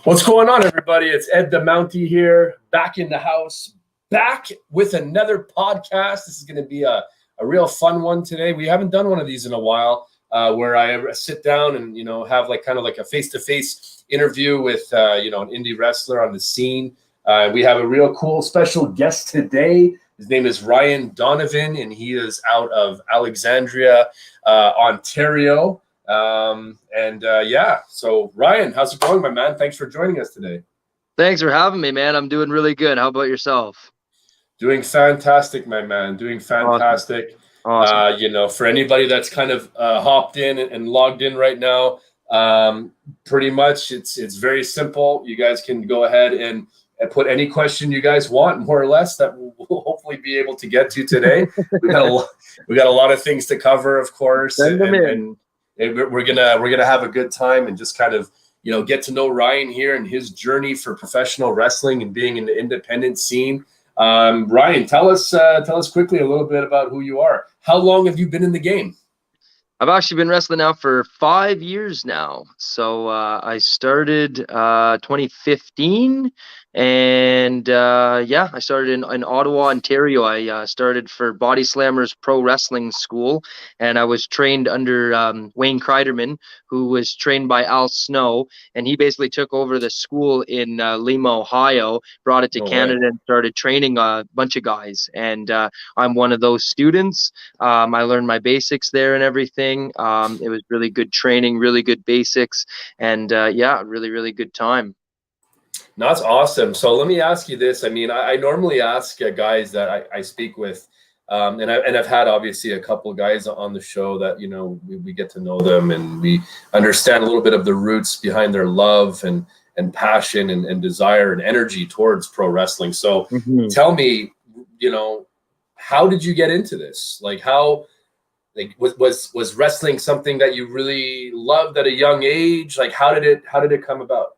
What's going on, everybody? It's Ed the Mountie here, back in the house, back with another podcast. This is going to be a real fun one today. We haven't done one of these in a while, where I sit down and have kind of a face-to-face interview with an indie wrestler on the scene. We have a real cool special guest today. His name is Ryan Donavon, and he is out of Alexandria, Ontario. So Ryan, how's it going, my man? Thanks for joining us today. Thanks for having me, man. I'm doing really good. How about yourself? Doing fantastic, my man. Doing fantastic. Awesome. For anybody that's kind of hopped in and logged in right now, pretty much it's very simple. You guys can go ahead and put any question you guys want, more or less, that we'll hopefully be able to get to today. we got a lot of things to cover, of course. Send them in. And we're gonna have a good time and just kind of get to know Ryan here and his journey for professional wrestling and being in the independent scene. Ryan, tell us quickly a little bit about who you are. How long have you been in the game? I've actually been wrestling now for 5 years now. So I started 2015, and I started in Ottawa, Ontario. I started for Body Slammers Pro Wrestling School, and I was trained under Wayne Kreiderman, who was trained by Al Snow, and he basically took over the school in Lima, Ohio, brought it to Canada, and started training a bunch of guys. And I'm one of those students. I learned my basics there and everything. It was really good training, really good basics, and really, really good time. That's awesome. So let me ask you this. I mean, I normally ask guys that I speak with, and I've had obviously a couple of guys on the show that we get to know them and we understand a little bit of the roots behind their love and passion and desire and energy towards pro wrestling. So tell me, how did you get into this? Was wrestling something that you really loved at a young age? How did it come about?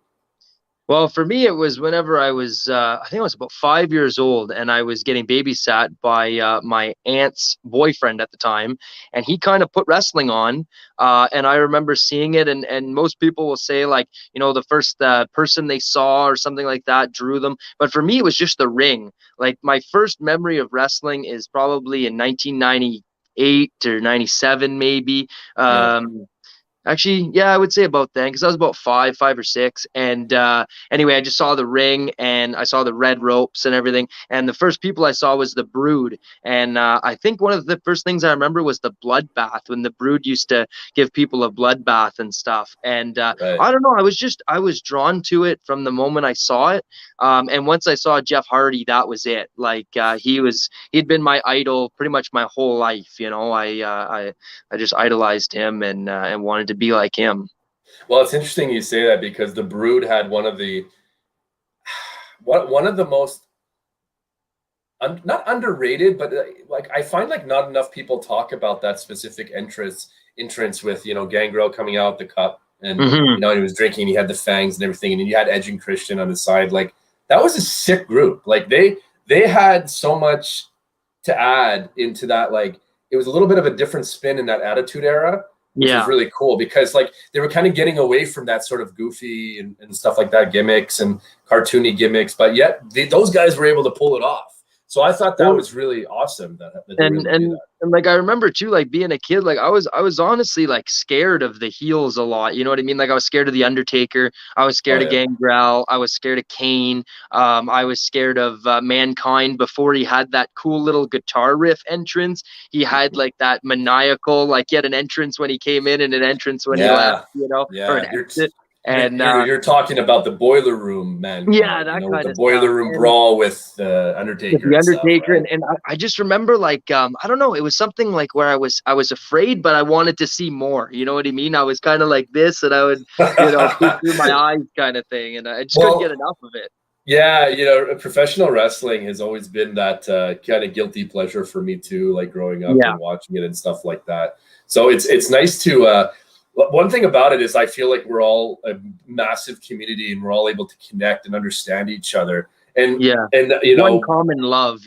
Well, for me, it was whenever I was, I think I was about 5 years old, and I was getting babysat by my aunt's boyfriend at the time, and he kind of put wrestling on, and I remember seeing it, and most people will say, the first person they saw or something like that drew them, but for me, it was just the ring. My first memory of wrestling is probably in 1998 or 97, maybe. Actually, yeah, I would say about then, because I was about five or six. And anyway, I just saw the ring and I saw the red ropes and everything. And the first people I saw was the Brood. And I think one of the first things I remember was the bloodbath, when the Brood used to give people a bloodbath and stuff. And right. I don't know, I was drawn to it from the moment I saw it. And once I saw Jeff Hardy, that was it. He'd been my idol pretty much my whole life. I just idolized him and wanted to be like him. Well, it's interesting you say that, because the Brood had one of the most not underrated, but I find not enough people talk about that specific entrance with Gangrel coming out the cup and he was drinking, he had the fangs and everything, and then you had Edge and Christian on the side. That was a sick group. They had so much to add into that. It was a little bit of a different spin in that Attitude Era. Which was really cool, because they were kind of getting away from that sort of goofy and stuff like that, gimmicks and cartoony gimmicks, but yet those guys were able to pull it off. So I thought that was really awesome. I remember too, being a kid, I was honestly scared of the heels a lot. You know what I mean? I was scared of the Undertaker. I was scared of Gangrel. I was scared of Kane. I was scared of Mankind before he had that cool little guitar riff entrance. He had that maniacal, he had an entrance when he came in and an entrance when he left. Or an exit. And you're talking about the Boiler Room, man. Yeah, that kind of Boiler Room brawl with Undertaker. The Undertaker, and I just remember I don't know, it was something where I was afraid, but I wanted to see more. You know what I mean? I was kind of like this, and I would peek through my eyes, kind of thing, and I just couldn't get enough of it. Yeah, professional wrestling has always been that kind of guilty pleasure for me too, growing up and watching it and stuff like that. So it's nice to. One thing about it is I feel like we're all a massive community and we're all able to connect and understand each other. And one common love,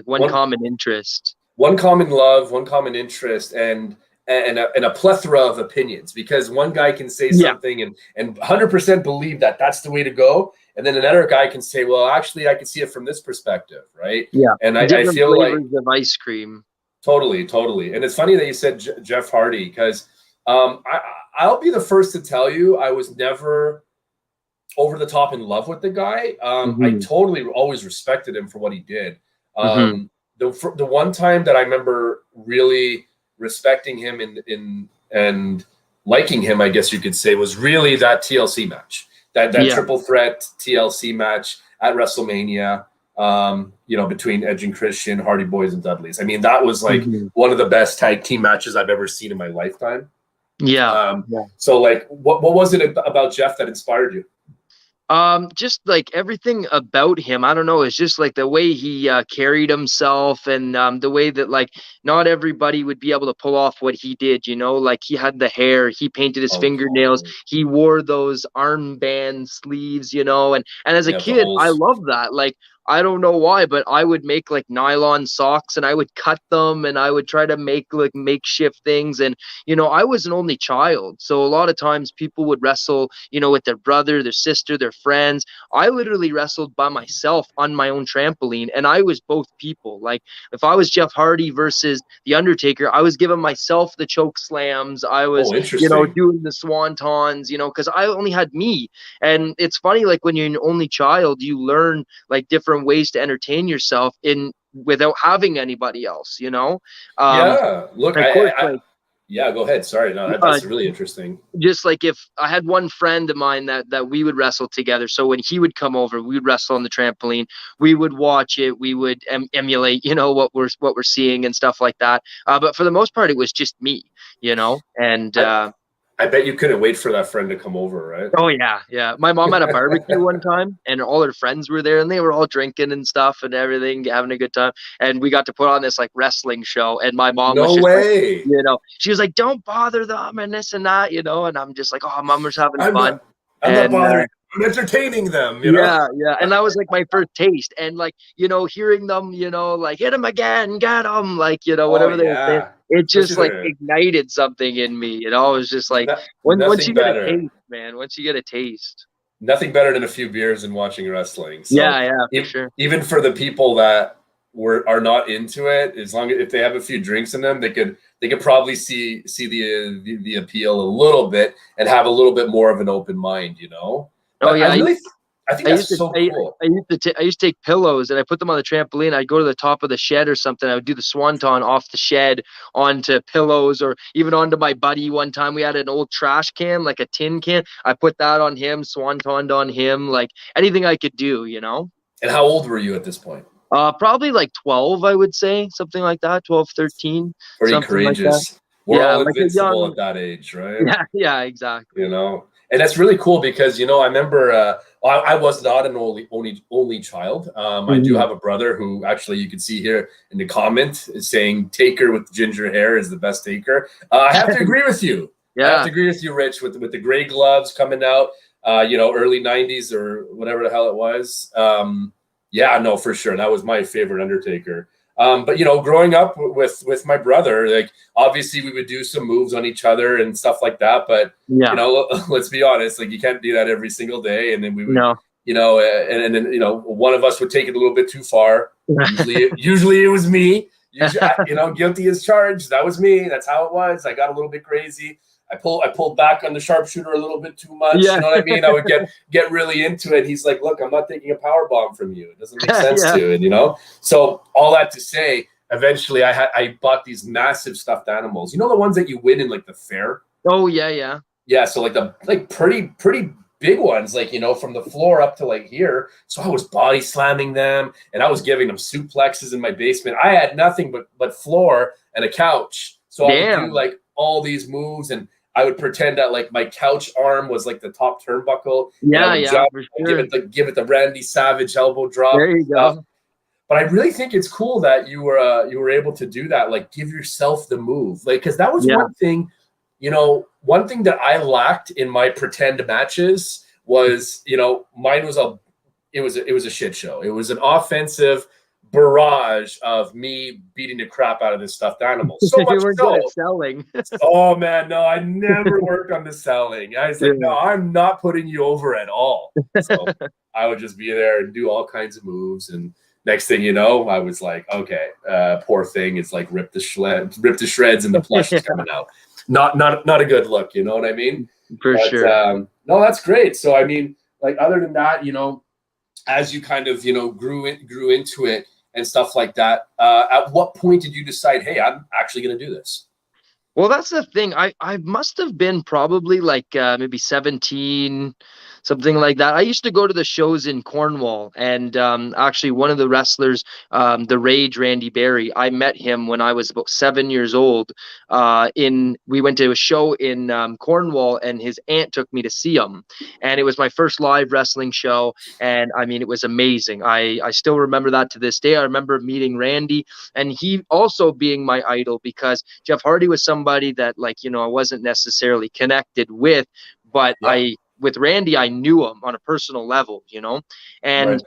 one common interest. One common love, one common interest, and and a plethora of opinions, because one guy can say something and 100% believe that that's the way to go. And then another guy can say, well, actually, I can see it from this perspective, right? Yeah. And I feel like of ice cream. Totally. And it's funny that you said Jeff Hardy, because I'll be the first to tell you I was never over the top in love with the guy. I totally always respected him for what he did. The one time that I remember really respecting him and liking him, I guess you could say, was really that TLC match, that triple threat TLC match at WrestleMania, between Edge and Christian, Hardy Boys and Dudleys. I mean, that was like one of the best tag team matches I've ever seen in my lifetime. So like, what was it about Jeff that inspired you? Just like everything about him, I don't know, it's just like the way he carried himself, and the way that like not everybody would be able to pull off what he did, like he had the hair, he painted his fingernails, he wore those armband sleeves, and as a kid I loved that. Like, I don't know why, but I would make like nylon socks and I would cut them and I would try to make like makeshift things. And, I was an only child. So a lot of times people would wrestle, with their brother, their sister, their friends. I literally wrestled by myself on my own trampoline, and I was both people. Like, if I was Jeff Hardy versus The Undertaker, I was giving myself the choke slams. I was, doing the swantons, because I only had me. And it's funny, like when you're an only child, you learn like different ways to entertain yourself without having anybody else, Look, go ahead. Sorry, no, that's really interesting. Just like if I had one friend of mine that we would wrestle together, so when he would come over, we would wrestle on the trampoline, we would watch it, we would emulate, what we're seeing and stuff like that. But for the most part, it was just me, and I bet you couldn't wait for that friend to come over, right? Oh, yeah. My mom had a barbecue one time, and all her friends were there, and they were all drinking and stuff and everything, having a good time. And we got to put on this, like, wrestling show, and my mom was just like, she was like, don't bother them and this and that, and I'm just like, oh, mom was having fun. I'm not bothering. I'm entertaining them, Yeah. And that was, like, my first taste. And, like, hearing them, like, hit him again, get him, like, whatever they were saying. It just like ignited something in me. It was just like once you get a taste, man. Once you get a taste, nothing better than a few beers and watching wrestling. So for sure. Even for the people that are not into it, as long as if they have a few drinks in them, they could probably see the appeal a little bit and have a little bit more of an open mind. I think that's so cool. I used to take pillows and I put them on the trampoline. I'd go to the top of the shed or something. I would do the swanton off the shed onto pillows, or even onto my buddy. One time we had an old trash can, like a tin can. I put that on him, swantoned on him, like anything I could do, And how old were you at this point? Probably like 12, I would say, something like that, 12, 13. Pretty courageous. We're all invincible at that age, right? Yeah, exactly. And that's really cool because, I remember I was not an only child. I do have a brother who actually you can see here in the comment is saying Taker with ginger hair is the best Taker. I have to agree with you. I have to agree with you, Rich, with the gray gloves coming out, early 90s or whatever the hell it was. No, for sure. That was my favorite Undertaker. But growing up with my brother, like obviously we would do some moves on each other and stuff like that. But let's be honest, like you can't do that every single day. And then we would, and then one of us would take it a little bit too far. Usually it was me. Guilty as charged. That was me. That's how it was. I got a little bit crazy. I pulled back on the sharpshooter a little bit too much. You know what I mean? I would get really into it. He's like, look, I'm not taking a power bomb from you. It doesn't make sense to it, So all that to say, eventually I bought these massive stuffed animals. The ones that you win in like the fair? Oh, yeah. Yeah, so like pretty big ones, like, from the floor up to like here. So I was body slamming them and I was giving them suplexes in my basement. I had nothing but floor and a couch. So I would do like all these moves, and I would pretend that like my couch arm was like the top turnbuckle. For sure. Give it the Randy Savage elbow drop. There you go. But I really think it's cool that you were able to do that. Like give yourself the move, like because that was one thing. One thing that I lacked in my pretend matches was mine was it was a shit show. It was an offensive barrage of me beating the crap out of this stuffed animal. So much You were so. good at selling. Oh man, no, I never worked on the selling. I was like, Yeah. no, I'm not putting you over at all. So I would just be there and do all kinds of moves. And next thing you know, I was like, okay, poor thing is like ripped to shreds, and the plush is coming out. Not a good look, you know what I mean? For sure. No, that's great. So I mean, like, other than that, you know, as you kind of, you know, grew into it and stuff like that, at what point did you decide, hey, I'm actually going to do this? Well, that's the thing. I must have been probably like maybe 17, something like that. I used to go to the shows in Cornwall, and actually one of the wrestlers, the Rage, Randy Barry, I met him when I was about 7 years old. We went to a show in Cornwall, and his aunt took me to see him, and it was my first live wrestling show, and I mean, it was amazing. I still remember that to this day. I remember meeting Randy, and he also being my idol, because Jeff Hardy was somebody that, like, you know, I wasn't necessarily connected with, but Yeah. with Randy, I knew him on a personal level, you know, and Right.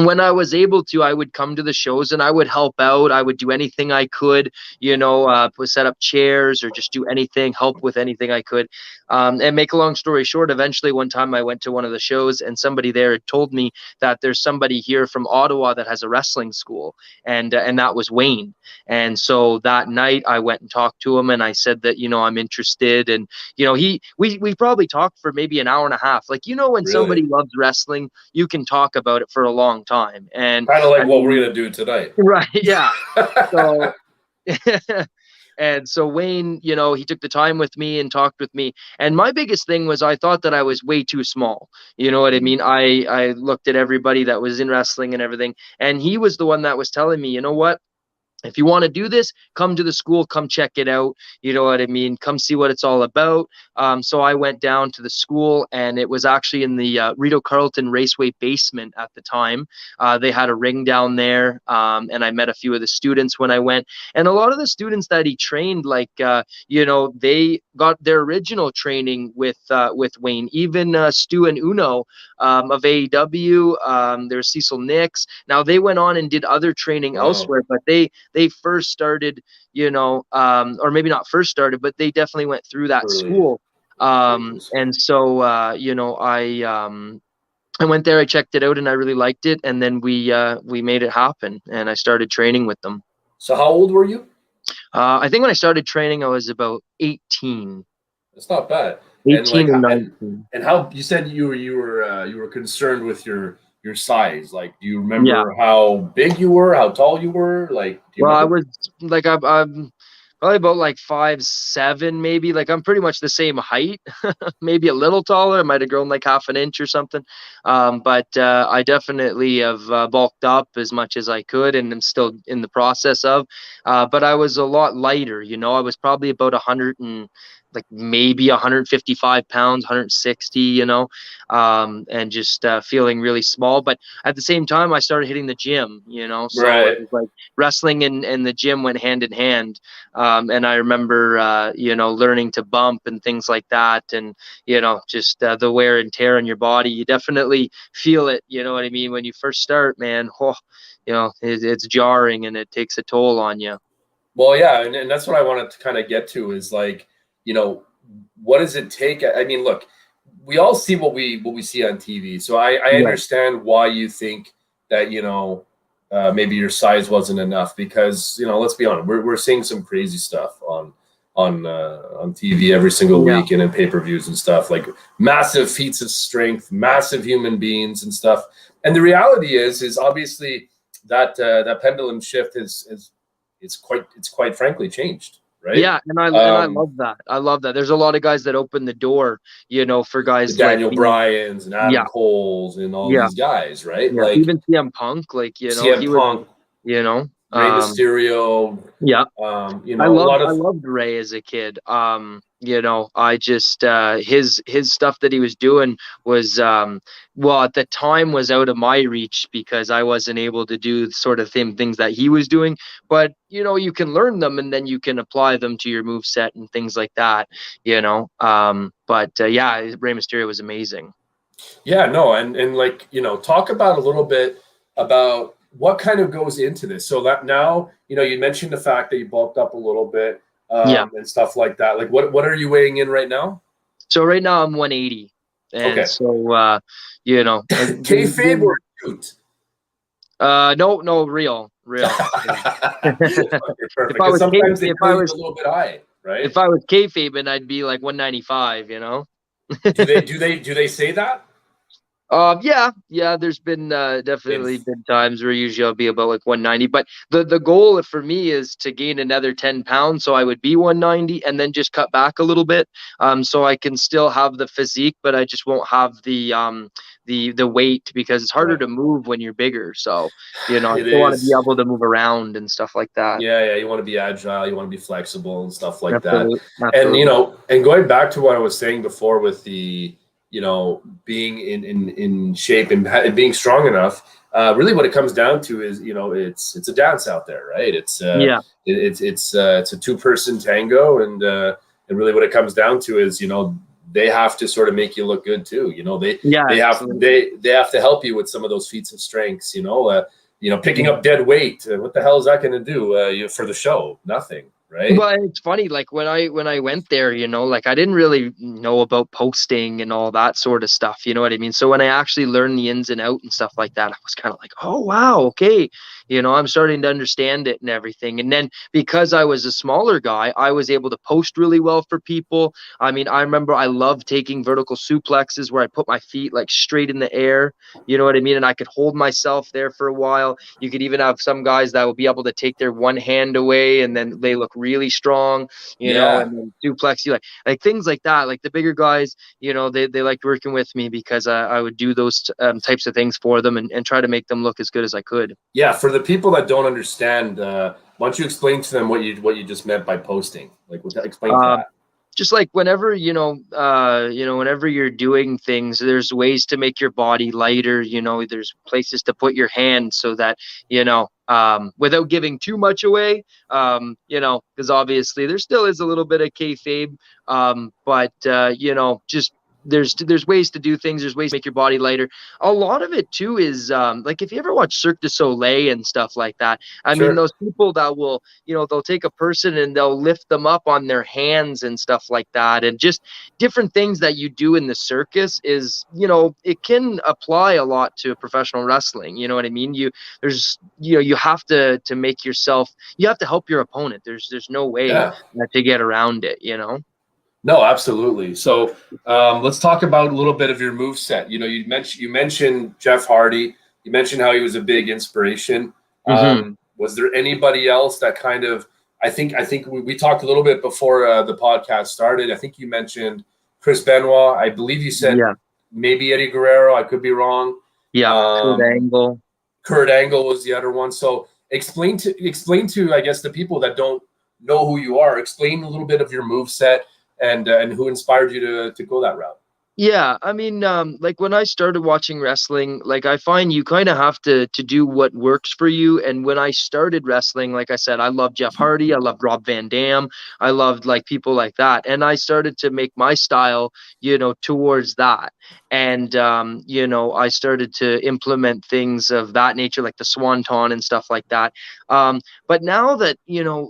when I was able to, I would come to the shows and I would help out. I would do anything I could, you know, set up chairs or just do anything, help with anything I could. And make a long story short, eventually one time I went to one of the shows, and somebody there had told me that there's somebody here from Ottawa that has a wrestling school, and that was Wayne. And so that night I went and talked to him, and I said that, you know, I'm interested. And, you know, we probably talked for maybe an hour and a half. Like, you know, when somebody Really? loves wrestling, you can talk about it for a long time. And Kind of like I what mean, we're gonna do tonight. right, yeah. So and so Wayne, you know, he took the time with me and talked with me. And my biggest thing was, I thought that I was way too small. You know what I mean? I looked at everybody that was in wrestling and everything, and he was the one that was telling me, you know what? If you want to do this, come to the school, come check it out. You know what I mean? Come see what it's all about. So I went down to the school, and it was actually in the Rito Carlton Raceway basement at the time. They had a ring down there, and I met a few of the students when I went. And a lot of the students that he trained, like, you know, they got their original training with Wayne. Even Stu and Uno of AEW, there's Cecil Nix. Now they went on and did other training elsewhere, but they first started, you know, or maybe not first started, but they definitely went through that school. And so, you know, I went there, I checked it out, and I really liked it. And then we made it happen, and I started training with them. So how old were you? I think when I started training, I was about 18. That's not bad. 18 and 19. And how you said you were concerned with your size. Like, do you remember how big you were, how tall you were? Like, do you remember? I was like, I'm probably about like 5'7", maybe. Like, I'm pretty much the same height, maybe a little taller. I might have grown like half an inch or something. But I definitely have bulked up as much as I could, and I'm still in the process of. But I was a lot lighter, you know. I was probably about 100 and like maybe 155 pounds, 160, you know, and just feeling really small. But at the same time, I started hitting the gym, you know, so it was like wrestling and the gym went hand in hand. And I remember, you know, learning to bump and things like that. And, you know, just the wear and tear on your body, you definitely feel it, you know what I mean? When you first start, man, you know, it's jarring and it takes a toll on you. Well, yeah, and that's what I wanted to kind of get to is, like, you know, what does it take? I mean, look, we all see what we see on TV. So I understand why you think that, you know, maybe your size wasn't enough, because, you know, let's be honest, we're seeing some crazy stuff on TV every single week and in pay-per-views and stuff, like massive feats of strength, massive human beings and stuff. And the reality is obviously that that pendulum shift is quite frankly changed. Right? Yeah, and I love that. I love that. There's a lot of guys that open the door, you know, for guys like Daniel Bryan's and Adam Cole's and all these guys, right? Yeah. Like even CM Punk, like, you know, CM Punk, you know, Rey Mysterio. Yeah. You know, I loved Ray as a kid. You know, I just his stuff that he was doing was well, at the time was out of my reach, because I wasn't able to do sort of same things that he was doing. But, you know, you can learn them and then you can apply them to your move set and things like that, you know. But yeah, Rey Mysterio was amazing. Yeah, no, and like, you know, talk about a little bit about what kind of goes into this? So that now, you mentioned the fact that you bulked up a little bit, and stuff like that. Like what are you weighing in right now? So right now I'm 180. And okay. So, kayfabe or shoot? No, real. Perfect. Because sometimes they play a little bit high, right? If I was kayfabe, I'd be like 195. do they say that? Yeah. There's been definitely been times where usually I'll be about like 190. But the goal for me is to gain another 10 pounds, so I would be 190 and then just cut back a little bit, so I can still have the physique, but I just won't have the weight, because it's harder to move when you're bigger. So I still want to be able to move around and stuff like that. Yeah. You want to be agile, you want to be flexible and stuff like Absolutely. that. And going back to what I was saying before with the being in shape and being strong enough, really what it comes down to is, it's a dance out there, right? It's a 2-person tango, and really what it comes down to is, they have to sort of make you look good too. They have to help you with some of those feats of strengths, picking up dead weight. What the hell is that going to do for the show? Nothing. Right. Well, it's funny, like when I went there, like I didn't really know about posting and all that sort of stuff, you know what I mean? So when I actually learned the ins and out and stuff like that, I was kind of like, oh wow, okay, I'm starting to understand it and everything. And then because I was a smaller guy, I was able to post really well for people. I mean, I remember I loved taking vertical suplexes where I put my feet like straight in the air, you know what I mean? And I could hold myself there for a while. You could even have some guys that would be able to take their one hand away and then they look really strong, and then duplex you, like things like that. Like the bigger guys, they liked working with me because I would do those types of things for them and try to make them look as good as I could. Yeah, for the people that don't understand, why don't you explain to them what you just meant by posting? Like, explain that. Just like whenever whenever you're doing things, there's ways to make your body lighter. There's places to put your hand so that without giving too much away. Because obviously there still is a little bit of kayfabe, but just there's ways to do things. There's ways to make your body lighter. A lot of it too is like if you ever watch Cirque du Soleil and stuff like that. I mean, those people that will, they'll take a person and they'll lift them up on their hands and stuff like that, and just different things that you do in the circus is, it can apply a lot to professional wrestling. You know what I mean? You have to make yourself. You have to help your opponent. There's no way to get around it. No, absolutely. So let's talk about a little bit of your moveset. You mentioned Jeff Hardy. You mentioned how he was a big inspiration. Was there anybody else that kind of? I think we talked a little bit before the podcast started. I think you mentioned Chris Benoit. I believe you said maybe Eddie Guerrero. I could be wrong. Yeah, Kurt Angle was the other one. So explain to I guess the people that don't know who you are. Explain a little bit of your moveset. And who inspired you to go that route? Yeah, I mean, like when I started watching wrestling, like I find you kind of have to do what works for you. And when I started wrestling, like I said, I loved Jeff Hardy, I loved Rob Van Dam, I loved like people like that, and I started to make my style, towards that. And I started to implement things of that nature, like the Swanton and stuff like that. But now that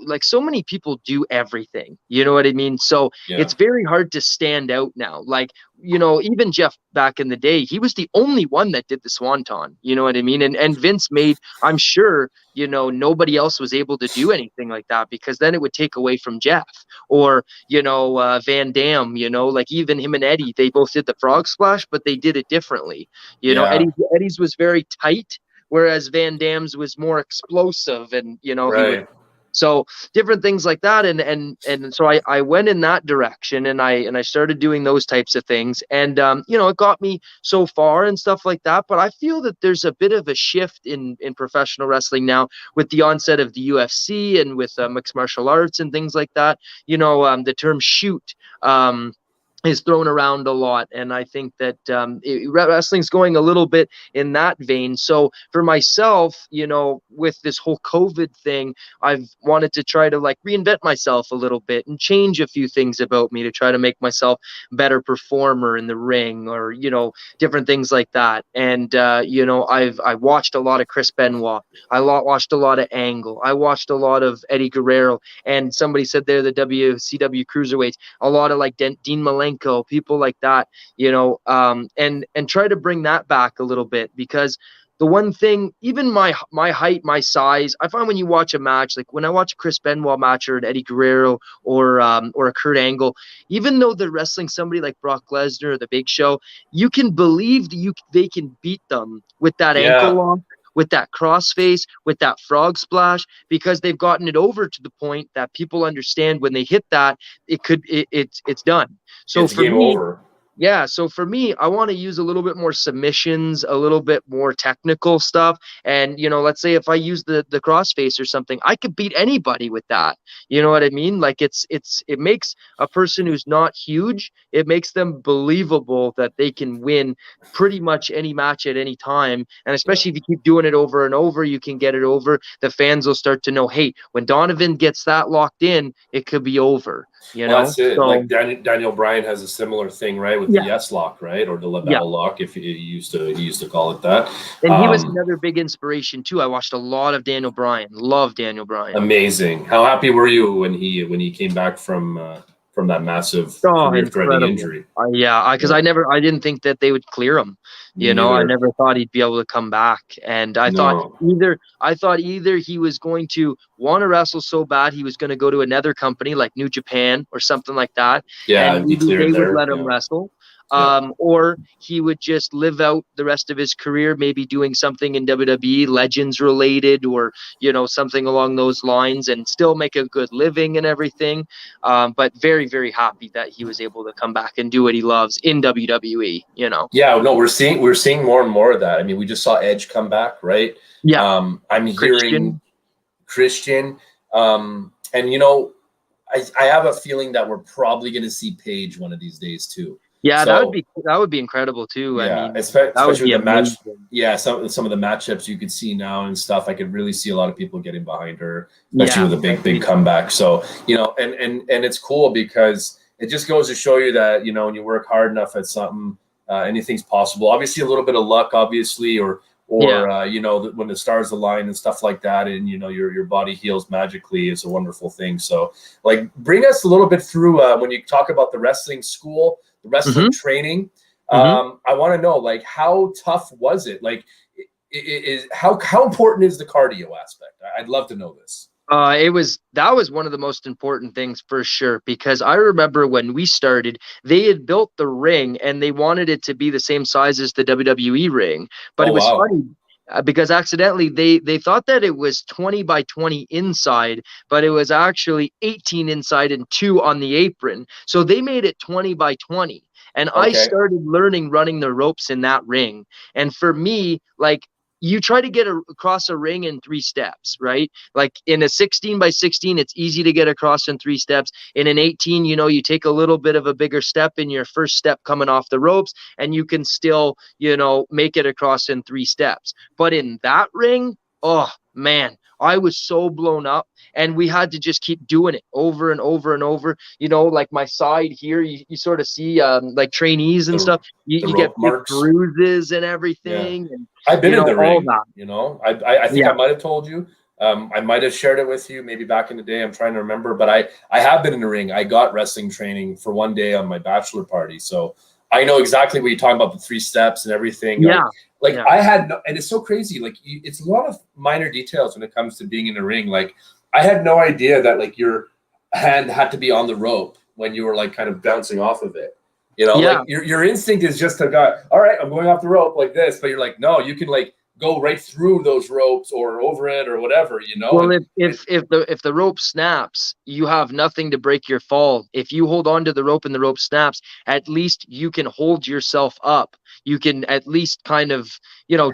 like so many people do everything, you know what I mean? So it's very hard to stand out now. Like even Jeff back in the day, he was the only one that did the Swanton, you know what I mean? And Vince made, I'm sure, nobody else was able to do anything like that, because then it would take away from Jeff or, Van Dam, like even him and Eddie, they both did the frog splash, but they did it differently. Eddie's was very tight, whereas Van Dam's was more explosive and, he would. So different things like that. And so I went in that direction and I started doing those types of things. And, it got me so far and stuff like that. But I feel that there's a bit of a shift in professional wrestling now with the onset of the UFC and with mixed martial arts and things like that. The term shoot, is thrown around a lot, and I think that wrestling's going a little bit in that vein. So for myself, with this whole COVID thing, I've wanted to try to like reinvent myself a little bit and change a few things about me to try to make myself a better performer in the ring, or different things like that. And I watched a lot of Chris Benoit. I watched a lot of Angle. I watched a lot of Eddie Guerrero, and somebody said they're the WCW cruiserweights. A lot of like Dean Malenko, people like that, and try to bring that back a little bit, because the one thing, even my height, my size, I find when you watch a match, like when I watch a Chris Benoit match or an Eddie Guerrero or a Kurt Angle, even though they're wrestling somebody like Brock Lesnar or the Big Show, you can believe that they can beat them with that ankle lock, with that crossface, with that frog splash, because they've gotten it over to the point that people understand when they hit that, it's done. So it's game over. Yeah, so for me, I want to use a little bit more submissions, a little bit more technical stuff. And, let's say if I use the crossface or something, I could beat anybody with that. You know what I mean? Like it makes a person who's not huge, it makes them believable that they can win pretty much any match at any time. And especially if you keep doing it over and over, you can get it over. The fans will start to know, hey, when Donavon gets that locked in, it could be over. That's it. So, like Daniel Bryan has a similar thing, right, with the yes lock, right, or the LaBelle lock, if he used to call it that. And he was another big inspiration too. I watched a lot of Daniel Bryan. Love Daniel Bryan. Amazing. How happy were you when he came back from that massive career-threatening injury? Because I didn't think that they would clear him. I never thought he'd be able to come back. And I thought either he was going to want to wrestle so bad he was going to go to another company like New Japan or something like that. Yeah, and they would let him wrestle. Or he would just live out the rest of his career, maybe doing something in WWE, Legends related, or something along those lines, and still make a good living and everything. But very, very happy that he was able to come back and do what he loves in WWE. Yeah, no, we're seeing more and more of that. I mean, we just saw Edge come back, right? Yeah. I'm hearing Christian, and I have a feeling that we're probably going to see Paige one of these days too. Yeah, so, that would be incredible too. Yeah, especially with the match. Yeah, some of the matchups you could see now and stuff. I could really see a lot of people getting behind her, especially with a big comeback. So and it's cool because it just goes to show you that when you work hard enough at something, anything's possible. Obviously, a little bit of luck, obviously, or when the stars align and stuff like that, and your body heals magically, is a wonderful thing. So, like, bring us a little bit through when you talk about the wrestling school. The wrestling training. I want to know, like, how tough was it? Like, how important is the cardio aspect? I'd love to know this. That was one of the most important things for sure, because I remember when we started, they had built the ring and they wanted it to be the same size as the WWE ring, but it was funny. Because accidentally they thought that it was 20 by 20 inside, but it was actually 18 inside and 2 on the apron. So they made it 20 by 20. And I started learning running the ropes in that ring. And for me, like, you try to get across a ring in 3 steps, right? Like in a 16 by 16, it's easy to get across in 3 steps. In an 18, you take a little bit of a bigger step in your first step coming off the ropes, and you can still, make it across in 3 steps. But in that ring, oh man, I was so blown up, and we had to just keep doing it over and over and over. Like my side here, you sort of see like trainees and stuff. You get big bruises and everything. Yeah. And I've been in the ring. I think I might have told you. I might have shared it with you maybe back in the day. I'm trying to remember, but I have been in the ring. I got wrestling training for one day on my bachelor party, so I know exactly what you're talking about, the 3 steps and everything. Yeah. I had no, and it's so crazy. Like, it's a lot of minor details when it comes to being in the ring. Like, I had no idea that like your hand had to be on the rope when you were like kind of bouncing off of it. Like your instinct is just to go, all right, I'm going off the rope like this, but you're like, no, you can like go right through those ropes or over it or whatever, Well, if the rope snaps, you have nothing to break your fall. If you hold on to the rope and the rope snaps, at least you can hold yourself up. You can at least kind of,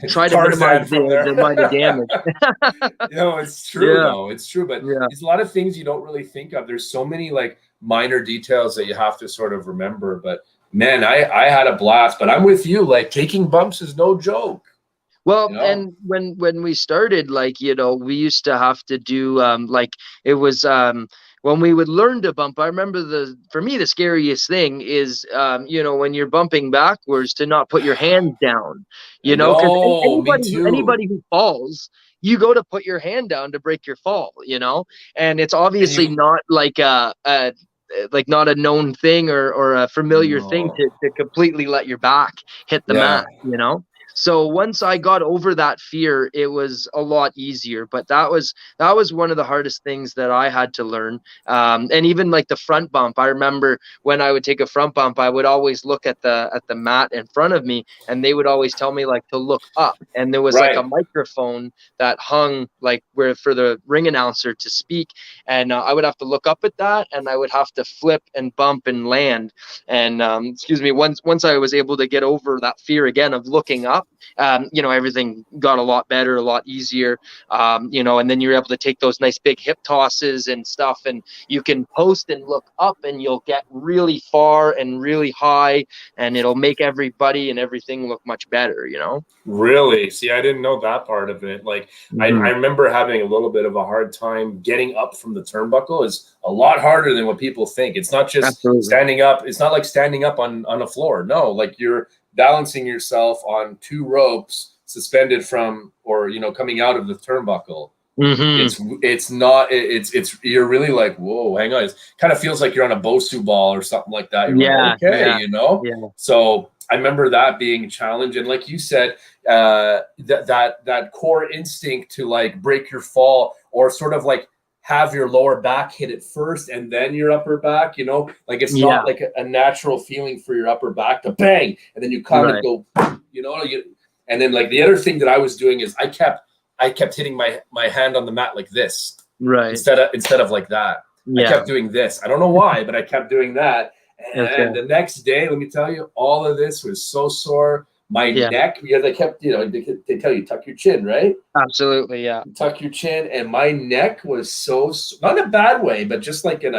try to minimize the minor damage. It's true though. It's true, but there's a lot of things you don't really think of. There's so many like minor details that you have to sort of remember. But man, I had a blast. But I'm with you. Like, taking bumps is no joke. Well, and when we started, like, you know, we used to have to do like, it was when we would learn to bump. I remember for me the scariest thing is you know, when you're bumping backwards, to not put your hands down. You know, because anybody who falls, you go to put your hand down to break your fall. You know, and it's obviously not like like not a known thing or a familiar thing to completely let your back hit the mat. You know. So once I got over that fear, it was a lot easier. But that was one of the hardest things that I had to learn. And even like the front bump, I remember when I would take a front bump, I would always look at the mat in front of me, and they would always tell me like to look up. And there was like a microphone that hung like where for the ring announcer to speak, and I would have to look up at that, and I would have to flip and bump and land. And excuse me, once I was able to get over that fear again of looking up, you know, everything got a lot better, a lot easier, you know, and then you're able to take those nice big hip tosses and stuff, and you can post and look up, and you'll get really far and really high, and it'll make everybody and everything look much better, you know? Really? See, I didn't know that part of it. Like, I remember having a little bit of a hard time getting up from the turnbuckle. Is a lot harder than what people think. It's not just standing up. It's not like standing up on a floor. No, like you're balancing yourself on two ropes suspended from, or, you know, coming out of the turnbuckle. It's you're really like, whoa, hang on. It kind of feels like you're on a Bosu ball or something like that. You're like, okay, you know? Yeah. So I remember that being a challenge. And like you said, that core instinct to like break your fall, or sort of like have your lower back hit it first and then your upper back, you know, like it's not like a natural feeling for your upper back to bang, and then you kind of go, you know, and then like the other thing that I was doing is I kept hitting my hand on the mat like this, instead of like that. I kept doing this. I don't know why, but I kept doing that. And the next day, let me tell you, all of this was so sore. My neck, because I kept, you know, they tell you tuck your chin, right? Absolutely, yeah. Tuck your chin, and my neck was so, not in a bad way, but just like it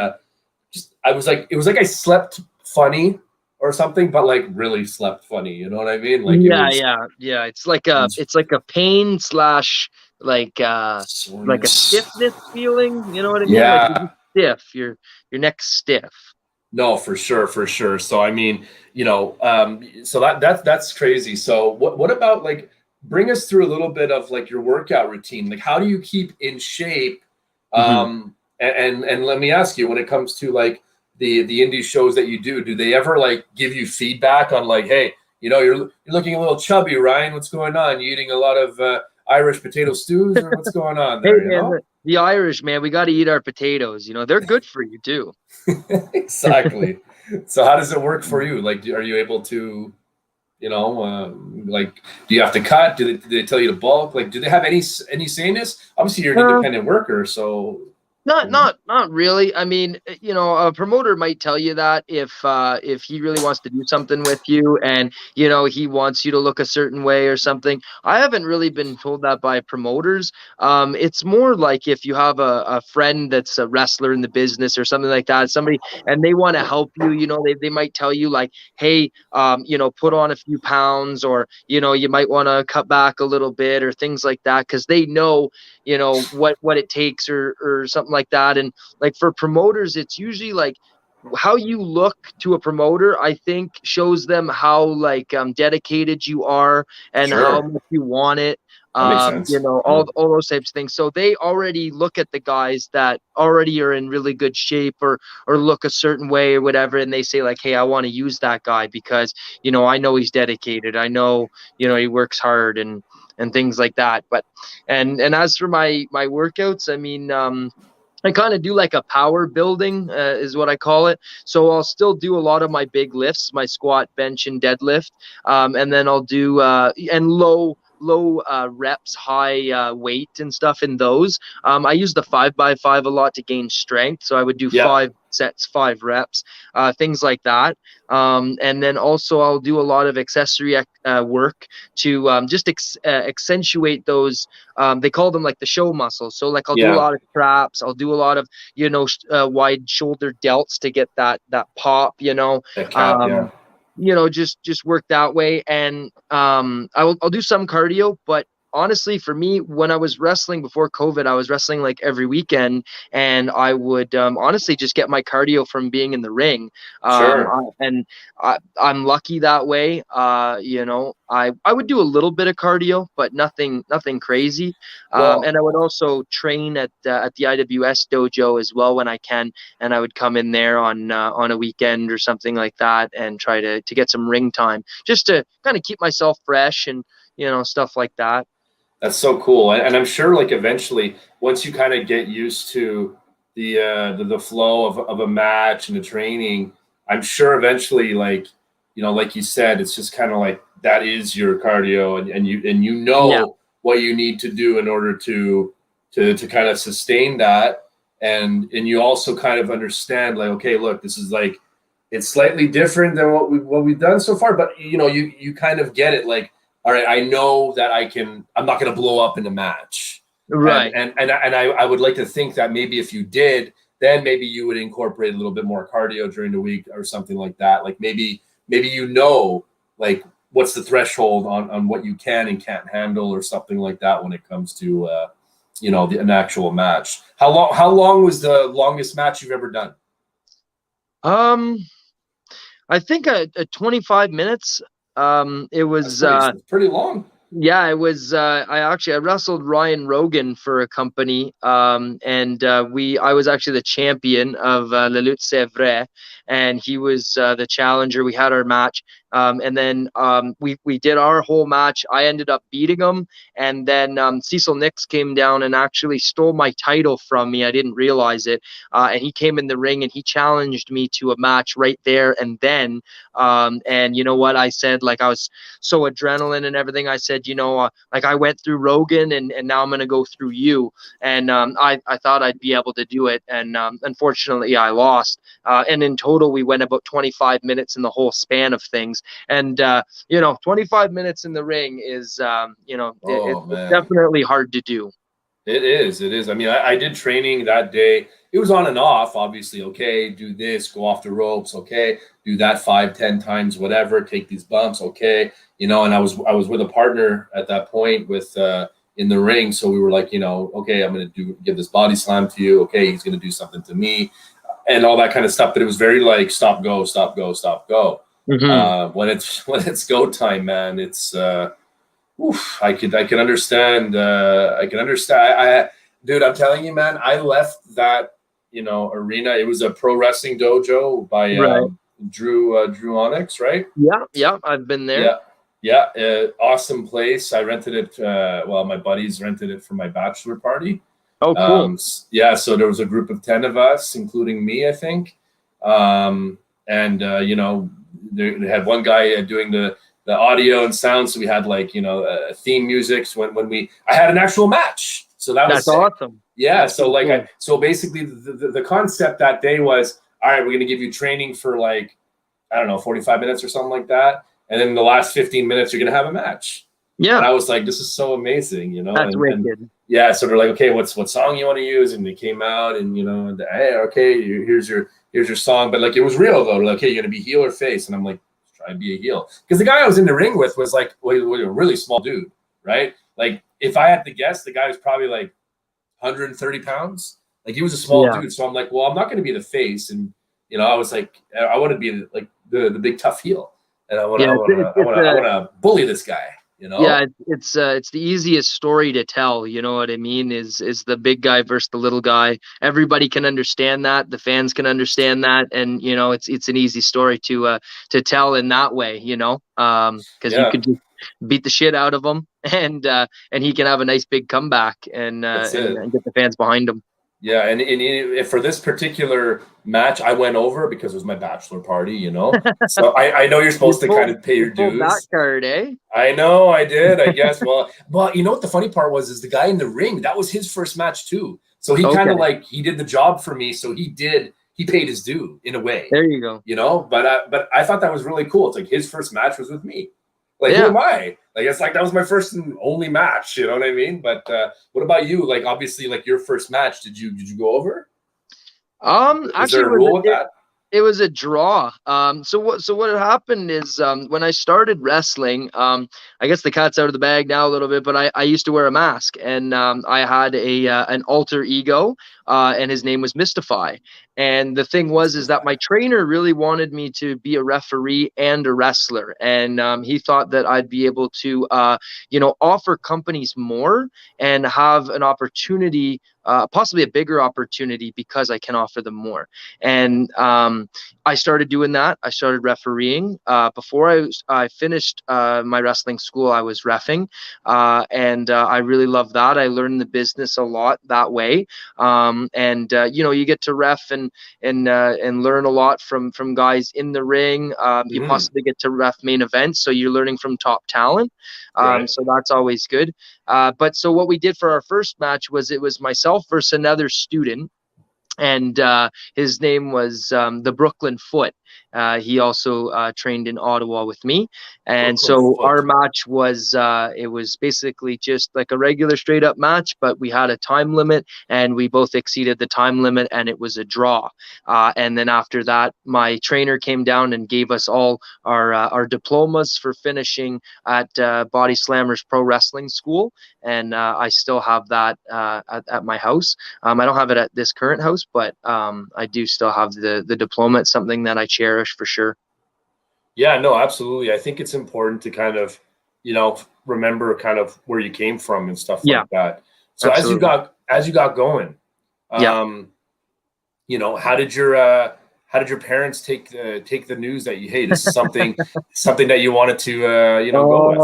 was like I slept funny or something, but like really slept funny. You know what I mean? Like yeah. It's like a pain slash like a stiffness feeling. You know what I mean? Yeah. Like you're stiff. Your neck's stiff. No, for sure. So I mean, you know, so that's crazy. So what about, like, bring us through a little bit of like your workout routine? Like, how do you keep in shape? And let me ask you, when it comes to like the indie shows that you do they ever like give you feedback on like, hey, you know, you're looking a little chubby, Ryan? What's going on? You eating a lot of Irish potato stews, or what's going on there? Hey, man, the Irish, man, we got to eat our potatoes. You know, they're good for you too. Exactly. So how does it work for you? Like, are you able to, you know, like, do you have to cut? Do they tell you to bulk? Like, do they have any say in this? Obviously, you're an independent worker, so. Not really. I mean, you know, a promoter might tell you that if he really wants to do something with you, and, you know, he wants you to look a certain way or something. I haven't really been told that by promoters. It's more like if you have a friend that's a wrestler in the business or something like that, somebody, and they want to help you, you know, they might tell you like, hey, you know, put on a few pounds, or, you know, you might want to cut back a little bit, or things like that, because they know, you know, what it takes, or something like that. And like for promoters, it's usually like how you look to a promoter, I think, shows them how like dedicated you are, and how much you want it. You know, all those types of things. So they already look at the guys that already are in really good shape, or look a certain way or whatever, and they say like, hey, I want to use that guy because, you know, I know he's dedicated. I know, you know, he works hard, and things like that. But and as for my workouts, I mean, I kind of do like a power building, is what I call it. So I'll still do a lot of my big lifts, my squat, bench, and deadlift, and then I'll do and low reps, high weight and stuff in those. I use the 5x5 a lot to gain strength. So I would do 5 sets, 5 reps, things like that. And then also I'll do a lot of accessory work to just accentuate those. They call them like the show muscles. So like I'll do a lot of traps. I'll do a lot of, wide shoulder delts to get that pop, just work that way. And I'll do some cardio, but honestly, for me, when I was wrestling before COVID, I was wrestling like every weekend, and I would honestly just get my cardio from being in the ring. I'm lucky that way. I would do a little bit of cardio, but nothing crazy. And I would also train at the IWS dojo as well when I can, and I would come in there on a weekend or something like that and try to get some ring time, just to kind of keep myself fresh and stuff like that. That's so cool. And I'm sure like eventually once you kind of get used to the flow of a match and the training, I'm sure eventually, like, like you said, it's just kind of like that is your cardio, and you know what you need to do in order to kind of sustain that. And you also kind of understand, like, okay, look, this is like, it's slightly different than what we've done so far, but you kind of get it, like, all right, I know that I'm not going to blow up in a match. Right. And I would like to think that maybe if you did, then maybe you would incorporate a little bit more cardio during the week or something like that. Like maybe like what's the threshold on what you can and can't handle or something like that when it comes to, an actual match. How long was the longest match you've ever done? I think at 25 minutes. It was pretty long. Yeah, it was. I wrestled Ryan Rogan for a company, and I was actually the champion of La Lutte C'est Vrai, and he was the challenger. We had our match, and then we did our whole match. I ended up beating him, and then Cecil Nix came down and actually stole my title from me. I didn't realize it, and he came in the ring and he challenged me to a match right there and then. And you know what I said? Like, I was so adrenaline and everything. I said, like, I went through Rogan and now I'm going to go through you. And I thought I'd be able to do it. And unfortunately, I lost. And in total, we went about 25 minutes in the whole span of things. And, 25 minutes in the ring is, it's definitely hard to do. It is. I mean, I did training that day. It was on and off, obviously. Okay, do this, go off the ropes. Okay, do that 5-10 times, whatever. Take these bumps. Okay, and I was with a partner at that point with in the ring, so we were like, okay, I'm gonna give this body slam to you. Okay, he's gonna do something to me, and all that kind of stuff. But it was very like stop, go, stop, go, stop, go. Mm-hmm. When it's go time, man, it's. I can understand. I can understand. Dude, I'm telling you, man, I left that, arena. It was a pro wrestling dojo by Drew Onyx, right? Yeah, I've been there. Yeah. Awesome place. I rented it. My buddies rented it for my bachelor party. Oh, cool. So there was a group of 10 of us, including me, I think. They had one guy doing the audio and sound, so we had theme music. So when I had an actual match, so that's awesome. Yeah, that's so like cool. So basically the concept that day was, all right, we're gonna give you training for 45 minutes or something like that, and then the last 15 minutes you're gonna have a match. Yeah, and I was like, this is so amazing, That's wicked. Yeah, so they're like, okay, what song you want to use, and they came out, and hey, okay, here's your song, but like it was real though. Like, okay, you're gonna be heel or face, and I'm like, try and be a heel, because the guy I was in the ring with was like a really small dude, right? Like if I had to guess, the guy was probably like 130 pounds. Like he was a small dude. So I'm like, well, I'm not going to be the face, and I was like, I want to be like the big tough heel, and I want to bully this guy. Yeah, it's the easiest story to tell. You know what I mean? Is the big guy versus the little guy. Everybody can understand that. The fans can understand that, and it's an easy story to tell in that way. Because you could just beat the shit out of him, and he can have a nice big comeback and get the fans behind him. Yeah, and for this particular match, I went over because it was my bachelor party, you know. So I know you're supposed to kind of pay your pulled that dues. card, eh? I know, I did, I guess. Well, you know what the funny part was is the guy in the ring, that was his first match too. So he kind of like he did the job for me. So he paid his due in a way. There you go. You know, but I thought that was really cool. It's like his first match was with me. Like, who am I? Like, it's like that was my first and only match. You know what I mean? But what about you? Like, obviously, like your first match, did you go over? Actually, is there a rule with that? It was a draw. So what had happened is when I started wrestling, I guess the cat's out of the bag now a little bit, but I used to wear a mask, and I had an alter ego, and his name was Mystify. And the thing is that my trainer really wanted me to be a referee and a wrestler, and he thought that I'd be able to offer companies more and have an opportunity, possibly a bigger opportunity, because I can offer them more. And I started doing that. I started refereeing. Before I finished my wrestling school, I was reffing, and I really loved that. I learned the business a lot that way. You get to ref and learn a lot from guys in the ring. You possibly get to ref main events, so you're learning from top talent. So that's always good. But so what we did for our first match was it was myself versus another student. And his name was the Brooklyn Foot. He also trained in Ottawa with me. And so our match was, it was basically just like a regular straight up match, but we had a time limit and we both exceeded the time limit, and it was a draw. And then after that, my trainer came down and gave us all our diplomas for finishing at Body Slammers Pro Wrestling School. And I still have that at my house. I don't have it at this current house, but I do still have the diploma. It's something that I cherish for sure. Yeah, no, absolutely. I think it's important to kind of, remember kind of where you came from and stuff like that. So absolutely. as you got going, how did your parents take the news that hey, this is something that you wanted to go with?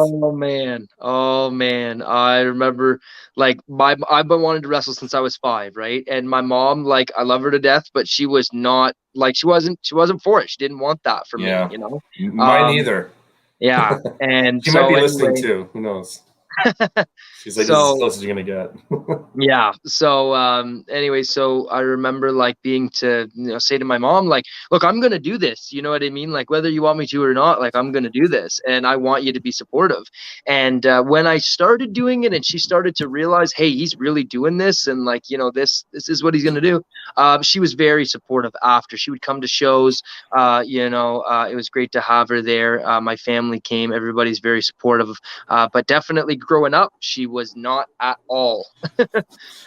Oh man, I remember like I've been wanting to wrestle since I was 5, right? And my mom, like, I love her to death, but she was not like she wasn't for it. She didn't want that for me, Mine either. Yeah, and she might be listening too. Who knows? She's like, this is as close as you're gonna get. Yeah. So anyway, so I remember like being to say to my mom, like, look, I'm gonna do this. You know what I mean? Like, whether you want me to or not, like, I'm gonna do this, and I want you to be supportive. And when I started doing it, and she started to realize, hey, he's really doing this, and like, this is what he's gonna do. She was very supportive. After she would come to shows, it was great to have her there. My family came. Everybody's very supportive. But definitely growing up, she was not at all.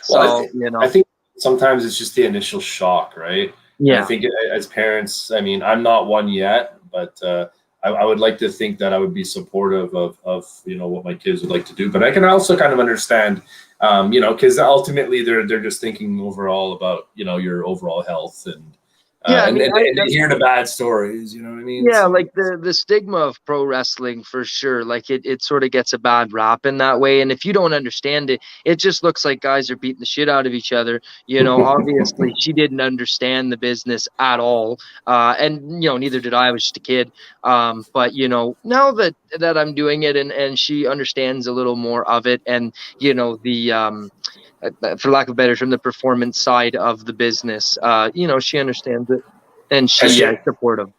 So, I think sometimes it's just the initial shock, right? Yeah. And I think as parents, I mean, I'm not one yet, but I would like to think that I would be supportive of what my kids would like to do. But I can also kind of understand, because ultimately they're just thinking overall about your overall health and. And hear the bad stories, you know what I mean? Yeah, so, like the stigma of pro wrestling, for sure. Like it sort of gets a bad rap in that way. And if you don't understand it, it just looks like guys are beating the shit out of each other. Obviously she didn't understand the business at all. And neither did I. I was just a kid. But now that I'm doing it and she understands a little more of it, and the for lack of a better term, the performance side of the business, she understands it, and she's supportive.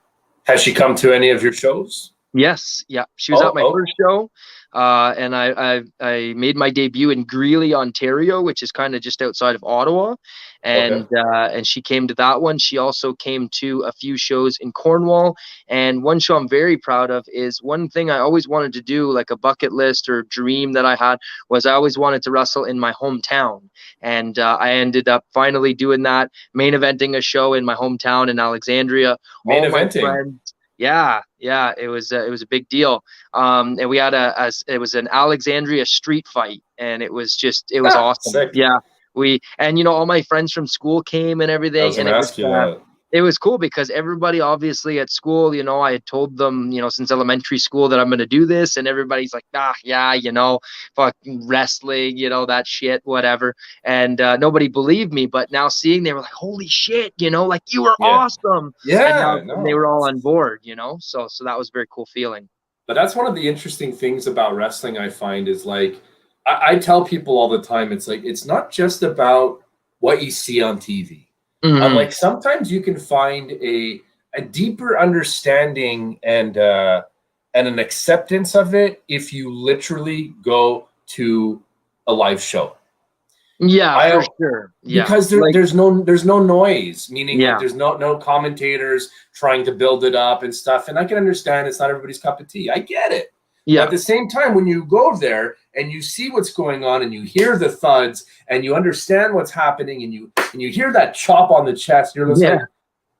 Has she come to any of your shows? Yes. Yeah. She was at my first show. And I made my debut in Greeley, Ontario, which is kind of just outside of Ottawa. And she came to that one. She also came to a few shows in Cornwall. And one show I'm very proud of is one thing I always wanted to do, like a bucket list or dream that I had, was I always wanted to wrestle in my hometown. And I ended up finally doing that, main eventing a show in my hometown in Alexandria. Main eventing. Yeah, it was a big deal. And we had it was an Alexandria street fight, and it was awesome. Sick. Yeah, all my friends from school came and everything. I was gonna ask you that. it was cool because everybody obviously at school, you know, I had told them, you know, since elementary school that I'm going to do this, and everybody's like, yeah, you know, fucking wrestling, you know, that shit, whatever. And nobody believed me, but now seeing, they were like, holy shit, you know, like you were Yeah. awesome. And now Yeah, they were no. all on board, you know, so that was a very cool feeling. But that's one of the interesting things about wrestling, I find, is like I tell people all the time, it's like it's not just about what you see on TV. I'm Mm-hmm. like, sometimes you can find a deeper understanding and an acceptance of it if you literally go to a live show. Yeah, for I sure. Yeah. Because Like, there's no noise, meaning like yeah. there's no commentators trying to build it up and stuff. And I can understand it's not everybody's cup of tea. I get it. But at Yeah. the same time, when you go there and you see what's going on and you hear the thuds and you understand what's happening and you hear that chop on the chest, you're just Yeah. like,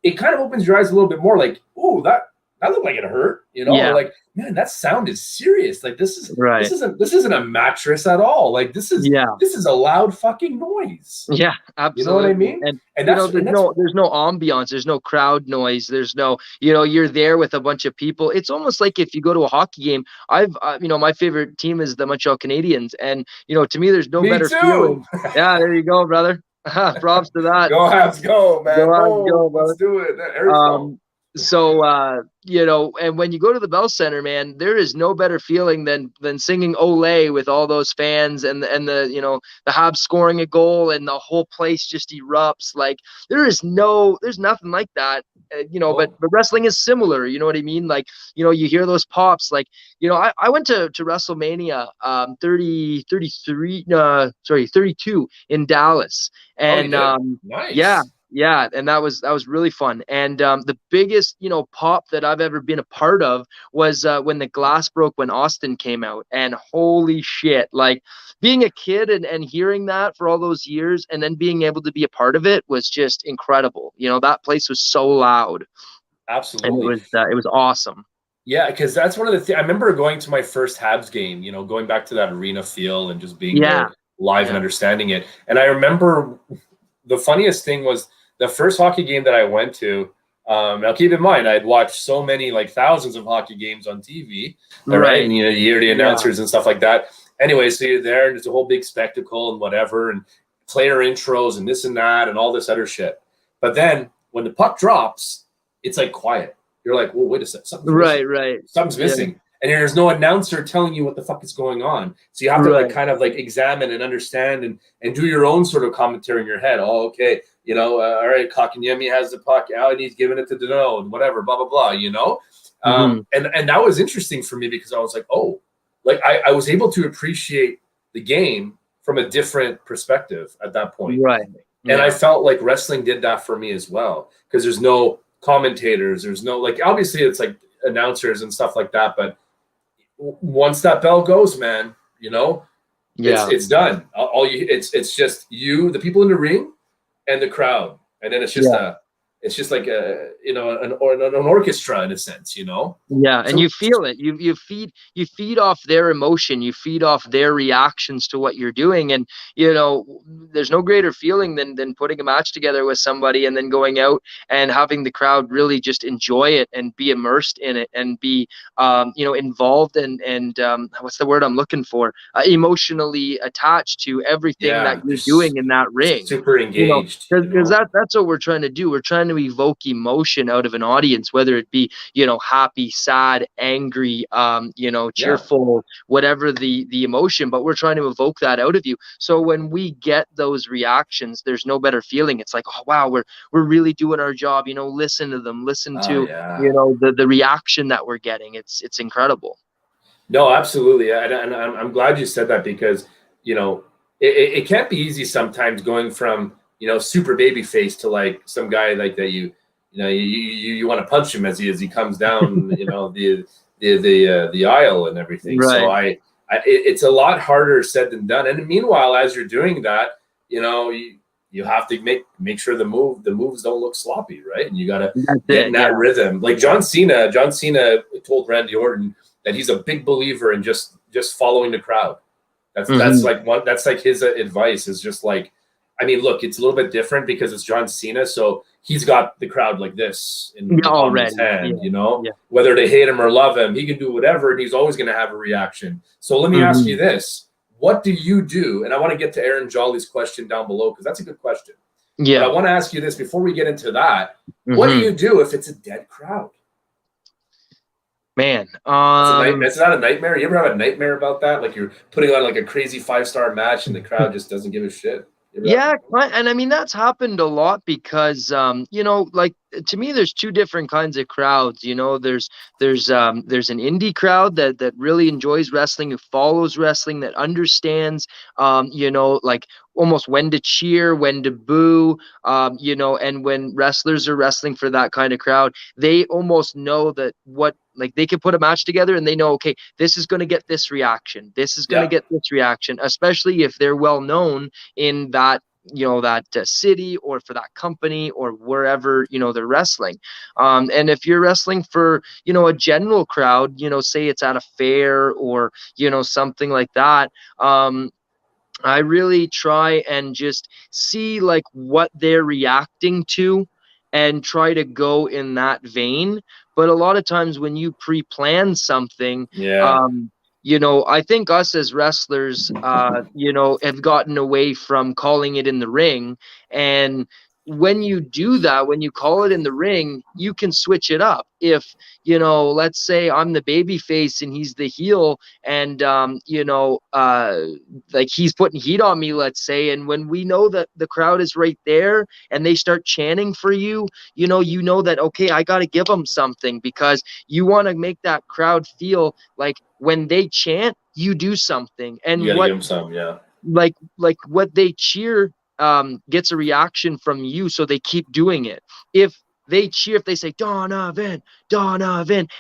it kind of opens your eyes a little bit more, like, oh, that looked like it hurt, you know, or Yeah. like, man, that sound is serious. Like Right. this isn't a mattress at all. Like this is Yeah. a loud fucking noise. Yeah, You know what I absolutely. mean? And And you know, that's there's no ambiance, there's no crowd noise, there's no, you know, you're there with a bunch of people. It's almost like if you go to a hockey game. I've you know, my favorite team is the Montreal Canadiens, and you know, to me there's no me better too. feeling. Yeah, there you go, brother. Props to that. Go Habs, go, man. Go on, Boom. go, Let's brother. do it. Arizona. Um, so you know, and when you go to the Bell Center, man, there is no better feeling than singing Olay with all those fans and the you know, the Habs scoring a goal and the whole place just erupts. Like there's nothing like that. You know, Oh, but wrestling is similar. You know what I mean? Like, you know, you hear those pops. Like, you know, I went to WrestleMania 32 in Dallas, oh, you and did? yeah. Nice. Yeah, and that was really fun. And the biggest, you know, pop that I've ever been a part of was when the glass broke when Austin came out. And holy shit, like being a kid and hearing that for all those years and then being able to be a part of it was just incredible. You know, that place was so loud, and Absolutely. it was awesome. Yeah, because that's one of the things. I remember going to my first Habs game, you know, going back to that arena feel and just being Yeah, there live and yeah, understanding it. And I remember the funniest thing was the first hockey game that I went to. Now, keep in mind, I'd watched so many, like thousands of hockey games on TV, all right? right. And, you know, you hear the Yeah, announcers and stuff like that. Anyway, so you're there and it's a whole big spectacle and whatever, and player intros and this and that and all this other shit. But then when the puck drops, it's like quiet. You're like, well, wait a second, something's missing. right. Something's Yeah, missing. And there's no announcer telling you what the fuck is going on. So you have to like right. kind of like examine and understand and do your own sort of commentary in your head. Oh, okay, you know, all right, Kakanyemi has the puck out and he's giving it to Donavon, whatever, blah, blah, blah, you know? Hmm. And that was interesting for me because I was like, oh, like I was able to appreciate the game from a different perspective at that point. Right. And Yeah. I felt like wrestling did that for me as well because there's no commentators, there's no, like, obviously it's like announcers and stuff like that, but once that bell goes, man, you know, Yeah. it's done. All you, it's just you, the people in the ring, and the crowd, and then Yeah. it's just like a, you know, an orchestra in a sense, you know. Yeah, and So you feel it. You feed off their emotion. You feed off their reactions to what you're doing, and you know there's no greater feeling than putting a match together with somebody and then going out and having the crowd really just enjoy it and be immersed in it and be you know, involved and what's the word I'm looking for? Emotionally attached to everything that yeah, you're just doing in that ring. super You know, engaged, you because know. that's what we're trying to do. We're trying to evoke emotion out of an audience, whether it be, you know, happy, sad, angry, you know, Yeah. cheerful, whatever the emotion, but we're trying to evoke that out of you. So when we get those reactions, there's no better feeling. It's like, oh wow, we're really doing our job. You know, listen to them, listen Oh to, you yeah. know, the reaction that we're getting. It's incredible. No, absolutely, and I'm glad you said that because you know it can't be easy sometimes going from, you know, super baby face to like some guy like that you know you want to punch him as he comes down, you know, the aisle and everything. So Right. it's a lot harder said than done. And meanwhile, as you're doing that, you know, you have to make sure the moves don't look sloppy, right? And you got to That's get in it. that Yeah. rhythm. Like John Cena told Randy Orton that he's a big believer in just following the crowd. That's Hmm. like that's like his advice is just like, I mean, look, it's a little bit different because it's John Cena, so he's got the crowd like this in the palm of his hand, you know, whether they hate him or love him, he can do whatever, and he's always going to have a reaction. So let me ask you this. What do you do? And I want to get to Aaron Jolly's question down below, because that's a good question. Yeah. But I want to ask you this before we get into that. What do you do if it's a dead crowd? Man, it's not a nightmare. You ever have a nightmare about that? Like you're putting on like a crazy 5-star match and the crowd just doesn't give a shit. Yeah, and I mean that's happened a lot because you know, like to me there's two different kinds of crowds. You know, there's an indie crowd that really enjoys wrestling, who follows wrestling, that understands you know, like almost when to cheer, when to boo, you know, and when wrestlers are wrestling for that kind of crowd, they almost know that like they can put a match together and they know, okay, this is going to get this reaction. This is going to get this reaction, especially if they're well known in that, you know, that city or for that company or wherever, you know, they're wrestling. And if you're wrestling for, you know, a general crowd, you know, say it's at a fair or, you know, something like that, I really try and just see like what they're reacting to and try to go in that vein. But a lot of times when you pre-plan something, you know, I think us as wrestlers, you know, have gotten away from calling it in the ring. And when you do that, when you call it in the ring, you can switch it up. If, you know, let's say I'm the baby face and he's the heel and, you know, like he's putting heat on me, let's say, and when we know that the crowd is right there and they start chanting for you, you know that, okay, I got to give them something, because you want to make that crowd feel like when they chant, you do something. And you gotta give them some, like what they cheer gets a reaction from you, so they keep doing it. If they cheer, if they say Donavon,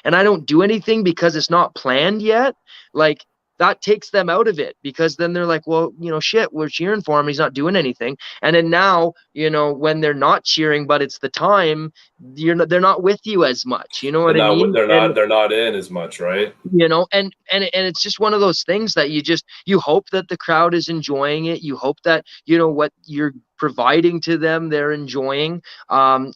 and I don't do anything because it's not planned yet, like that takes them out of it, because then they're like, well, you know, shit, we're cheering for him, he's not doing anything. And then now, you know, when they're not cheering but it's the time, they're not with you as much, you know what I mean? They're not in as much, right? You know, and it's just one of those things that you hope that the crowd is enjoying it. You hope that, you know, what you're providing to them, they're enjoying,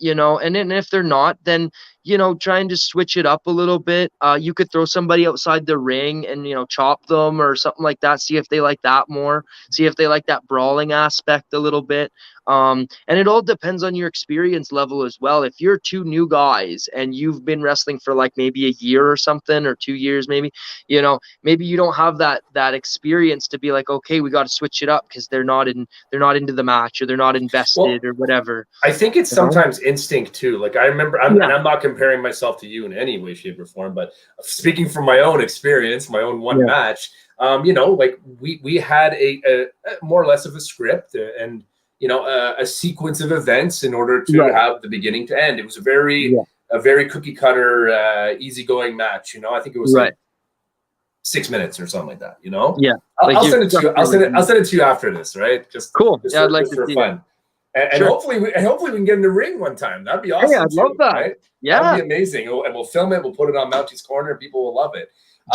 you know, and then if they're not, then, you know, trying to switch it up a little bit. You could throw somebody outside the ring and, you know, chop them or something like that. See if they like that more. See if they like that brawling aspect a little bit. And it all depends on your experience level as well. If you're two new guys and you've been wrestling for like maybe a year or something, or 2 years, maybe, you know, maybe you don't have that experience to be like, okay, we got to switch it up because they're not into the match, or they're not invested, or whatever. I think it's sometimes instinct too. Like I remember, and I'm not comparing myself to you in any way, shape, or form, but speaking from my own experience, my own one match, you know, like we had a more or less of a script and, you know, a sequence of events in order to have the beginning to end. It was a very cookie cutter, easygoing match. You know, I think it was like 6 minutes or something like that. You know, I'll send it to you. I'll send it to you after this. Right? Just cool. Just I'd like to for see fun. And hopefully we can get in the ring one time. That'd be awesome. Hey, I'd love that. Right? Yeah, that'd be amazing. And we'll film it. We'll put it on MOUNTIE'S Corner. People will love it.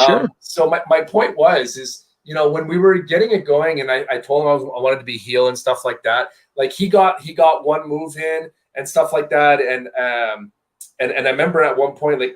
Sure. So my point is, you know, when we were getting it going, and I told him I wanted to be heel and stuff like that. Like he got one move in and stuff like that, and I remember at one point, like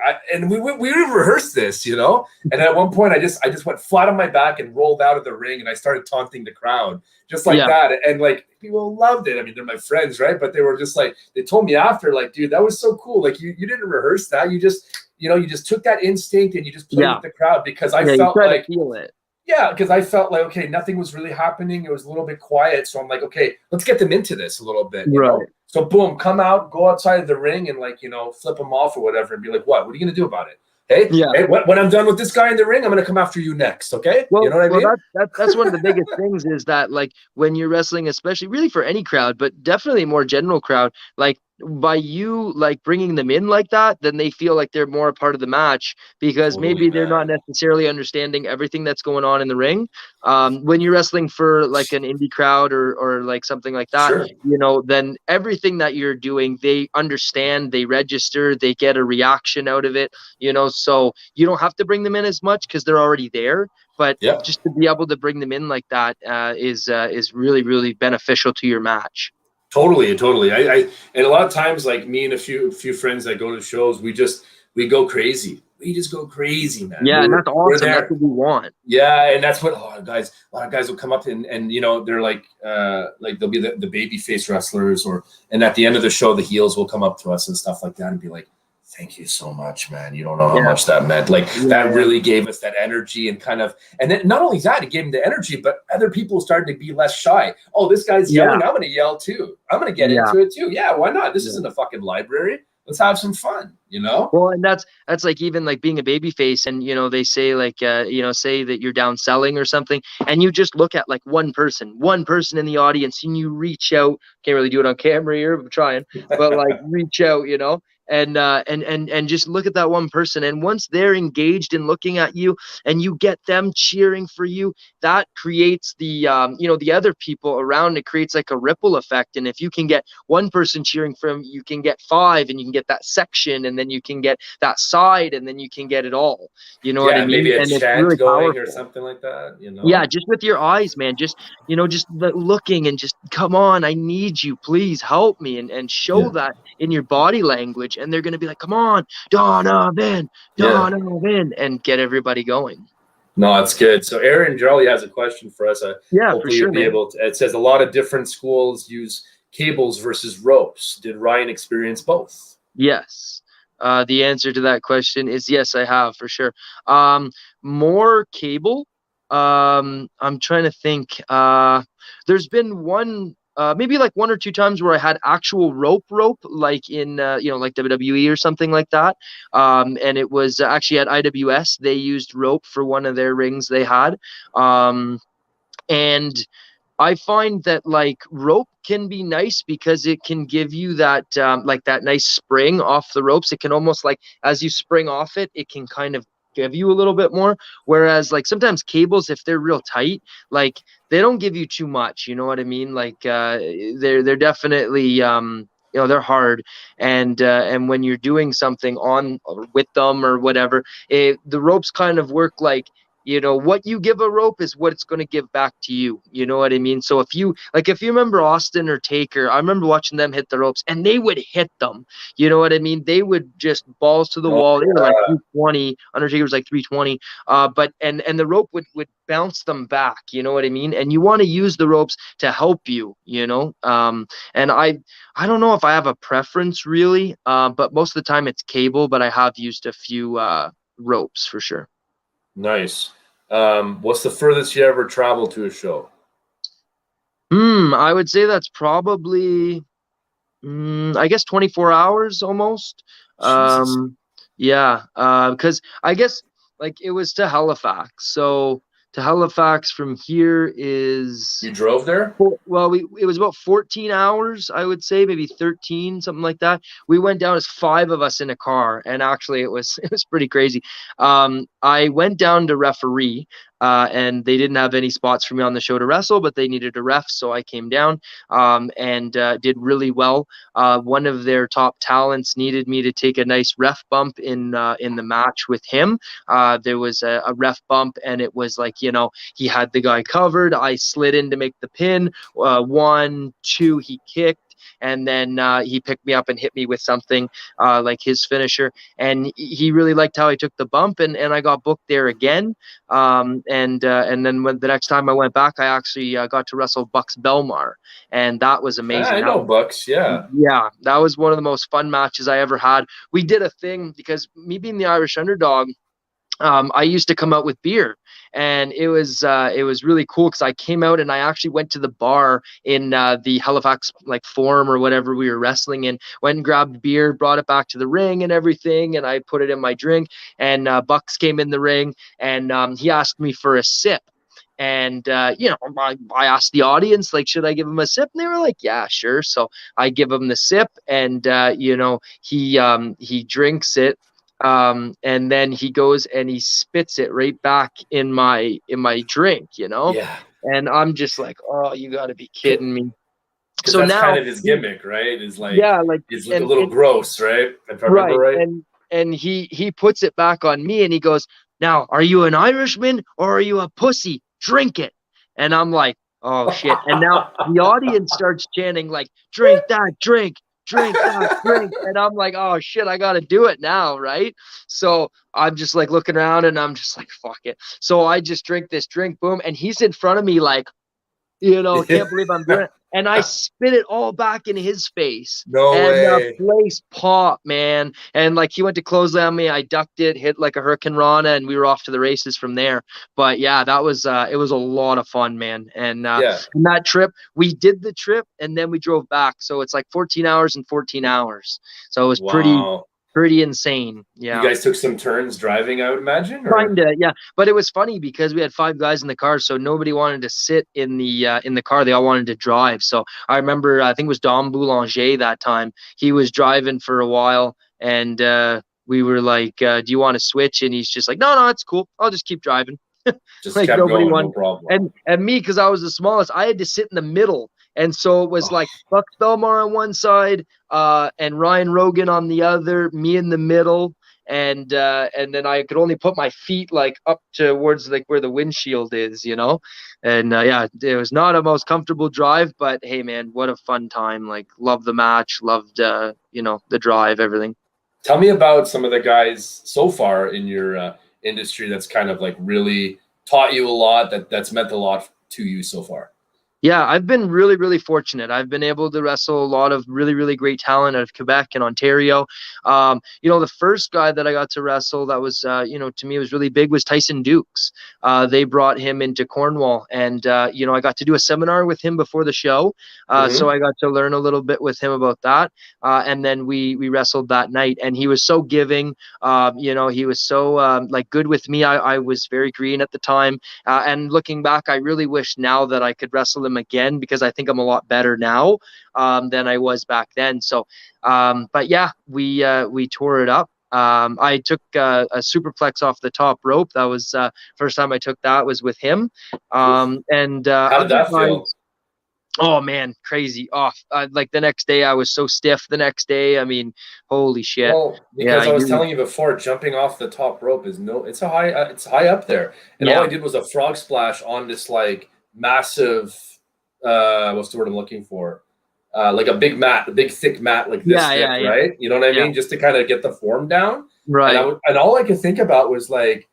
we rehearsed this, you know, and at one point I just went flat on my back and rolled out of the ring, and I started taunting the crowd just like that, and like people loved it. I mean, they're my friends, right? But they were just like, they told me after, like, dude, that was so cool. Like you didn't rehearse that, you just took that instinct and you just played with the crowd, because I felt like feel it. Yeah, because I felt like, okay, nothing was really happening. It was a little bit quiet. So I'm like, okay, let's get them into this a little bit. You know? So boom, come out, go outside of the ring and like, you know, flip them off or whatever and be like, what are you going to do about it? Hey, hey, when I'm done with this guy in the ring, I'm going to come after you next. Okay. Well, you know what I mean? That's one of the biggest things is that, like, when you're wrestling, especially really for any crowd, but definitely a more general crowd, like by you like bringing them in like that, then they feel like they're more a part of the match, because maybe they're not necessarily understanding everything that's going on in the ring. When you're wrestling for like an indie crowd or like something like that, you know, then everything that you're doing, they understand, they register, they get a reaction out of it, you know, so you don't have to bring them in as much because they're already there. But just to be able to bring them in like that is really, really beneficial to your match. Totally. I and a lot of times, like me and a few friends that go to shows, we go crazy. We just go crazy, man. Yeah, and that's We're awesome. there. That's what we want. Yeah, and that's what a lot of guys will come up and you know, they're like they'll be the baby face wrestlers, and at the end of the show the heels will come up to us and stuff like that and be like, thank you so much, man. You don't know how much that meant. Like that really gave us that energy and then not only that, it gave them the energy, but other people started to be less shy. Oh, this guy's yelling. I'm going to yell too. I'm going to get into it too. Yeah, why not? This isn't a fucking library. Let's have some fun, you know? Well, and that's like even like being a baby face, and, you know, they say like, you know, say that you're down selling or something, and you just look at like one person in the audience, and you reach out. Can't really do it on camera here, I'm trying, but like reach out, you know, and just look at that one person. And once they're engaged in looking at you and you get them cheering for you, that creates the, you know, the other people around. It creates like a ripple effect. And if you can get one person cheering from, you can get 5, and you can get that section, and then you can get that side, and then you can get it all. You know what I mean? Maybe a and chant it's really going powerful. or something like that, you know? Yeah, just with your eyes, man. Just, you know, just looking and just, come on, I need you, please help me, and show that in your body language, and they're going to be like, come on, Donavon, and get everybody going. No, that's good. So Aaron Jarley has a question for us. Yeah, for sure, man. It says a lot of different schools use cables versus ropes. Did Ryan experience both? Yes. The answer to that question is yes, I have, for sure. More cable. I'm trying to think. There's been one, maybe like 1 or 2 times where I had actual rope, like in, you know, like WWE or something like that. And it was actually at IWS. They used rope for one of their rings they had. And I find that like rope can be nice because it can give you that like that nice spring off the ropes. It can almost, like, as you spring off it, it can kind of give you a little bit more. Whereas like sometimes cables, if they're real tight, like they don't give you too much. You know what I mean? Like they're definitely you know, they're hard, and when you're doing something on or with them or whatever, the ropes kind of work like, you know, what you give a rope is what it's going to give back to you. You know what I mean? So if you remember Austin or Taker, I remember watching them hit the ropes, and they would hit them. You know what I mean? They would just balls to the wall. They were like 320. Undertaker was like 320. But the rope would bounce them back. You know what I mean? And you want to use the ropes to help you. You know. And I don't know if I have a preference really. But most of the time it's cable. But I have used a few ropes for sure. Nice. What's the furthest you ever traveled to a show? I would say that's probably, I guess 24 hours almost. Jesus. Yeah, because I guess like it was to Halifax. So to Halifax from here is. You drove there? Well, it was about 14 hours, I would say, maybe 13, something like that. We went down as 5 of us in a car, and actually it was pretty crazy. I went down to referee, and they didn't have any spots for me on the show to wrestle, but they needed a ref, so I came down and did really well. One of their top talents needed me to take a nice ref bump in the match with him. There was a ref bump, and it was like, you know, he had the guy covered. I slid in to make the pin. 1, 2, he kicked. And then he picked me up and hit me with something like his finisher. And he really liked how I took the bump, and I got booked there again. And then when the next time I went back, I actually got to wrestle Bucks Belmar, and that was amazing. I know Bucks, yeah. Yeah, that was one of the most fun matches I ever had. We did a thing because me being the Irish underdog, I used to come out with beer, and it was really cool because I came out and I actually went to the bar in the Halifax like forum or whatever we were wrestling in, went and grabbed beer, brought it back to the ring and everything, and I put it in my drink, and Bucks came in the ring, and he asked me for a sip. And, you know, I asked the audience, like, should I give him a sip? And they were like, yeah, sure. So I give him the sip, and, you know, he drinks it. And then he goes and he spits it right back in my drink, you know? Yeah. And I'm just like, oh, you got to be kidding me. So that's now kind of his gimmick, right? Is like, yeah, like he's like a little gross, right? If I remember right. And he puts it back on me, and he goes, now, are you an Irishman or are you a pussy? Drink it. And I'm like, Oh shit. And now the audience starts chanting like, drink that, drink that, drink. And I'm like, oh shit, I gotta do it now, right? So I'm just like looking around and I'm just like, fuck it. So I just drink this drink, boom, and he's in front of me like, can't believe I'm doing it. And I spit it all back in his face. No and way. the place popped, man. And like he went to close on me. I ducked it, hit like a Hurricane Rana, and we were off to the races from there. But yeah, that was it was a lot of fun, man. And and that trip, we did the trip and then we drove back. So it's like 14 hours and 14 hours. So it was pretty insane. Yeah. You guys took some turns driving, I would imagine? Kinda, yeah. But it was funny because we had 5 guys in the car, so nobody wanted to sit in the car. They all wanted to drive. So I remember, I think it was Dom Boulanger that time. He was driving for a while, and we were like, "Do you want to switch?" And he's just like, "No, it's cool. I'll just keep driving." Just like kept going, no problem. And me, because I was the smallest, I had to sit in the middle. And so it was like Buck Belmar on one side, and Ryan Rogan on the other, me in the middle. And then I could only put my feet like up towards like where the windshield is, And yeah, it was not a most comfortable drive, but hey, man, what a fun time. Like, loved the match, loved, the drive, everything. Tell me about some of the guys so far in your industry that's kind of like really taught you a lot, that's meant a lot to you so far. Yeah, I've been really, really fortunate. I've been able to wrestle a lot of really, really great talent out of Quebec and Ontario. The first guy that I got to wrestle that was, to me was really big was Tyson Dukes. They brought him into Cornwall, and, I got to do a seminar with him before the show. So I got to learn a little bit with him about that. And then we wrestled that night, and he was so giving. He was so good with me. I was very green at the time. And looking back, I really wish now that I could wrestle him again, because I think I'm a lot better now than I was back then. So, but yeah, we tore it up. I took a superplex off the top rope. That was first time I took that was with him. How did that feel? Oh man, crazy off. Like the next day I was so stiff the next day. I mean, holy shit. Well, because I was telling you before, jumping off the top rope is it's high up there. And all I did was a frog splash on this like massive, what's the word I'm looking for? Like a big thick mat like this, right? You know what I mean? Just to kind of get the form down. Right. And all I could think about was like,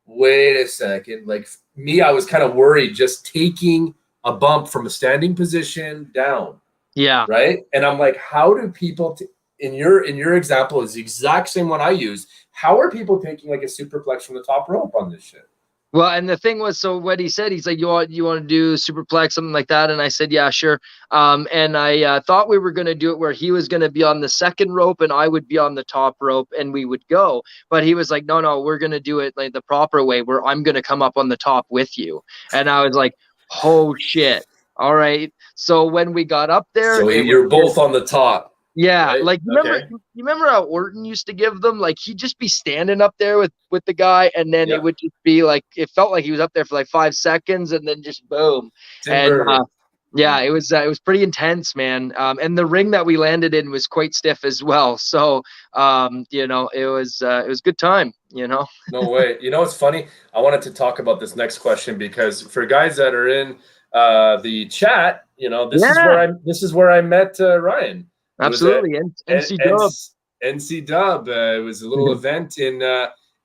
wait a second. Like me, I was kind of worried just taking a bump from a standing position down. Yeah. Right. And I'm like, how do people in your example is the exact same one I use. How are people taking like a superplex from the top rope on this shit? Well, and the thing was, so what he said, he's like, you want to do superplex, something like that? And I said, yeah, sure. And I thought we were going to do it where he was going to be on the second rope and I would be on the top rope and we would go. But he was like, no, we're going to do it like the proper way where I'm going to come up on the top with you. And I was like, oh shit. All right. So when we got up there, so you're both on the top. Yeah, right? like you remember how Orton used to give them? Like he'd just be standing up there with the guy, and then it would just be like it felt like he was up there for like 5 seconds, and then just boom. And it was pretty intense, man. And the ring that we landed in was quite stiff as well. So it was good time. No way. It's funny. I wanted to talk about this next question because for guys that are in the chat, this is where I met Ryan. Absolutely, NC Dub. It was a little event in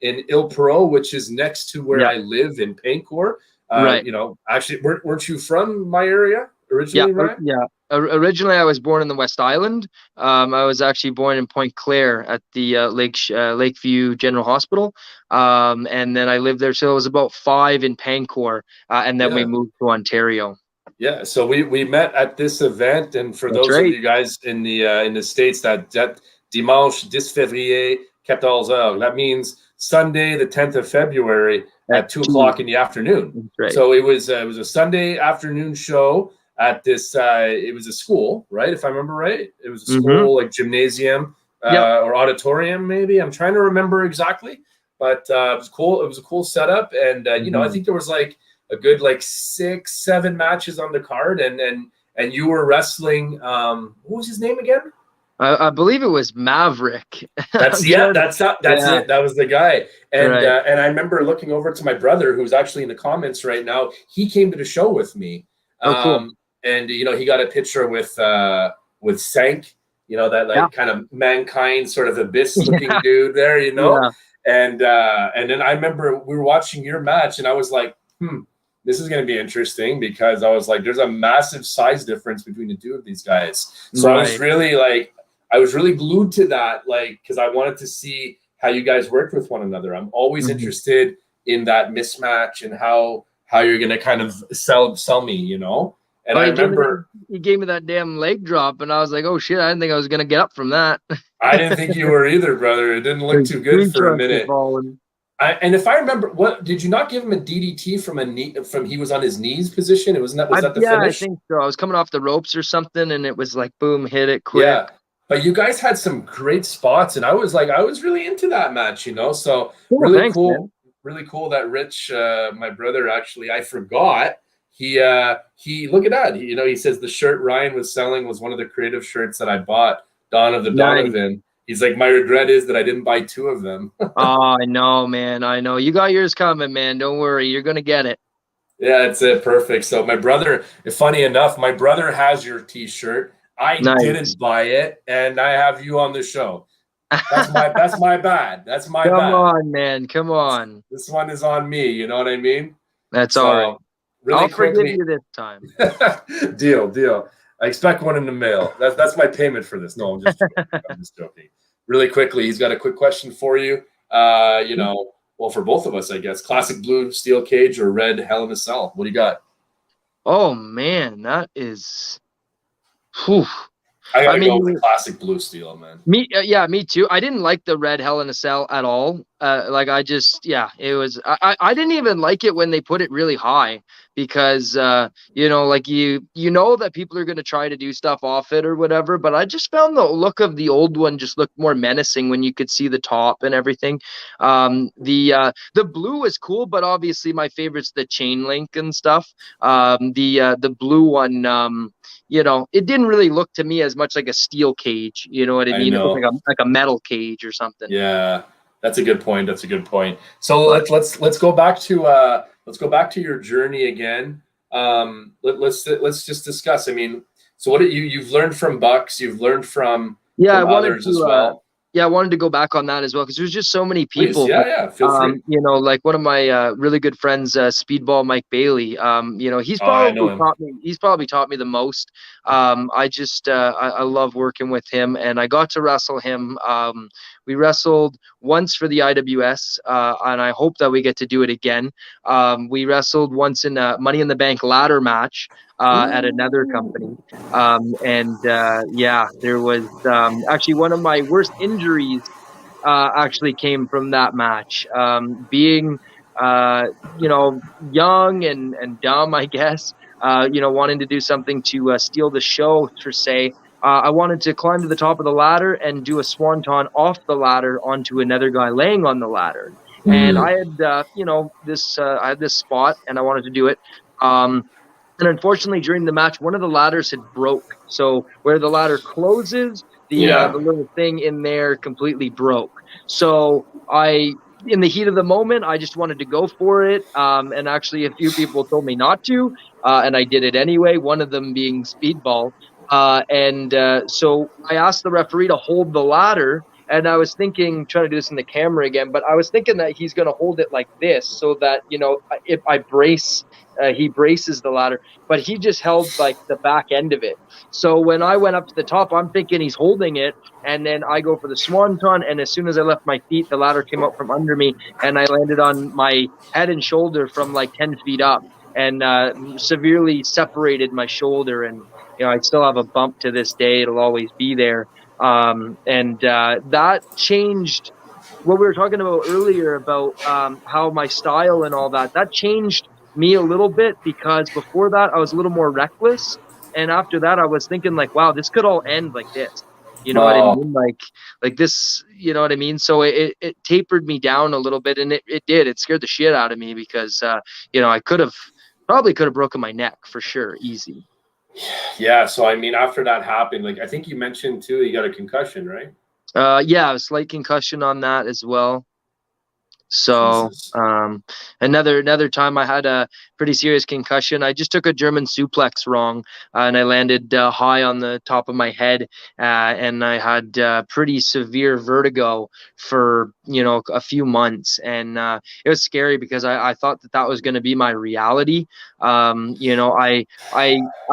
Il Pro, which is next to where I live in Paincourt. Right. Actually, weren't you from my area originally, Ryan? Yeah. Originally, I was born in the West Island. I was actually born in Point Claire at the Lakeview General Hospital, and then I lived there till I was about 5 in Paincourt, and then we moved to Ontario. Yeah, so we met at this event, and for those of you guys in the States, that dimanche 10 février 14h, that means Sunday the 10th of February at 2 o'clock in the afternoon. Right. So it was a Sunday afternoon show at this. It was a school, right? If I remember right, it was a school like gymnasium or auditorium, maybe. I'm trying to remember exactly, but it was cool. It was a cool setup, and I think there was like a good like 6-7 matches on the card, and you were wrestling. What was his name again? I believe it was Maverick. That's it. That was the guy. And and I remember looking over to my brother, who's actually in the comments right now. He came to the show with me, Oh, cool. And he got a picture with Sank, that like kind of mankind sort of abyss looking dude there, Yeah. and then I remember we were watching your match, and I was like, this is going to be interesting, because I was like, there's a massive size difference between the two of these guys. So I was really glued to that, like, because I wanted to see how you guys worked with one another. I'm always interested in that mismatch and how you're going to kind of sell me, And I remember he gave me that damn leg drop, and I was like, oh shit, I didn't think I was going to get up from that. I didn't think you were either, brother. It didn't look too good for a minute. And if I remember, what did you not give him a DDT from he was on his knees position? Was that the finish? I think so. I was coming off the ropes or something, and it was like boom, hit it quick. Yeah, but you guys had some great spots, and I was really into that match, So really cool, man. Really cool that Rich, my brother, actually, I forgot. He look at that. He says the shirt Ryan was selling was one of the creative shirts that I bought. Donavon. He's like, my regret is that I didn't buy 2 of them. Oh, I know, man. I know. You got yours coming, man. Don't worry. You're going to get it. Yeah, it's perfect. So my brother, funny enough, my brother has your T-shirt. I didn't buy it, and I have you on the show. That's my bad. That's my bad. Come on, man. Come on. This one is on me. You know what I mean? That's all right. Really I'll forgive you this time. Deal. I expect one in the mail. That's my payment for this. No, I'm just joking. Really quickly, he's got a quick question for you. Well, for both of us, I guess. Classic blue steel cage or red Hell in a Cell? What do you got? Oh man, that is. Whew. I gotta go with classic blue steel, man. Me too. I didn't like the red Hell in a Cell at all. It was. I didn't even like it when they put it really high, because like you know that people are going to try to do stuff off it or whatever. But I just found the look of the old one just looked more menacing when you could see the top and everything. The blue was cool, but obviously my favorite's the chain link and stuff. The blue one. It didn't really look to me as much like a steel cage. You know what I mean? It looked like a metal cage or something. Yeah, that's a good point. So let's go back to your journey again. Let's just discuss. I mean, so what you've learned from Bucks, you've learned from others as well. I wanted to go back on that as well, because there's just so many people. Please, feel free. Like one of my really good friends, Speedball Mike Bailey. He's probably taught me the most. I love working with him, and I got to wrestle him. We wrestled once for the IWS, and I hope that we get to do it again. We wrestled once in a Money in the Bank ladder match at another company. There was actually one of my worst injuries actually came from that match. Being young and dumb, I guess, wanting to do something to steal the show, per se. I wanted to climb to the top of the ladder and do a swanton off the ladder onto another guy laying on the ladder. And I had, I had this spot, and I wanted to do it. And unfortunately, during the match, one of the ladders had broke. So where the ladder closes, the little thing in there completely broke. So in the heat of the moment, I just wanted to go for it. And actually, a few people told me not to, and I did it anyway. One of them being Speedball. So I asked the referee to hold the ladder, and I was thinking, trying to do this in the camera again, but I was thinking that he's going to hold it like this, so that, if I brace, he braces the ladder, but he just held like the back end of it. So when I went up to the top, I'm thinking he's holding it, and then I go for the swanton, and as soon as I left my feet, the ladder came up from under me, and I landed on my head and shoulder from like 10 feet up, and severely separated my shoulder. And I still have a bump to this day. It'll always be there. That changed what we were talking about earlier about how my style and all that changed me a little bit, because before that I was a little more reckless. And after that I was thinking like, wow, this could all end like this. What I mean? Like this, you know what I mean? So it tapered me down a little bit, and it did. It scared the shit out of me, because, I probably could have broken my neck for sure. Easy. Yeah, so I mean, after that happened, like I think you mentioned too, you got a concussion, right? A slight concussion on that as well. So Jesus. another time I had a pretty serious concussion. I just took a German suplex wrong, and I landed high on the top of my head, and I had pretty severe vertigo for a few months, and it was scary because I thought that was going to be my reality. I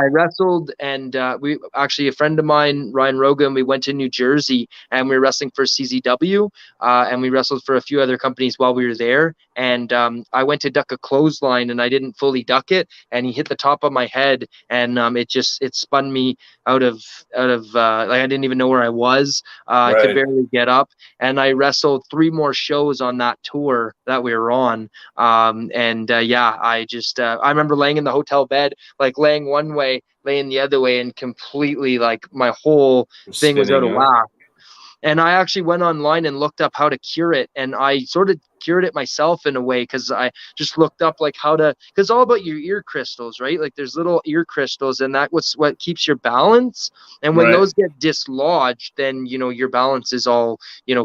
wrestled, and we actually, a friend of mine, Ryan Rogan, we went to New Jersey and we were wrestling for CZW, and we wrestled for a few other companies while we were there. And I went to duck a clothesline and I didn't fully duck it, and he hit the top of my head, and it spun me out of like I didn't even know where I was. I could Right. barely get up, and I wrestled 3 more shows on that tour that we were on. I remember laying in the hotel bed, like laying one way, laying the other way, and completely like my whole thing was out of whack. And I actually went online and looked up how to cure it, and I sort of cured it myself in a way, because I just looked up like how to, because it's all about your ear crystals, right? Like there's little ear crystals, and that's what keeps your balance. And when Right. those get dislodged, then your balance is all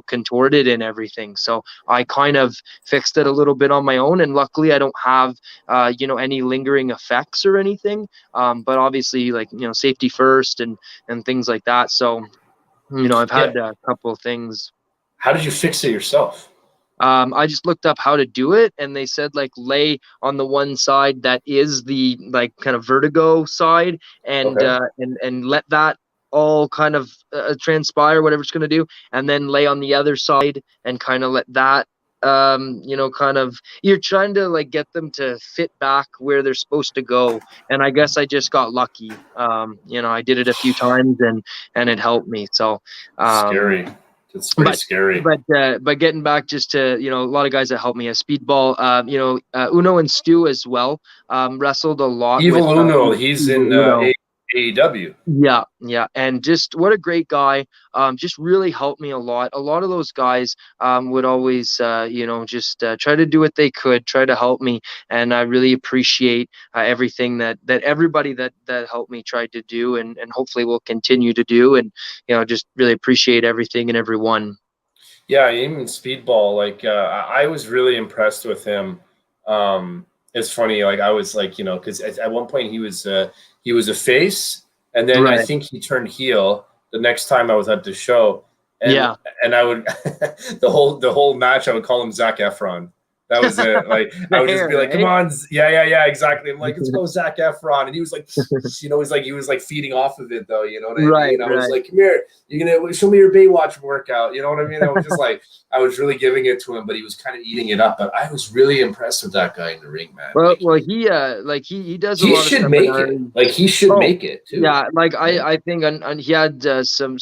contorted and everything. So I kind of fixed it a little bit on my own, and luckily I don't have any lingering effects or anything. But obviously, like safety first and things like that. So I've had a couple of things. How did you fix it yourself? I just looked up how to do it, and they said like lay on the one side that is the like kind of vertigo side, and Okay. and let that all kind of transpire, whatever it's going to do, and then lay on the other side and kind of let that kind of, you're trying to like get them to fit back where they're supposed to go. And I guess I just got lucky. I did it a few times, and it helped me. So scary. It's pretty scary. But getting back just to a lot of guys that helped me, a Speedball, Uno and Stu as well, wrestled a lot. Evil with Uno, he's in AEW. Yeah, and just what a great guy. Just really helped me a lot. A lot of those guys would always just try to do what they could, try to help me, and I really appreciate everything that everybody that helped me tried to do, and hopefully will continue to do, and just really appreciate everything and everyone. Yeah, even Speedball, like I was really impressed with him. It's funny, like I was like, because at one point he was a face, and then I think he turned heel the next time I was at the show. And and I would the whole match I would call him Zac Efron. That was it. Like I would just be like, "Come on, yeah, exactly." I'm like, "Let's go, Zac Efron," and he was like, he was like feeding off of it though. You know what I mean? I was like, "Come here, you're gonna show me your Baywatch workout." You know what I mean? I was just like, I was really giving it to him, but he was kind of eating it up. But I was really impressed with that guy in the ring, man. Well, he does. He should make it. Like he should make it too. Yeah, like I think he had some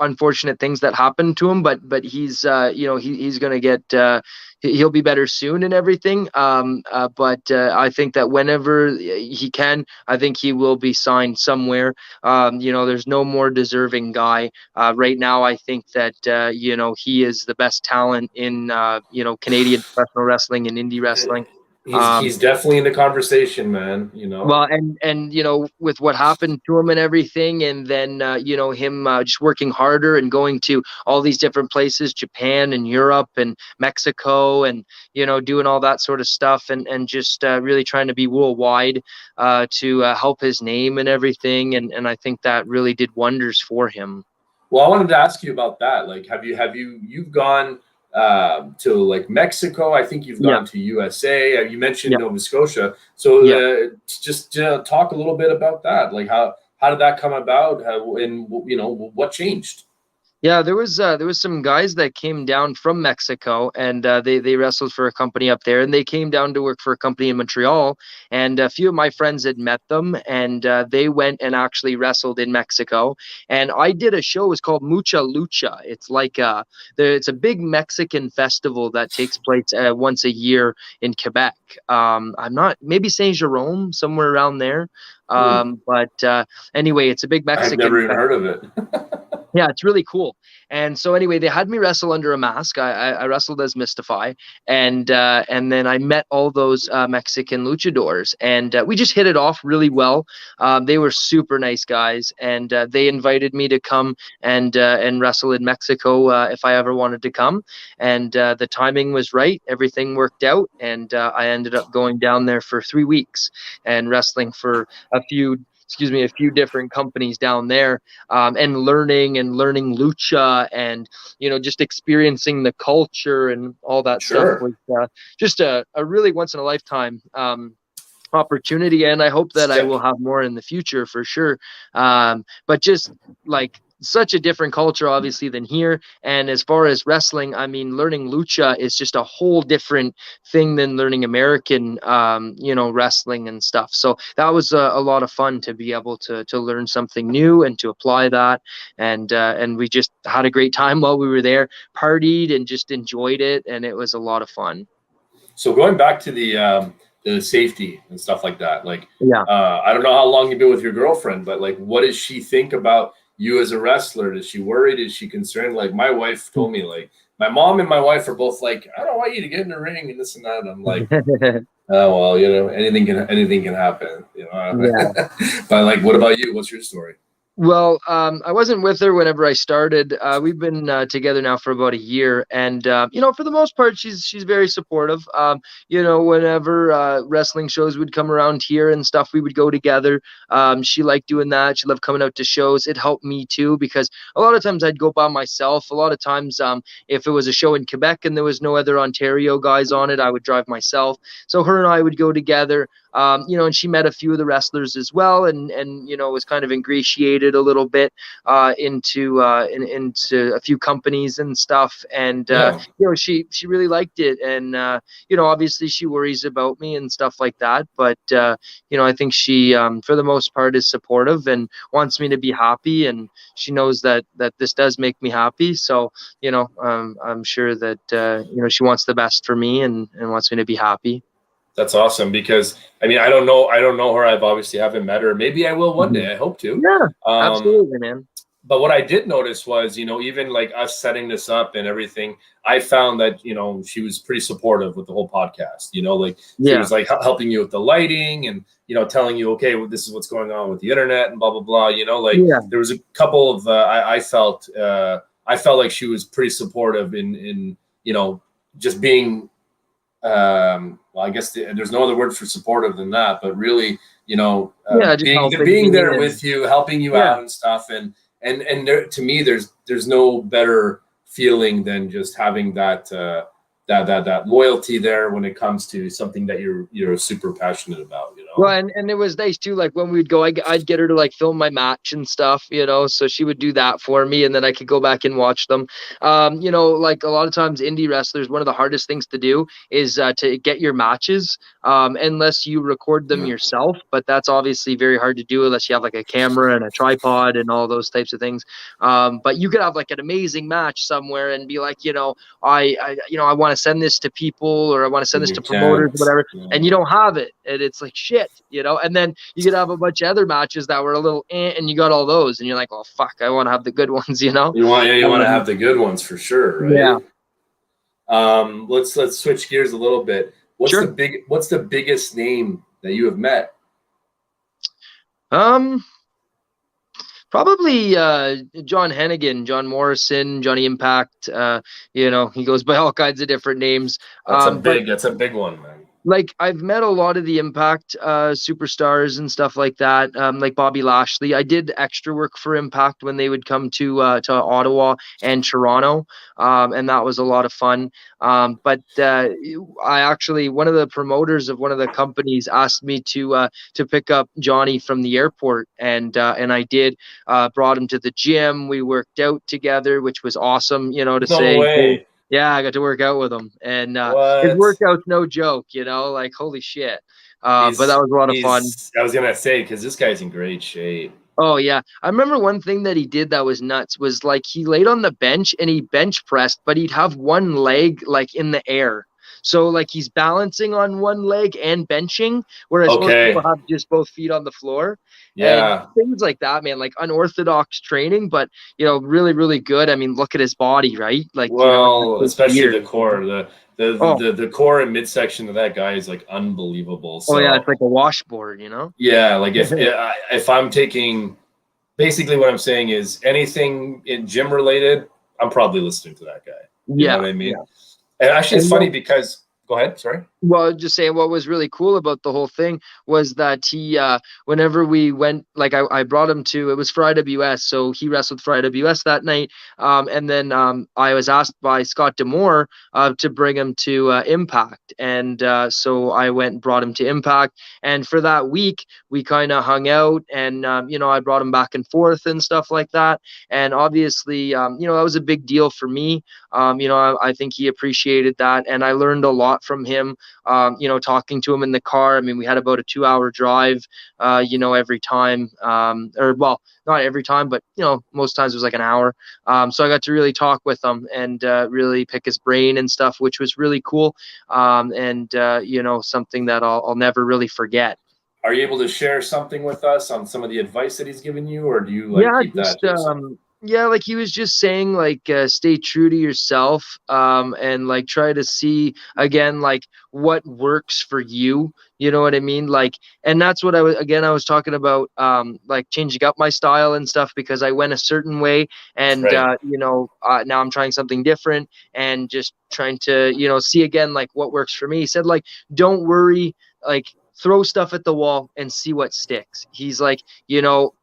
unfortunate things that happened to him, but he's he's gonna get. He'll be better soon and everything. But I think that whenever he can, I think he will be signed somewhere. There's no more deserving guy right now. I think that he is the best talent in Canadian professional wrestling and indie wrestling. He's definitely in the conversation, man. Well, and with what happened to him and everything, and then him just working harder and going to all these different places, Japan and Europe and Mexico, and doing all that sort of stuff, and just really trying to be worldwide to help his name and everything, and I think that really did wonders for him. Well, I wanted to ask you about that. Like, you've gone to like Mexico? I think you've gone to USA. You mentioned Nova Scotia. So just talk a little bit about that. Like how did that come about? And what changed? Yeah, there was some guys that came down from Mexico, and they wrestled for a company up there, and they came down to work for a company in Montreal, and a few of my friends had met them, and they went and actually wrestled in Mexico, and I did a show. It's called Mucha Lucha. It's like it's a big Mexican festival that takes place once a year in Quebec. I'm not, maybe Saint Jerome, somewhere around there. But anyway, it's a big Mexican. I've never even heard of it. Yeah, it's really cool. And so anyway, they had me wrestle under a mask. I wrestled as Mystify, and then I met all those Mexican luchadors, and we just hit it off really well. They were super nice guys, and they invited me to come and wrestle in Mexico if I ever wanted to come. And the timing was right. Everything worked out, and I ended up going down there for 3 weeks and wrestling for a few different companies down there, and learning lucha, and just experiencing the culture and all that stuff was just a really once in a lifetime opportunity, and I hope that I will have more in the future for sure. But just like such a different culture obviously than here, and as far as wrestling, I mean, learning lucha is just a whole different thing than learning American wrestling and stuff. So that was a lot of fun to be able to learn something new and to apply that, and we just had a great time while we were there, partied and just enjoyed it, and it was a lot of fun. So going back to the safety and stuff like that, like I don't know how long you've been with your girlfriend, but like, what does she think about you as a wrestler? Is she worried? Is she concerned? Like, my wife told me, like, my mom and my wife are both like, I don't want you to get in the ring and this and that. And I'm like, oh well, anything can happen, But like, what about you? What's your story? Well, I wasn't with her whenever I started. We've been together now for about a year, and for the most part, she's very supportive. Whenever wrestling shows would come around here and stuff, we would go together. She liked doing that. She loved coming out to shows. It helped me too, because a lot of times I'd go by myself. A lot of times, if it was a show in Quebec and there was no other Ontario guys on it, I would drive myself. So her and I would go together. And she met a few of the wrestlers as well, and was kind of ingratiated a little bit into a few companies and stuff, and she really liked it, and obviously she worries about me and stuff like that, but I think she for the most part is supportive and wants me to be happy, and she knows that this does make me happy, so I'm sure that she wants the best for me and wants me to be happy. That's awesome, because I mean, I don't know her. I've obviously haven't met her. Maybe I will one day. I hope to. Yeah, absolutely, man. But what I did notice was, even like us setting this up and everything, I found that, she was pretty supportive with the whole podcast, she was like helping you with the lighting and, telling you, okay, well, this is what's going on with the internet and blah, blah, blah, there was a couple of, I felt like she was pretty supportive in just being, well, I guess there's no other word for supportive than that, but really, being there with you, helping you out and stuff. And there, to me, there's no better feeling than just having that loyalty there when it comes to something that you're super passionate about, Well, and it was nice too. Like when we'd go, I'd get her to like film my match and stuff, so she would do that for me, and then I could go back and watch them. Like a lot of times indie wrestlers, one of the hardest things to do is to get your matches, unless you record them yourself, but that's obviously very hard to do unless you have like a camera and a tripod and all those types of things. But you could have like an amazing match somewhere and be like, I want to send this to people, or I want to send this to promoters, whatever, and you don't have it, and it's like shit, and then you could have a bunch of other matches that were a little and you got all those, and you're like, oh fuck, I want to have the good ones, you want to have the good ones for sure, right? Let's switch gears a little bit. What's the biggest name that you have met? Probably John Hennigan, John Morrison, Johnny Impact. He goes by all kinds of different names. That's a big one, man. Like I've met a lot of the Impact superstars and stuff like that, like Bobby Lashley. I did extra work for Impact when they would come to Ottawa and Toronto, and that was a lot of fun. But I actually, one of the promoters of one of the companies asked me to pick up Johnny from the airport, and I did. Brought him to the gym. We worked out together, which was awesome. Hey, yeah, I got to work out with him, and his workout's no joke, like holy shit. But that was a lot of fun. I was gonna say, because this guy's in great shape. Oh yeah, I remember one thing that he did that was nuts was like he laid on the bench and he bench pressed, but he'd have one leg like in the air. So like he's balancing on one leg and benching, whereas most people have just both feet on the floor. Yeah. And things like that, man, like unorthodox training, but really, really good. I mean, look at his body, right? Like, well, especially the core, the core and midsection of that guy is like unbelievable. So, it's like a washboard, Yeah, like if I'm taking, basically what I'm saying is anything in gym related, I'm probably listening to that guy. You know what I mean? Yeah. And actually, it's funny because, go ahead, sorry. Well, just saying what was really cool about the whole thing was that he, whenever we went, like I brought him to, it was for IWS, so he wrestled for IWS that night. And then I was asked by Scott D'Amore to bring him to Impact. And so I went and brought him to Impact. And for that week, we kind of hung out and, I brought him back and forth and stuff like that. And obviously, that was a big deal for me. I think he appreciated that. And I learned a lot from him. Talking to him in the car. I mean, we had about a 2-hour drive, every time, not every time, but, most times it was like an hour. So I got to really talk with him and really pick his brain and stuff, which was really cool. And something that I'll never really forget. Are you able to share something with us on some of the advice that he's given you, or do you keep that? Yeah, like he was just saying, like, stay true to yourself, and like try to see again, like what works for you. You know what I mean? Like, and that's what I was talking about, like changing up my style and stuff because I went a certain way, and now I'm trying something different and just trying to, see again like what works for me. He said, like, don't worry, like, throw stuff at the wall and see what sticks. He's like,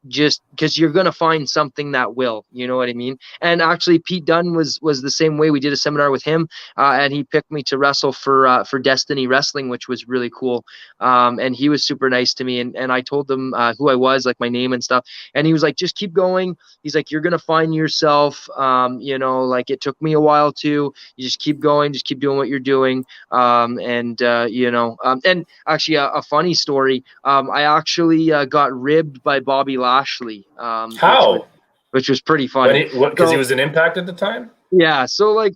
just because you're going to find something that will, you know what I mean? And actually Pete Dunne was the same way. We did a seminar with him and he picked me to wrestle for Destiny Wrestling, which was really cool. And he was super nice to me. And I told him who I was, like my name and stuff. And he was like, just keep going. He's like, you're going to find yourself, like it took me a while too. You just keep going, just keep doing what you're doing. And actually a funny story. I actually got ribbed by Bobby Lashley. How? Which was pretty funny. Because he was an Impact at the time? Yeah. So like,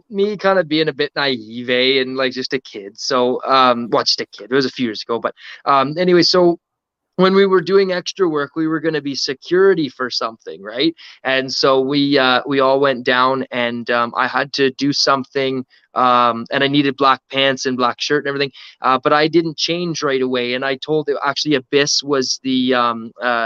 me kind of being a bit naive and like just a kid. So, just a kid. It was a few years ago. But anyway, so when we were doing extra work, we were going to be security for something, right? And so we all went down and I had to do something and I needed black pants and black shirt and everything, but I didn't change right away. And I told actually Abyss was the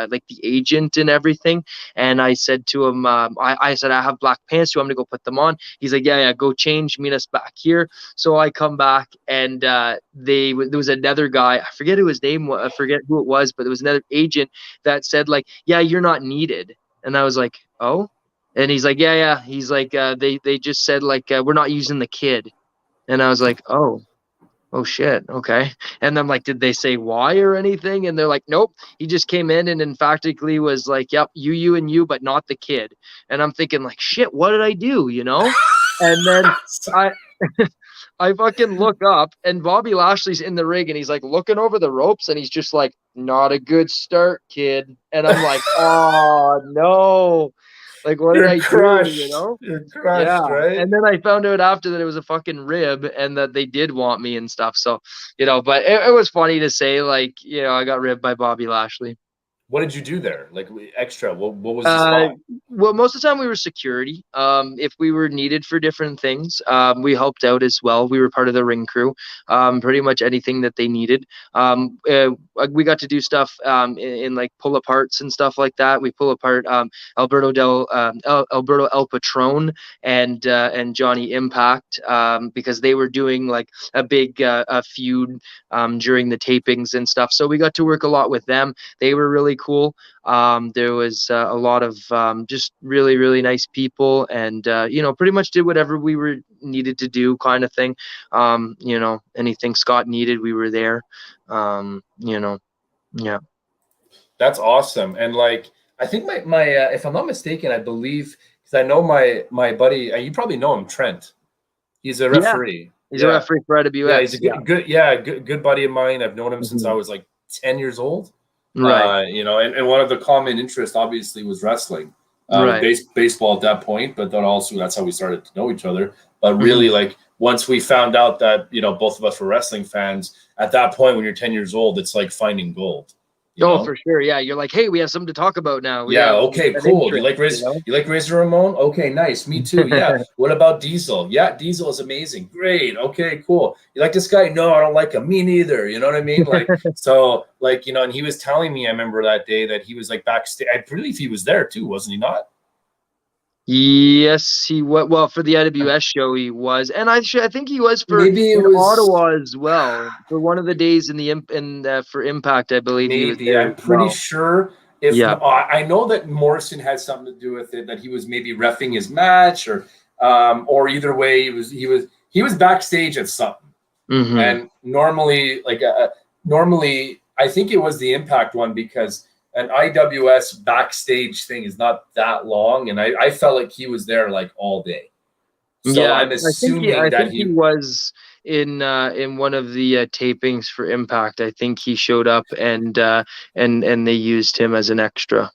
like the agent and everything. And I said to him, I said, I have black pants. Do you want me to go put them on? He's like, yeah, go change. Meet us back here. So I come back and there was another guy. I forget who his name was. I forget who it was, but there was another agent that said like, yeah, you're not needed. And I was like, oh. And he's like, yeah. He's like, they just said like, we're not using the kid. And I was like, oh shit. Okay. And I'm like, did they say why or anything? And they're like, nope. He just came in and emphatically was like, yep, you, and you, but not the kid. And I'm thinking like, shit, what did I do? And then I fucking look up and Bobby Lashley's in the ring and he's like looking over the ropes and he's just like, not a good start, kid. And I'm like, oh no. Like, what did I do, You're crushed, right? And then I found out after that it was a fucking rib and that they did want me and stuff. So, but it was funny to say, like, I got ribbed by Bobby Lashley. What did you do there? Like extra? What was the spot? Well, most of the time we were security. If we were needed for different things, we helped out as well. We were part of the ring crew. Pretty much anything that they needed. We got to do stuff in like pull aparts and stuff like that. We pull apart Alberto El Patron and Johnny Impact because they were doing like a big feud during the tapings and stuff. So we got to work a lot with them. They were really cool. There was a lot of just really, really nice people and, pretty much did whatever we were needed to do kind of thing. Anything Scott needed, we were there. Yeah. That's awesome. And like, I think my if I'm not mistaken, I believe, because I know my buddy, you probably know him, Trent. He's a referee. He's a referee for IWS. Yeah, he's a good buddy of mine. I've known him since I was like 10 years old. Right. And one of the common interests obviously was wrestling, right. Baseball at that point, but then also that's how we started to know each other. But really, like once we found out that, you know, both of us were wrestling fans, at that point when you're 10 years old, it's like finding gold. You know? For sure. Yeah. You're like, hey, we have something to talk about now. We yeah. have Okay. an Cool. interest, You like Razor Ramon? Okay. Nice. Me too. Yeah. What about Diesel? Yeah. Diesel is amazing. Great. Okay. Cool. You like this guy? No, I don't like him. Me neither. You know what I mean? Like, so like, you know, and he was telling me, I remember that day that he was like backstage. I believe he was there too. Wasn't he not? Yes, he was. Well, for the IWS show, he was, and I think he was for Ottawa as well. For one of the days in the for Impact, I believe he was there. I'm pretty sure. I know that Morrison had something to do with it, that he was maybe reffing his match, or either way, he was backstage at something. Mm-hmm. And normally, I think it was the Impact one, because an IWS backstage thing is not that long, and I felt like he was there like all day. So yeah, I'm assuming I think he was in one of the tapings for Impact. I think he showed up and they used him as an extra.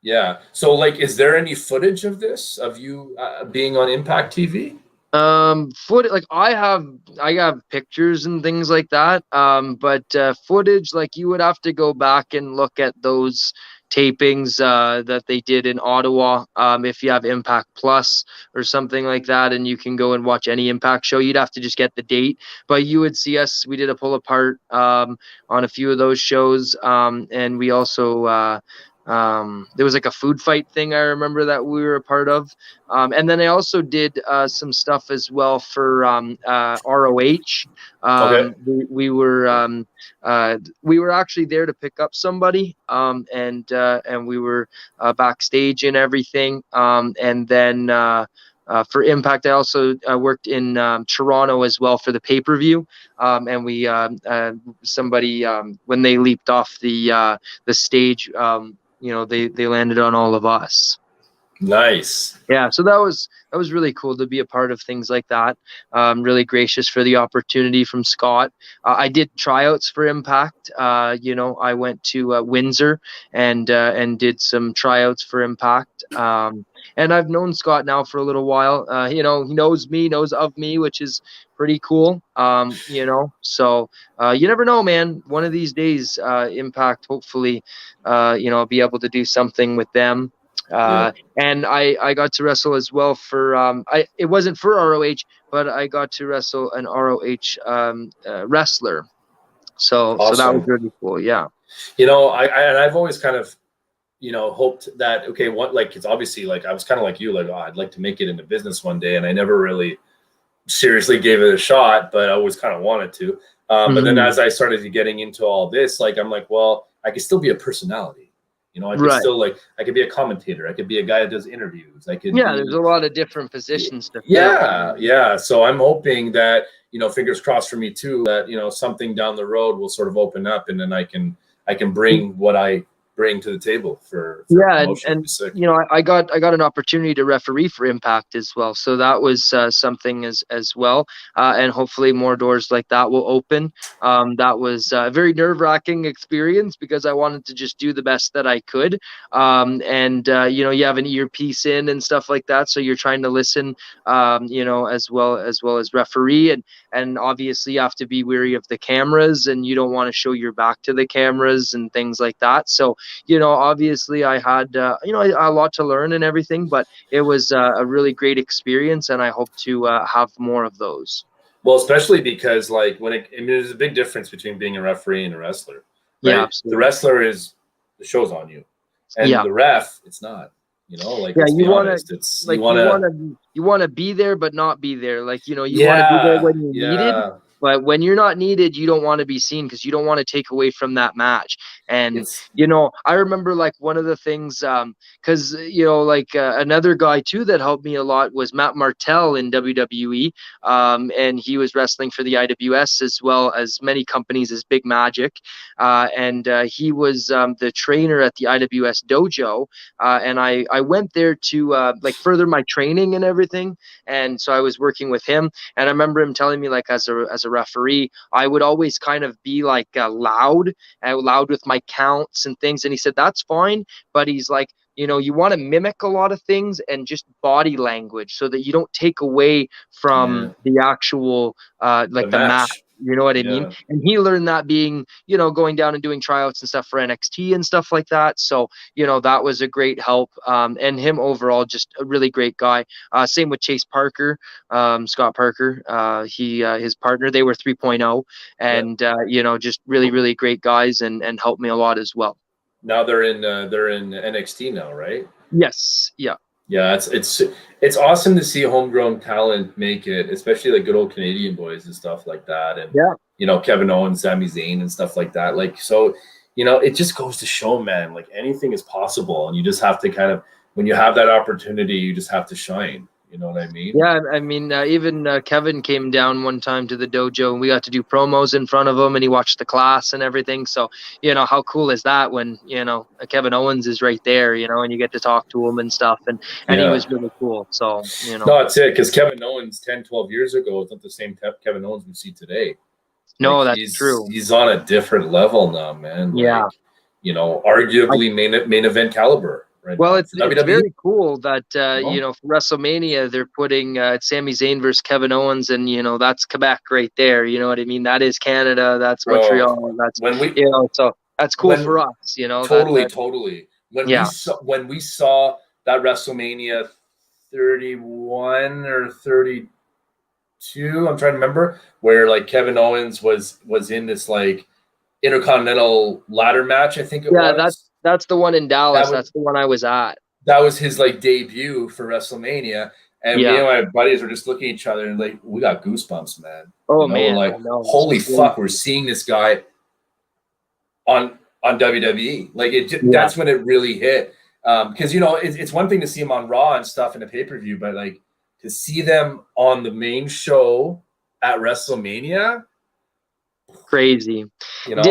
Yeah. So like, is there any footage of this, of you being on Impact TV? Like I have pictures and things like that. But footage, like you would have to go back and look at those tapings that they did in Ottawa. If you have Impact Plus or something like that, and you can go and watch any Impact show, you'd have to just get the date. But you would see us. We did a pull apart on a few of those shows, and we also. There was like a food fight thing I remember that we were a part of, and then I also did some stuff as well for ROH. Okay. We were actually there to pick up somebody, and we were backstage and everything, and then. For Impact, I also worked in Toronto as well for the pay-per-view, and we somebody when they leaped off the stage. You know, they landed on all of us. Nice. Yeah, so that was really cool to be a part of things like that. Really gracious for the opportunity from Scott. I did tryouts for Impact. You know, I went to Windsor and did some tryouts for Impact. And I've known Scott now for a little while. You know, he knows of me, which is pretty cool. You know, so you never know, man. One of these days, Impact, hopefully, you know, I'll be able to do something with them. And I got to wrestle as well for it wasn't for ROH, but I got to wrestle an ROH wrestler. So awesome. So that was really cool. Yeah. You know, I've always kind of, you know, hoped that, okay, it's obviously like, I was kind of like you, like, oh, I'd like to make it into business one day. And I never really seriously gave it a shot, but I always kind of wanted to. But then as I started getting into all this, like, I'm like, well, I could still be a personality. You know, I could still, like, I could be a commentator. I could be a guy that does interviews. There's a lot of different positions to fill. Yeah. So I'm hoping that, you know, fingers crossed for me too, that, you know, something down the road will sort of open up, and then I can bring what I bring to the table for and you know, I got an opportunity to referee for Impact as well, so that was something as well, and hopefully more doors like that will open. That was a very nerve-wracking experience because I wanted to just do the best that I could, and you know, you have an earpiece in and stuff like that, so you're trying to listen, you know, as well as referee, and obviously you have to be wary of the cameras, and you don't want to show your back to the cameras and things like that. So, you know, obviously I had, you know, a lot to learn and everything, but it was a really great experience, and I hope to have more of those. Well, especially because, like, there's a big difference between being a referee and a wrestler. Right? Yeah, absolutely. The wrestler is, the show's on you, and the ref, it's not. You know, like, you want to be there but not be there. Like, you know, you want to be there when you're needed. But when you're not needed, you don't want to be seen because you don't want to take away from that match. And, you know, I remember, like, one of the things, because, you know, like, another guy, too, that helped me a lot was Matt Martell in WWE. And he was wrestling for the IWS as well as many companies as Big Magic. And he was the trainer at the IWS dojo. And I went there to, like, further my training and everything. And so I was working with him. And I remember him telling me, like, as a referee, I would always kind of be like loud with my counts and things. And he said, that's fine. But he's like, you know, you want to mimic a lot of things and just body language so that you don't take away from the actual, like the match. You know what I mean? And he learned that being, you know, going down and doing tryouts and stuff for NXT and stuff like that. So, you know, that was a great help. And him overall, just a really great guy. Same with Chase Parker, Scott Parker, his partner, they were 3.0 and, you know, just really, really great guys and helped me a lot as well. Now they're in NXT now, right? Yes. Yeah. Yeah, it's awesome to see homegrown talent make it, especially like good old Canadian boys and stuff like that. And you know, Kevin Owens, Sami Zayn and stuff like that. Like, so, you know, it just goes to show, man, like anything is possible. And you just have to kind of, when you have that opportunity, you just have to shine. You know what I mean? Yeah, I mean, even Kevin came down one time to the dojo and we got to do promos in front of him and he watched the class and everything. So, you know, how cool is that when, you know, Kevin Owens is right there, you know, and you get to talk to him and stuff. And he was really cool. So, you know. No, that's it. Because Kevin Owens 10, 12 years ago is not the same Kevin Owens we see today. No, like, that's true. He's on a different level now, man. Yeah. Like, you know, arguably main event caliber. Right. Well, it's very cool that, you know, for WrestleMania, they're putting Sami Zayn versus Kevin Owens, and, you know, that's Quebec right there. You know what I mean? That is Canada. That's Montreal. That's, you know, so that's cool for us, you know. Totally. When we saw that WrestleMania 31 or 32, I'm trying to remember, where, like, Kevin Owens was in this, like, Intercontinental ladder match, I think it was. Yeah, that's the one in Dallas. That's the one I was at. That was his, like, debut for WrestleMania. And me and my buddies were just looking at each other and, like, we got goosebumps, man. Oh, you know, man. like, holy fuck, we're seeing this guy on WWE. Like, that's when it really hit. Because, you know, it's one thing to see him on Raw and stuff in a pay-per-view, but, like, to see them on the main show at WrestleMania, crazy. You know?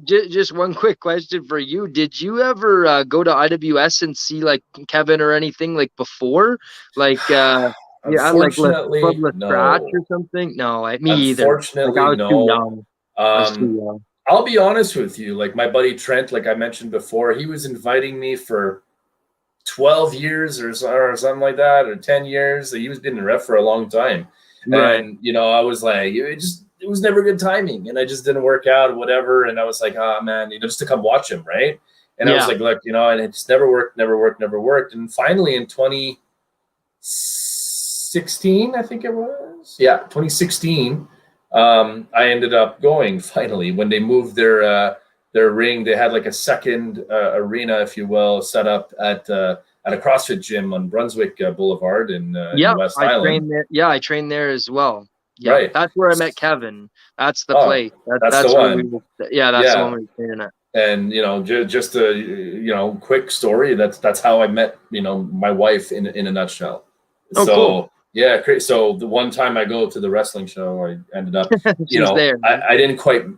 Did just one quick question for you? Did you ever go to IWS and see, like, Kevin or anything, like, before? Like, unfortunately, like no. Scratch or something? No, me either. Unfortunately, like, I was too young. I'll be honest with you. Like, my buddy Trent, like I mentioned before, he was inviting me for 12 years or something like that, or 10 years. He was been a ref for a long time. Right. And, you know, I was like, it was never good timing, and I just didn't work out or whatever. And I was like, oh man, you know, just to come watch him. Right. And I was like, look, you know, and it just never worked. And finally in 2016, I think it was. Yeah. 2016. I ended up going finally when they moved their ring. They had like a second arena, if you will, set up at a CrossFit gym on Brunswick Boulevard in West Island. I trained there as well. Yeah, right. That's where I met Kevin. That's the place. That's the one. That's the one we were training at. And, you know, just a, you know, quick story. That's how I met, you know, my wife in a nutshell. Oh, so cool. Yeah, so the one time I go to the wrestling show, I ended up, you know, there. I didn't quite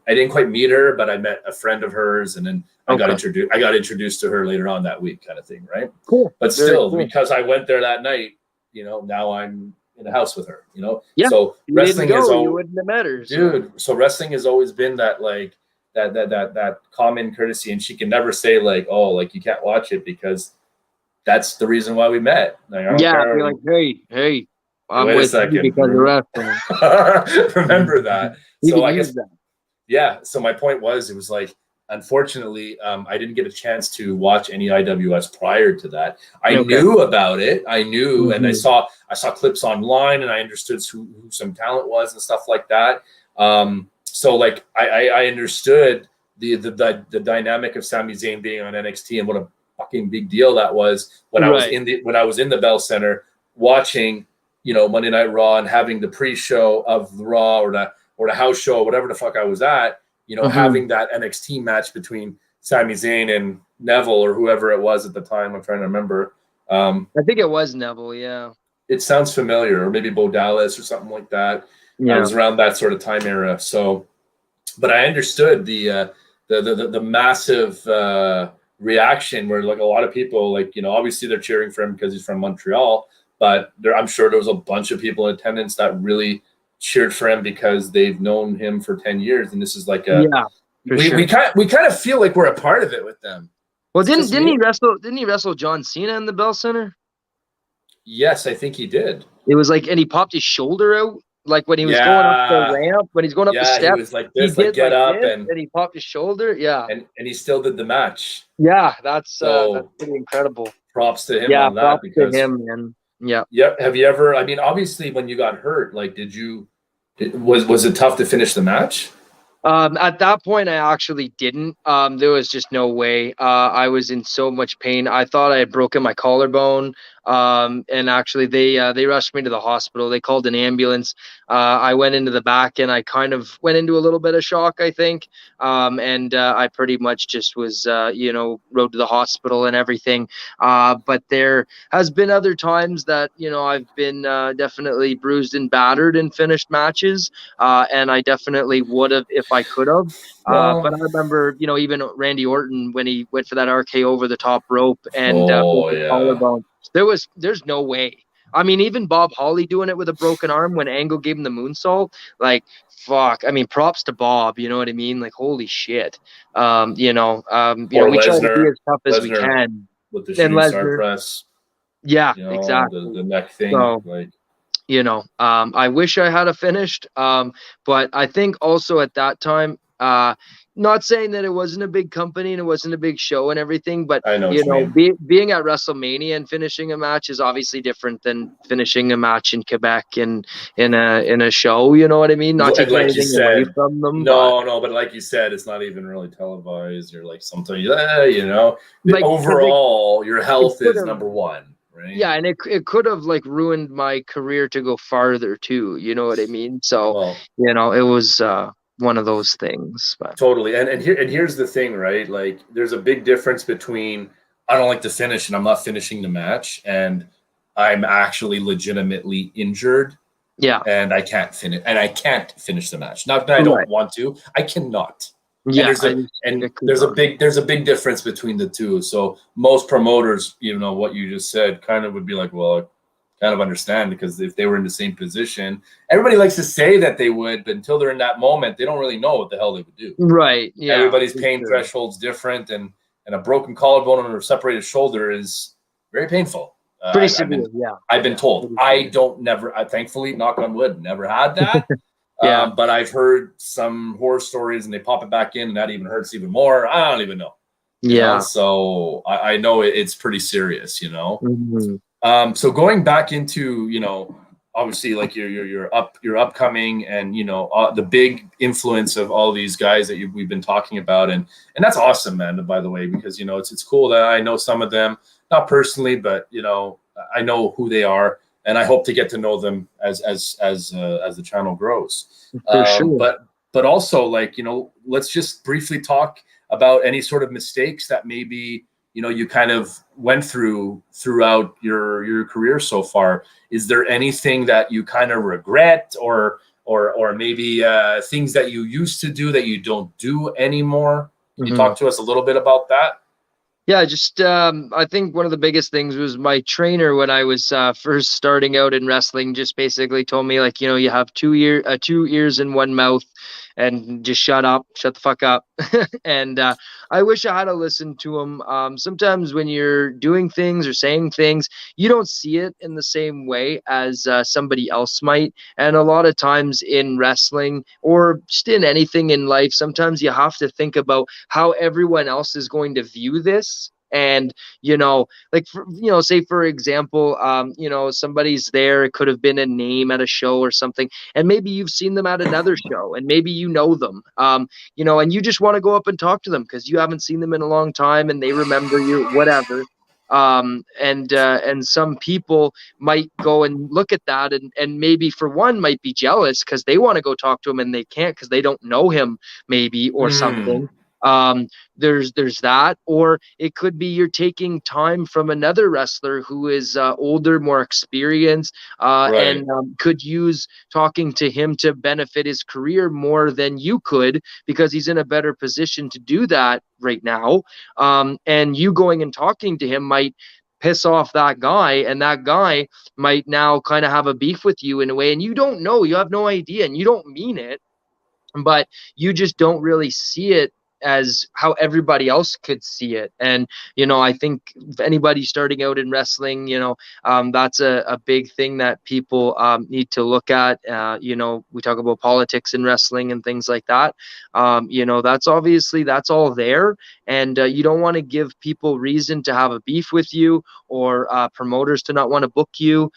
meet her, but I met a friend of hers, and then I got introduced to her later on that week, kind of thing, right? Cool. But still, because I went there that night, you know, now I'm in the house with her, you know. Yeah. So wrestling is always, you wouldn't have met her, dude. So wrestling has always been that, like, that common courtesy, and she can never say, like, oh, like, you can't watch it, because that's the reason why we met. Like, you're like, hey, I'm with you because of wrestling. Remember that. So I guess so my point was, it was like, unfortunately, I didn't get a chance to watch any IWS prior to that. I knew about it. I knew, and I saw clips online, and I understood who some talent was and stuff like that. So, like, I understood the dynamic of Sami Zayn being on NXT and what a fucking big deal that was when I was in the Bell Center watching, you know, Monday Night Raw and having the pre-show of the Raw or the house show, whatever the fuck I was at. You know, having that NXT match between Sami Zayn and Neville or whoever it was at the time. I'm trying to remember. I think it was Neville, yeah. It sounds familiar, or maybe Bo Dallas or something like that. Yeah. I was around that sort of time era. So, but I understood the massive reaction where, like, a lot of people, like, you know, obviously they're cheering for him because he's from Montreal, but I'm sure there was a bunch of people in attendance that really cheered for him because they've known him for 10 years, and this is like a we kind of feel like we're a part of it with them. Well, didn't he wrestle John Cena in the Bell Center? Yes, I think he did. It was like, and he popped his shoulder out, like when he was going up the ramp, when he's going up the steps. He was like this, like get up, and he popped his shoulder. Yeah, and he still did the match. Yeah, that's pretty incredible. Props to him on that. Props to him, man. Yeah. Have you ever? I mean, obviously, when you got hurt, like, was it tough to finish the match? At that point, I actually didn't. There was just no way. I was in so much pain. I thought I had broken my collarbone. And actually they rushed me to the hospital. They called an ambulance. I went into the back and I kind of went into a little bit of shock, I think. And I pretty much just was, rode to the hospital and everything. But there has been other times that, I've been definitely bruised and battered in finished matches. And I definitely would have if I could have. But I remember, even Randy Orton, when he went for that RKO over the top rope and collarbone, there's no way. I mean, even Bob Holly doing it with a broken arm when Angle gave him the moonsault, like, fuck. I mean, props to Bob, you know what I mean? Like, holy shit. We try to be as tough as we can. With the shooting star press. Yeah, exactly. The neck thing. So, I wish I had finished. But I think also at that time, not saying that it wasn't a big company and it wasn't a big show and everything, but being at WrestleMania and finishing a match is obviously different than finishing a match in Quebec and in a show. You know what I mean? Not taking anything away from them. But like you said, it's not even really televised. You're like sometimes, like, overall, your health is number one. Right? Yeah, and it could have like ruined my career to go farther too. You know what I mean? So it was one of those things. But. Totally. And here's the thing, right? Like, there's a big difference between I don't like to finish and I'm not finishing the match, and I'm actually legitimately injured. Yeah. And I can't finish the match. Not that I don't want to. I cannot. Yeah. There's a big difference between the two. So most promoters, what you just said, kind of would be like, well, kind of understand, because if they were in the same position, everybody likes to say that they would, but until they're in that moment, they don't really know what the hell they would do. Right. Yeah. Everybody's pain threshold's different, and a broken collarbone and a separated shoulder is very painful. Pretty severe. I've been told. I thankfully, knock on wood, never had that. But I've heard some horror stories, and they pop it back in, and that even hurts even more. I don't even know. So I know it's pretty serious. Mm-hmm. So going back into, obviously, like your upcoming and, the big influence of all these guys that we've been talking about. And that's awesome, man, by the way, because, it's cool that I know some of them, not personally, but, I know who they are, and I hope to get to know them as the channel grows. For sure. But also, like, let's just briefly talk about any sort of mistakes that maybe, you kind of went throughout your career so far. Is there anything that you kind of regret, or maybe things that you used to do that you don't do anymore? Can you talk to us a little bit about that? Yeah, just I think one of the biggest things was my trainer when I was first starting out in wrestling just basically told me, like, you have two ears and one mouth, and just shut the fuck up. And I wish I had to listen to him. Sometimes when you're doing things or saying things, you don't see it in the same way as somebody else might. And a lot of times in wrestling, or just in anything in life, sometimes you have to think about how everyone else is going to view this. And, say, for example, somebody's there. It could have been a name at a show or something. And maybe you've seen them at another show, and maybe you know them, and you just want to go up and talk to them because you haven't seen them in a long time and they remember you, whatever. And some people might go and look at that and maybe for one might be jealous because they want to go talk to him and they can't because they don't know him maybe or something. There's that, or it could be you're taking time from another wrestler who is older, more experienced, and could use talking to him to benefit his career more than you could because he's in a better position to do that right now. And you going and talking to him might piss off that guy, and that guy might now kind of have a beef with you in a way, and you don't know, you have no idea, and you don't mean it, but you just don't really see it as how everybody else could see it. And I think if anybody starting out in wrestling, that's a big thing that people need to look at. We talk about politics in wrestling and things like that. That's obviously, that's all there, and you don't want to give people reason to have a beef with you, or promoters to not want to book you.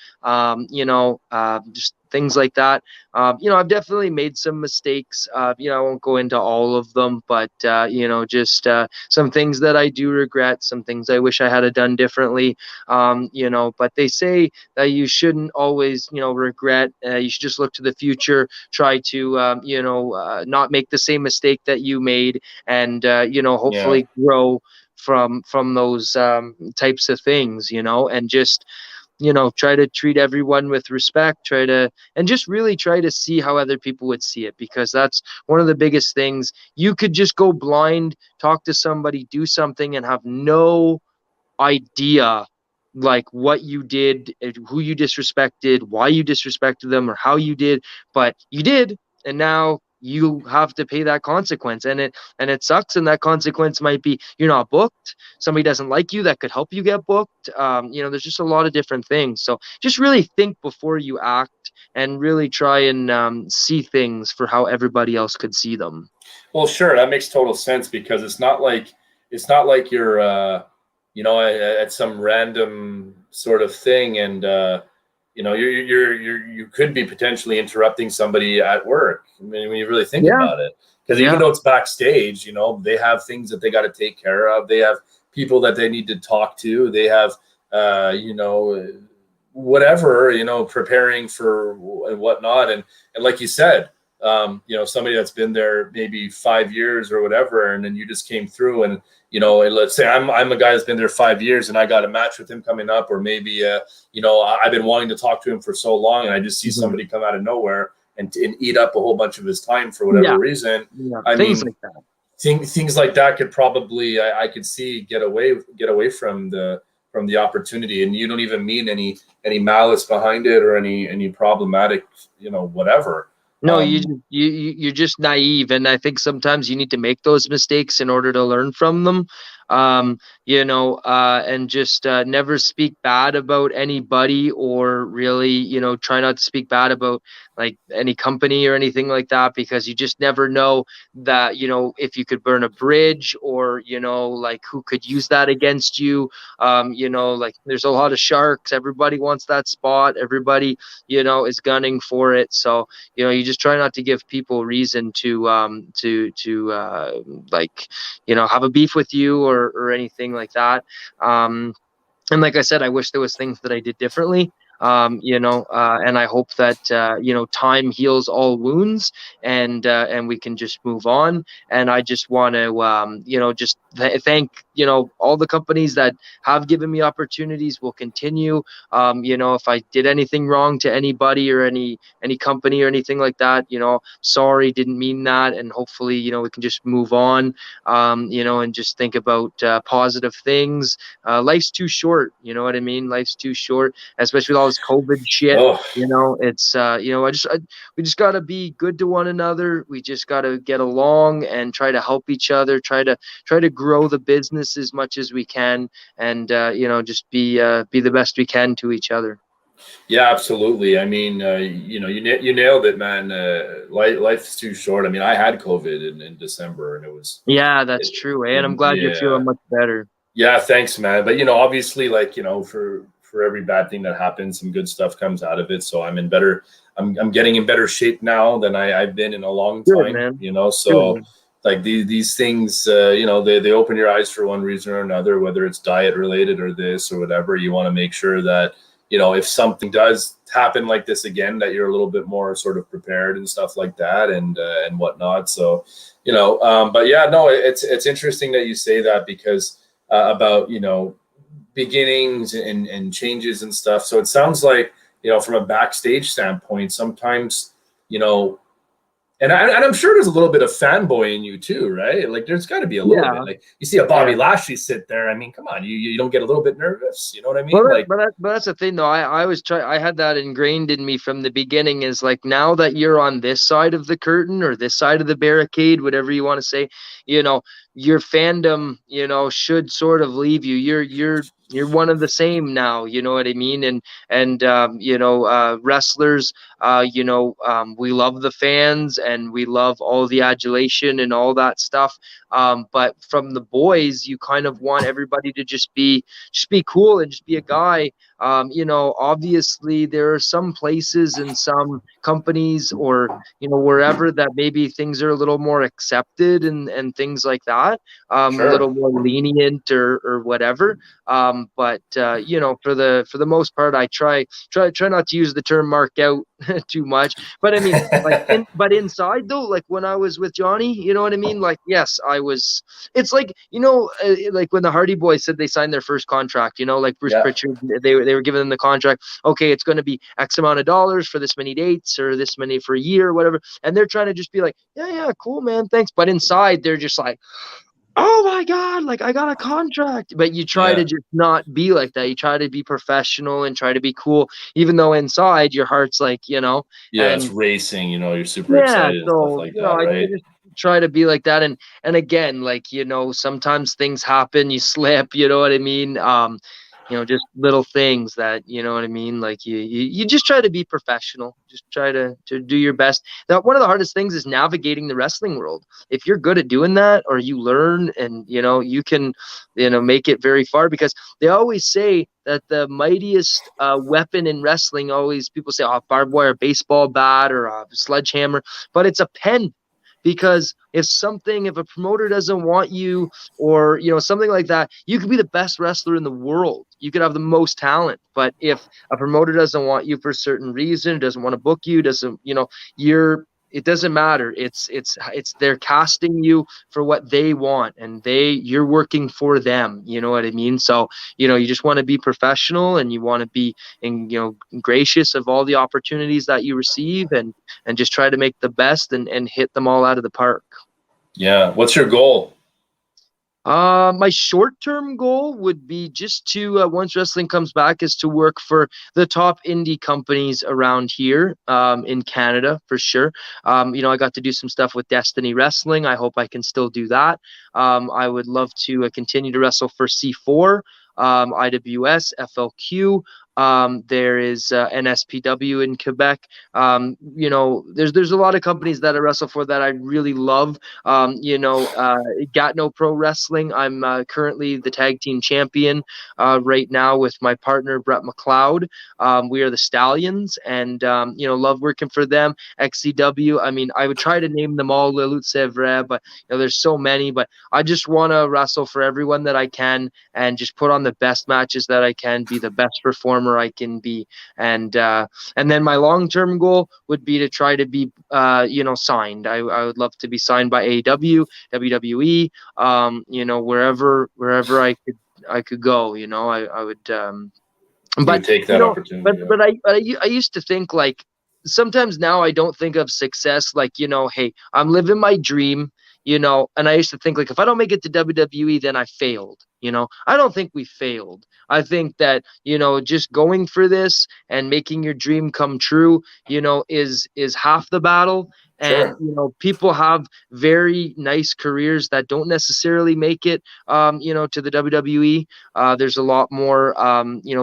Just things like that. I've definitely made some mistakes. I won't go into all of them, but just some things that I do regret, some things I wish I had done differently. But they say that you shouldn't always, regret. You should just look to the future, try to, not make the same mistake that you made, and hopefully grow from those types of things, and just try to treat everyone with respect, and just really try to see how other people would see it, because that's one of the biggest things. You could just go blind, talk to somebody, do something, and have no idea like what you did, who you disrespected, why you disrespected them, or how you did, but you did, and now you have to pay that consequence, and it sucks. And that consequence might be you're not booked, somebody doesn't like you that could help you get booked. There's just a lot of different things, so just really think before you act, and really try and see things for how everybody else could see them. Well, sure, that makes total sense, because it's not like you're at some random sort of thing, and you could be potentially interrupting somebody at work. I mean, when you really think about it, because even though it's backstage, they have things that they got to take care of. They have people that they need to talk to. They have, whatever, preparing for and whatnot. And like you said, somebody that's been there maybe 5 years or whatever, and then you just came through, and let's say I'm a guy that's been there 5 years, and I got a match with him coming up, or maybe I've been wanting to talk to him for so long, and I just see somebody come out of nowhere and eat up a whole bunch of his time for whatever reason. I mean, like that. Things like that could probably, I could see get away from the opportunity, and you don't even mean any malice behind it, or any problematic, whatever. No, you're just naive, and I think sometimes you need to make those mistakes in order to learn from them. And just never speak bad about anybody, or really, try not to speak bad about like any company or anything like that, because you just never know that, if you could burn a bridge, or, like who could use that against you. Like there's a lot of sharks. Everybody wants that spot. Everybody, is gunning for it. So, you just try not to give people reason to have a beef with you, or anything like that. And like I said, I wish there was things that I did differently. And I hope that time heals all wounds, and we can just move on. And I just want to just thank all the companies that have given me opportunities, will continue. If I did anything wrong to anybody, or any company or anything like that, sorry, didn't mean that. And hopefully we can just move on, and just think about positive things. Life's too short, you know what I mean? Life's too short, especially with all this COVID shit. It's we just got to be good to one another. We just got to get along and try to help each other, try to grow the business as much as we can, and just be the best we can to each other. Yeah, absolutely. I mean, you nailed it, man. Life's too short. I mean, I had COVID in December, and it was. Yeah, that's true. And I'm glad you're feeling much better. Yeah, thanks, man. But obviously, like for every bad thing that happens, some good stuff comes out of it. So I'm getting in better shape now than I've been in a long time. Good, man. So. Good. Like these things, they open your eyes for one reason or another, whether it's diet related or this or whatever. You want to make sure that, if something does happen like this again, that you're a little bit more sort of prepared and stuff like that, and whatnot. So, but yeah, no, it's interesting that you say that, because about, beginnings and changes and stuff. So it sounds like, from a backstage standpoint, sometimes, And I'm sure there's a little bit of fanboy in you too, right? Like there's got to be a little bit. Like you see a Bobby Lashley sit there. I mean, come on, you don't get a little bit nervous. You know what I mean? But that's the thing, though. I was I had that ingrained in me from the beginning. Is like now that you're on this side of the curtain or this side of the barricade, whatever you want to say, your fandom, should sort of leave you. You're one of the same now. You know what I mean? And wrestlers. We love the fans and we love all the adulation and all that stuff. But from the boys, you kind of want everybody to just be cool and just be a guy. Obviously there are some places and some companies or, wherever that maybe things are a little more accepted and things like that, a little more lenient or whatever. But for the most part, I try not to use the term mark out too much. But I mean, but inside though, like when I was with Johnny, you know what I mean? Like, yes, I was, it's like, like when the Hardy Boys said they signed their first contract, like Bruce Pritchard, they were giving them the contract. Okay, it's going to be X amount of dollars for this many dates or this many for a year or whatever. And they're trying to just be like, yeah, cool, man, thanks. But inside they're just like, oh my God, like I got a contract. But you try to just not be like that. You try to be professional and try to be cool, even though inside your heart's like, it's racing, you're super excited and stuff like that, right? I just try to be like that. And again, like, sometimes things happen, you slip, you know what I mean? Just little things that, you know what I mean? Like you just try to be professional, just try to do your best. Now, one of the hardest things is navigating the wrestling world. If you're good at doing that, or you learn and, you can, make it very far, because they always say that the mightiest weapon in wrestling, always people say, oh, barbed wire baseball bat or a sledgehammer, but it's a pen. Because if a promoter doesn't want you or, something like that, you could be the best wrestler in the world. You could have the most talent. But if a promoter doesn't want you for a certain reason, doesn't want to book you, it doesn't matter. It's they're casting you for what they want, and you're working for them. You know what I mean? So, you just want to be professional, and you want to be gracious of all the opportunities that you receive, and just try to make the best and hit them all out of the park. Yeah. What's your goal? My short-term goal would be just to, once wrestling comes back, is to work for the top indie companies around here, in Canada for sure. I got to do some stuff with Destiny Wrestling. I hope I can still do that. I would love to continue to wrestle for C4, IWS, FLQ. There is NSPW in Quebec. There's a lot of companies that I wrestle for that I really love. Gatineau Pro Wrestling. I'm currently the tag team champion right now with my partner Brett McLeod. We are the Stallions, and love working for them. XCW. I mean, I would try to name them all. Le Lutte C'est Vrai, but there's so many. But I just want to wrestle for everyone that I can, and just put on the best matches that I can, be the best performer I can be, and then my long-term goal would be to try to be signed. I would love to be signed by AEW, WWE, wherever I could go. I would but take that opportunity. But I used to think, like, sometimes now I don't think of success like, hey, I'm living my dream, and I used to think, like, if I don't make it to WWE, then I failed. I don't think we failed. I think that, just going for this and making your dream come true, is half the battle. And, people have very nice careers that don't necessarily make it, to the WWE. There's a lot more,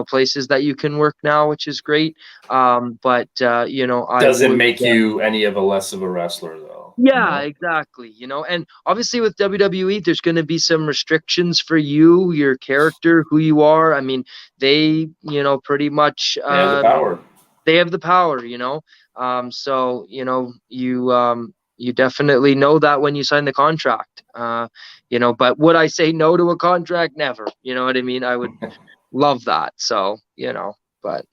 places that you can work now, which is great. But doesn't make you any of a less of a wrestler, though. Yeah, exactly. And obviously with WWE, there's going to be some restrictions for you, your character, who you are. I mean, they, pretty much, they have the power. They have the power, so, you definitely know that when you sign the contract, but would I say no to a contract? Never. You know what I mean? I would love that. So, but.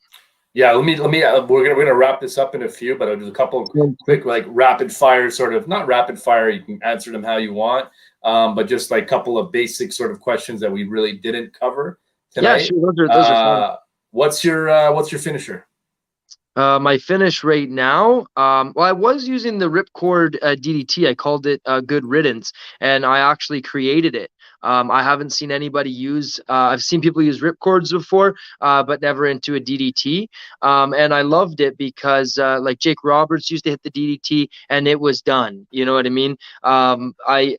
Yeah, let me. We're gonna wrap this up in a few, but I'll do a couple of quick, like, rapid fire, sort of, not rapid fire. You can answer them how you want, but just like a couple of basic sort of questions that we really didn't cover tonight. Yeah, sure. Those are fun. What's your finisher? My finish right now, well, I was using the Ripcord DDT. I called it Good Riddance, and I actually created it. I haven't seen anybody use, I've seen people use Ripcords before, but never into a DDT. And I loved it because like Jake Roberts used to hit the DDT and it was done. You know what I mean?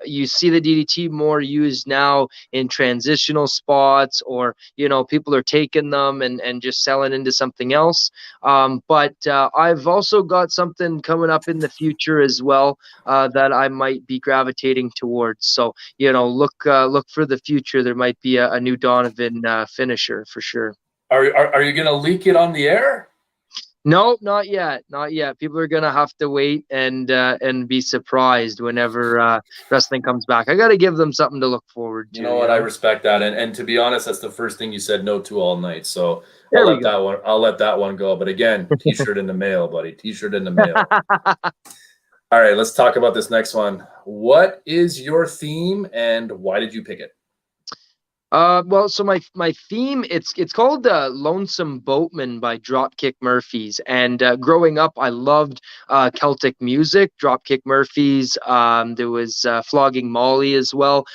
You see the DDT more used now in transitional spots, or, you know, people are taking them and just selling into something else. But I've also got something coming up in the future as well that I might be gravitating towards. So, you know, look for the future. There might be a new Donavon finisher for sure. Are you going to leak it on the air? No, not yet. Not yet. People are gonna have to wait and be surprised whenever wrestling comes back. I got to give them something to look forward to. You know what? I respect that, and to be honest, that's the first thing you said no to all night. So There I'll we let go. that one. I'll let that one go. But again, T-shirt in the mail, buddy. T-shirt in the mail. All right, let's talk about this next one. What is your theme, and why did you pick it? Well, so my theme, it's called Lonesome Boatman by Dropkick Murphys. And growing up, I loved Celtic music, Dropkick Murphys. There was Flogging Molly as well.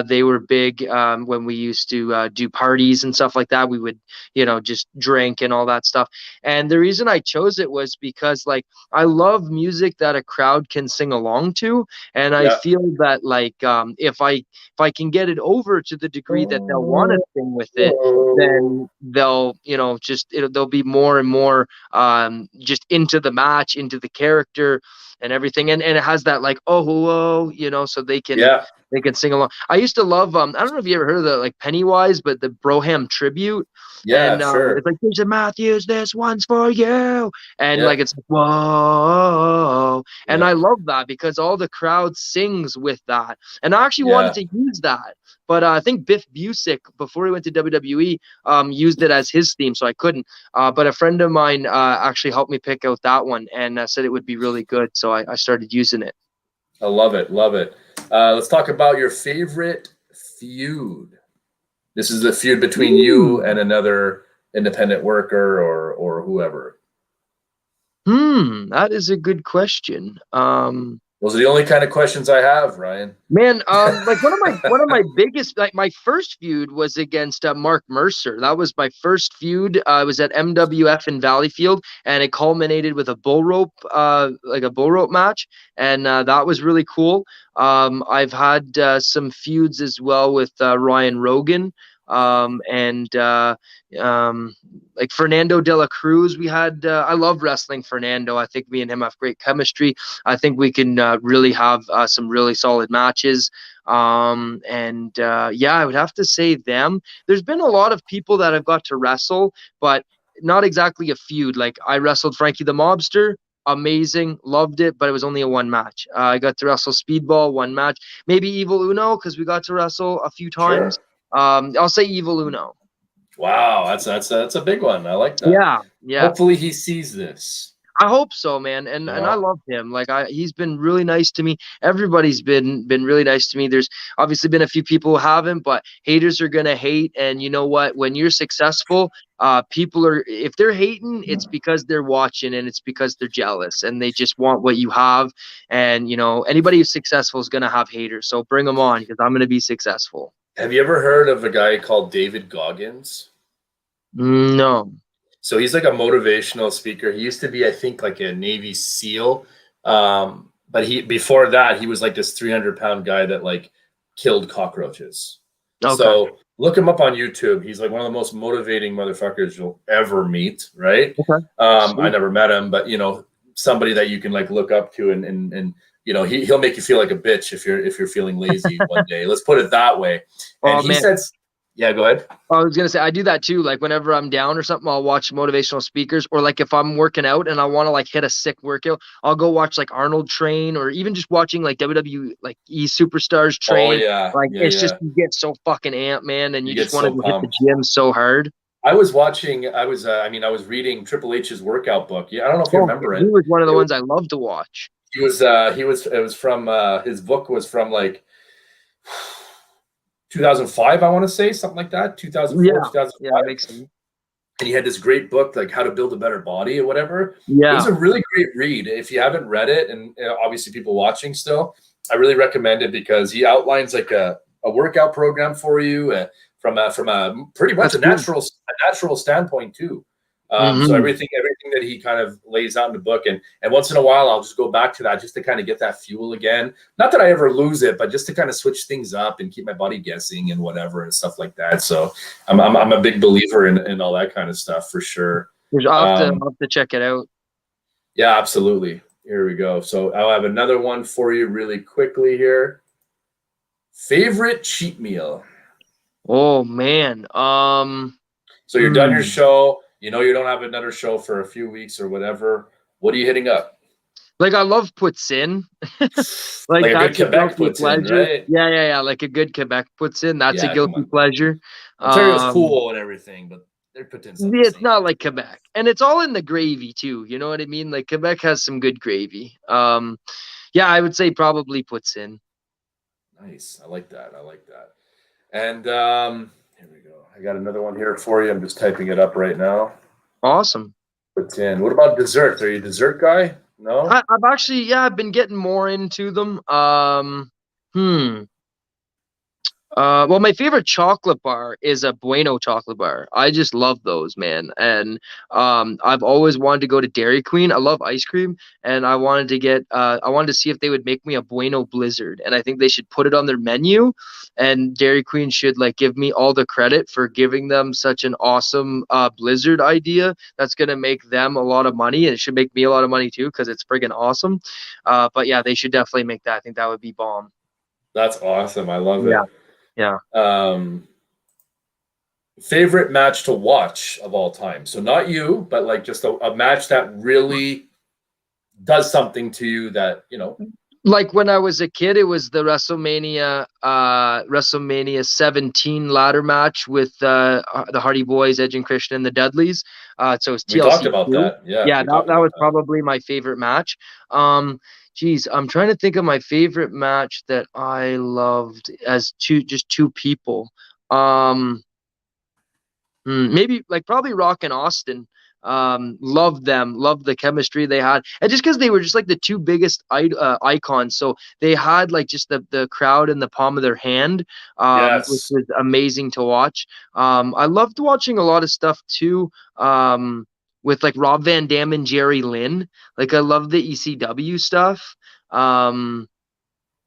They were big when we used to do parties and stuff like that. We would, you know, just drink and all that stuff. And the reason I chose it was because, like, I love music that a crowd can sing along to. And I feel that, like, if I can get it over to the degree that they'll want to sing with it, then they'll, you know, they'll be more and more just into the match, into the character and everything. And it has that, like, oh, you know, so they can sing along. I used to love, I don't know if you ever heard of the, like, Pennywise, but the Broham tribute. Yeah, And sure. it's like, Jason Matthews, this one's for you. And like, it's like, whoa. And I love that because all the crowd sings with that. And I actually wanted to use that. But I think Biff Busick, before he went to WWE, used it as his theme, so I couldn't. But a friend of mine actually helped me pick out that one and said it would be really good. So I started using it. I love it. Love it. Let's talk about your favorite feud. This is the feud between you and another independent worker or whoever. That is a good question. Those are the only kind of questions I have, Ryan. Man, like one of my biggest, like, my first feud was against Mark Mercer. That was my first feud. It was at MWF in Valleyfield, and it culminated with a bull rope match, and that was really cool. I've had some feuds as well with Ryan Rogan. Like Fernando de la Cruz, we had, I love wrestling Fernando. I think me and him have great chemistry. I think we can really have some really solid matches. I would have to say them. There's been a lot of people that I've got to wrestle, but not exactly a feud. Like, I wrestled Frankie the Mobster. Amazing, loved it, but it was only a one match. I got to wrestle Speedball, one match. Maybe Evil Uno, because we got to wrestle a few times. Sure. I'll say Evil Uno. Wow, that's a big one. I like that. Yeah. Hopefully he sees this. I hope so, man. And I love him. Like, he's been really nice to me. Everybody's been really nice to me. There's obviously been a few people who haven't, but haters are gonna hate. And you know what? When you're successful, people are, if they're hating, it's because they're watching and it's because they're jealous and they just want what you have. And you know, anybody who's successful is gonna have haters. So bring them on, because I'm gonna be successful. Have you ever heard of a guy called David Goggins? No. So he's like a motivational speaker. He used to be, I think, like a Navy SEAL. But before that, he was like this 300-pound guy that like killed cockroaches. Okay. So look him up on YouTube. He's like one of the most motivating motherfuckers you'll ever meet, right? Okay. I never met him, but you know, somebody that you can like look up to and you know, he'll make you feel like a bitch if you're feeling lazy one day. Let's put it that way. And he says, yeah, go ahead. I was gonna say, I do that too. Like, whenever I'm down or something, I'll watch motivational speakers, or like if I'm working out and I want to like hit a sick workout, I'll go watch like Arnold train, or even just watching like WWE like superstars train. Oh yeah. Like just, you get so fucking amped, man, and you just want to hit the gym so hard. I was reading Triple H's workout book. Yeah, I don't know if you remember it. He was one of the ones I love to watch. It was from his book was from like 2005, I want to say, something like that. 2004, 2005. Yeah, makes sense. and he had this great book, like How to Build a Better Body or whatever. It Yeah. was a really great read. If you haven't read it, and obviously people watching still, I really recommend it because he outlines like a workout program for you from a pretty much a natural standpoint too. So everything that he kind of lays out in the book, and once in a while I'll just go back to that just to kind of get that fuel again. Not that I ever lose it, but just to kind of switch things up and keep my body guessing and whatever and stuff like that. So I'm a big believer in all that kind of stuff for sure. I'll have to check it out. Yeah, absolutely. Here we go. So I'll have another one for you really quickly here. Favorite cheat meal? Oh man. So you're done your show. You know you don't have another show for a few weeks or whatever. What are you hitting up? Like I love poutine. like a that's good a Quebec guilty poutine, pleasure. right? Yeah. Like a good Quebec poutine. That's a guilty pleasure. Ontario's cool and everything, but their poutine's not the it's same. not like Quebec, and it's all in the gravy too. You know what I mean? Like Quebec has some good gravy. Yeah, I would say probably poutine. Nice. I like that. And here we go. I got another one here for you. I'm just typing it up right now. Awesome. Poutine. What about desserts? Are you a dessert guy? No? I've actually, I've been getting more into them. Well, my favorite chocolate bar is a Bueno chocolate bar. I just love those, man. And I've always wanted to go to Dairy Queen. I love ice cream, and I wanted to see if they would make me a Bueno Blizzard. And I think they should put it on their menu, and Dairy Queen should like give me all the credit for giving them such an awesome Blizzard idea. That's gonna make them a lot of money, and it should make me a lot of money too because it's friggin' awesome. But yeah, they should definitely make that. I think that would be bomb. That's awesome. I love it. Yeah. Favorite match to watch of all time. So not you, but like just a match that really does something to you that, you know. Like when I was a kid, it was the WrestleMania 17 ladder match with the Hardy Boys, Edge and Christian, and the Dudleys. So it's TLC. We talked about that. Yeah, that was probably my favorite match. Geez, I'm trying to think of my favorite match that I loved as just two people. Maybe like probably Rock and Austin. Loved them, loved the chemistry they had, and just because they were just like the two biggest icons, so they had like just the crowd in the palm of their hand, which was amazing to watch. I loved watching a lot of stuff too. With like Rob Van Dam and Jerry Lynn. Like I love the ECW stuff.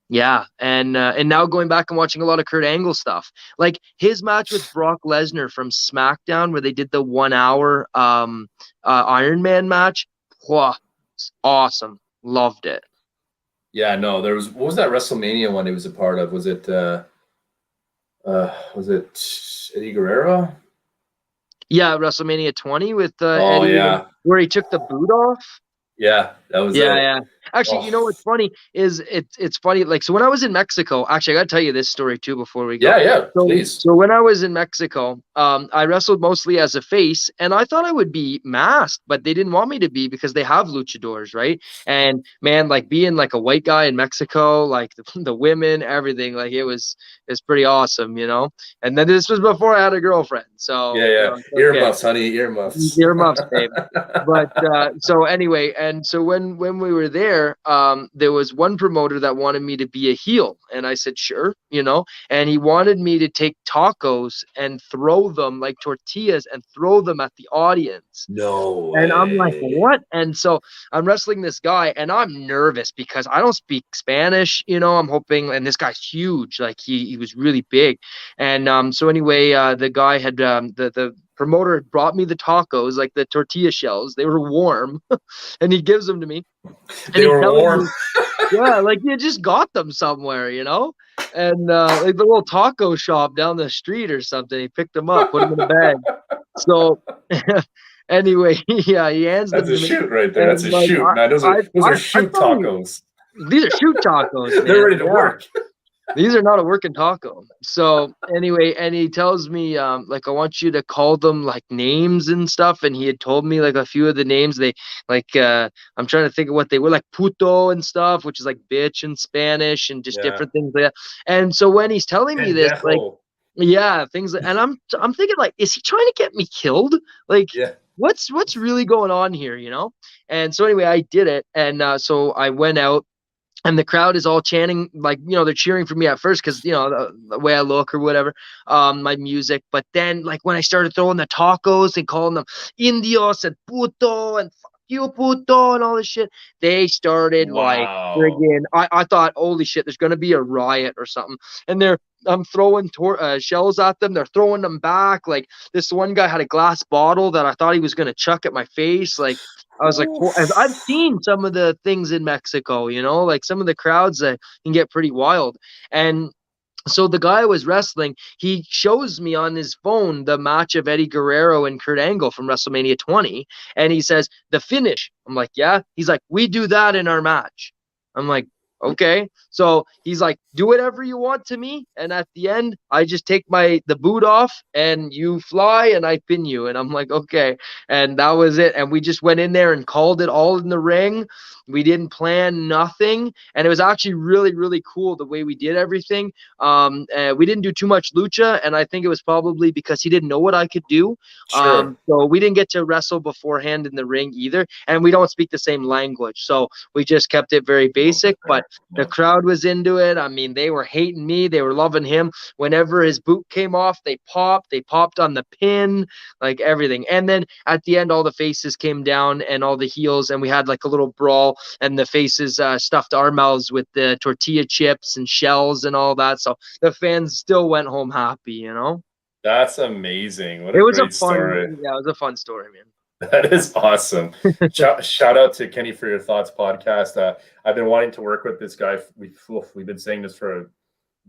Yeah, and now going back and watching a lot of Kurt Angle stuff. Like his match with Brock Lesnar from SmackDown where they did the 1 hour Iron Man match. Whoa, awesome. Loved it. Yeah, no, what was that WrestleMania one he was a part of? Was it Eddie Guerrero? Yeah, WrestleMania 20 with Eddie, where he took the boot off. Yeah, that was yeah. Actually, you know what's funny is it's funny. Like, so when I was in Mexico, actually, I got to tell you this story too before we go. Yeah, please. So when I was in Mexico, I wrestled mostly as a face, and I thought I would be masked, but they didn't want me to be because they have luchadors, right? And man, like being like a white guy in Mexico, like the women, everything, like it's pretty awesome, you know. And then this was before I had a girlfriend, so earmuffs, honey, earmuffs, babe. But so anyway, and so when we were there, there was one promoter that wanted me to be a heel, and I said sure, you know. And he wanted me to take tacos and throw them like tortillas and throw them at the audience. No way. And I'm like, what? And so I'm wrestling this guy, and I'm nervous because I don't speak Spanish, you know. I'm hoping, and this guy's huge, like he was really big. And so anyway, the guy had the promoter had brought me the tacos, like the tortilla shells. They were warm, and he gives them to me. They were warm. Yeah, like you just got them somewhere, you know. And like the little taco shop down the street or something. He picked them up, put them in a bag. So anyway, yeah, he hands them to me. That's a shoot right there. That's a shoot. Now, those are shoot tacos. These are shoot tacos. They're ready to work. These are not a working taco. So anyway, and he tells me, like, I want you to call them like names and stuff. And he had told me like a few of the names. They like, I'm trying to think of what they were, like puto and stuff, which is like bitch in Spanish, and just different things like that. And so when he's telling me this, like, Yeah, and I'm thinking like, is he trying to get me killed? Like, Yeah. what's really going on here, you know? And so anyway, I did it, and so I went out, and the crowd is all chanting, like, they're cheering for me at first because the way I look or whatever, my music. But then, like, when I started throwing the tacos and calling them indios and puto and fuck you puto and all this shit, they started like Wow. friggin'. I thought, holy shit, there's gonna be a riot or something. And I'm throwing shells at them. They're throwing them back. Like, this one guy had a glass bottle that I thought he was gonna chuck at my face. Like, I was like, I've seen some of the things in Mexico, like some of the crowds that can get pretty wild. And so the guy was wrestling. He shows me on his phone the match of Eddie Guerrero and Kurt Angle from WrestleMania 20. And he says, the finish. I'm like, yeah. He's like, we do that in our match. I'm like, okay. So he's like, do whatever you want to me. And at the end, I just take the boot off and you fly and I pin you. And I'm like, okay. And that was it. And we just went in there and called it all in the ring. We didn't plan nothing. And it was actually really, really cool the way we did everything. We didn't do too much lucha. And I think it was probably because he didn't know what I could do. Sure. So we didn't get to wrestle beforehand in the ring either. And we don't speak the same language. So we just kept it very basic. But the crowd was into it. I mean, they were hating me. They were loving him. Whenever his boot came off, they popped. They popped on the pin, like everything. And then at the end, all the faces came down and all the heels. And we had like a little brawl. And the faces stuffed our mouths with the tortilla chips and shells and all that. So the fans still went home happy, That's amazing. What It a was great story. yeah, it was a fun story, man. That is awesome. Shout out to Kenny for Your Thoughts podcast. I've been wanting to work with this guy. We've been saying this for a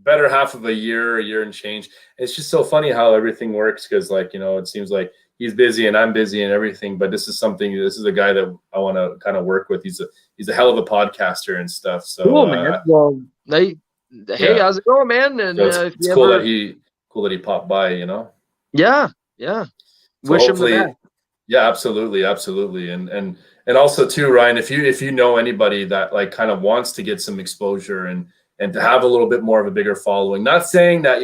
better half of a year and change. It's just so funny how everything works because, like, it seems like he's busy and I'm busy and everything. But this is a guy that I want to kind of work with. He's a hell of a podcaster and stuff. So cool, man. Well, hey, how's it going, man? And so it's cool that he popped by. Yeah. So Wish him the best. Yeah, absolutely. And also too, Ryan, if you know anybody that like kind of wants to get some exposure and to have a little bit more of a bigger following, not saying that,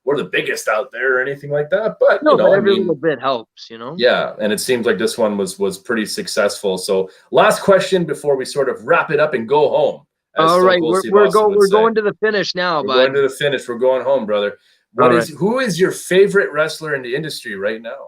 we're the biggest out there or anything like that, but every little bit helps, Yeah, and it seems like this one was pretty successful. So last question before we sort of wrap it up and go home. All right, we're going to the finish now, bud. Going to the finish. We're going home, brother. Who is your favorite wrestler in the industry right now?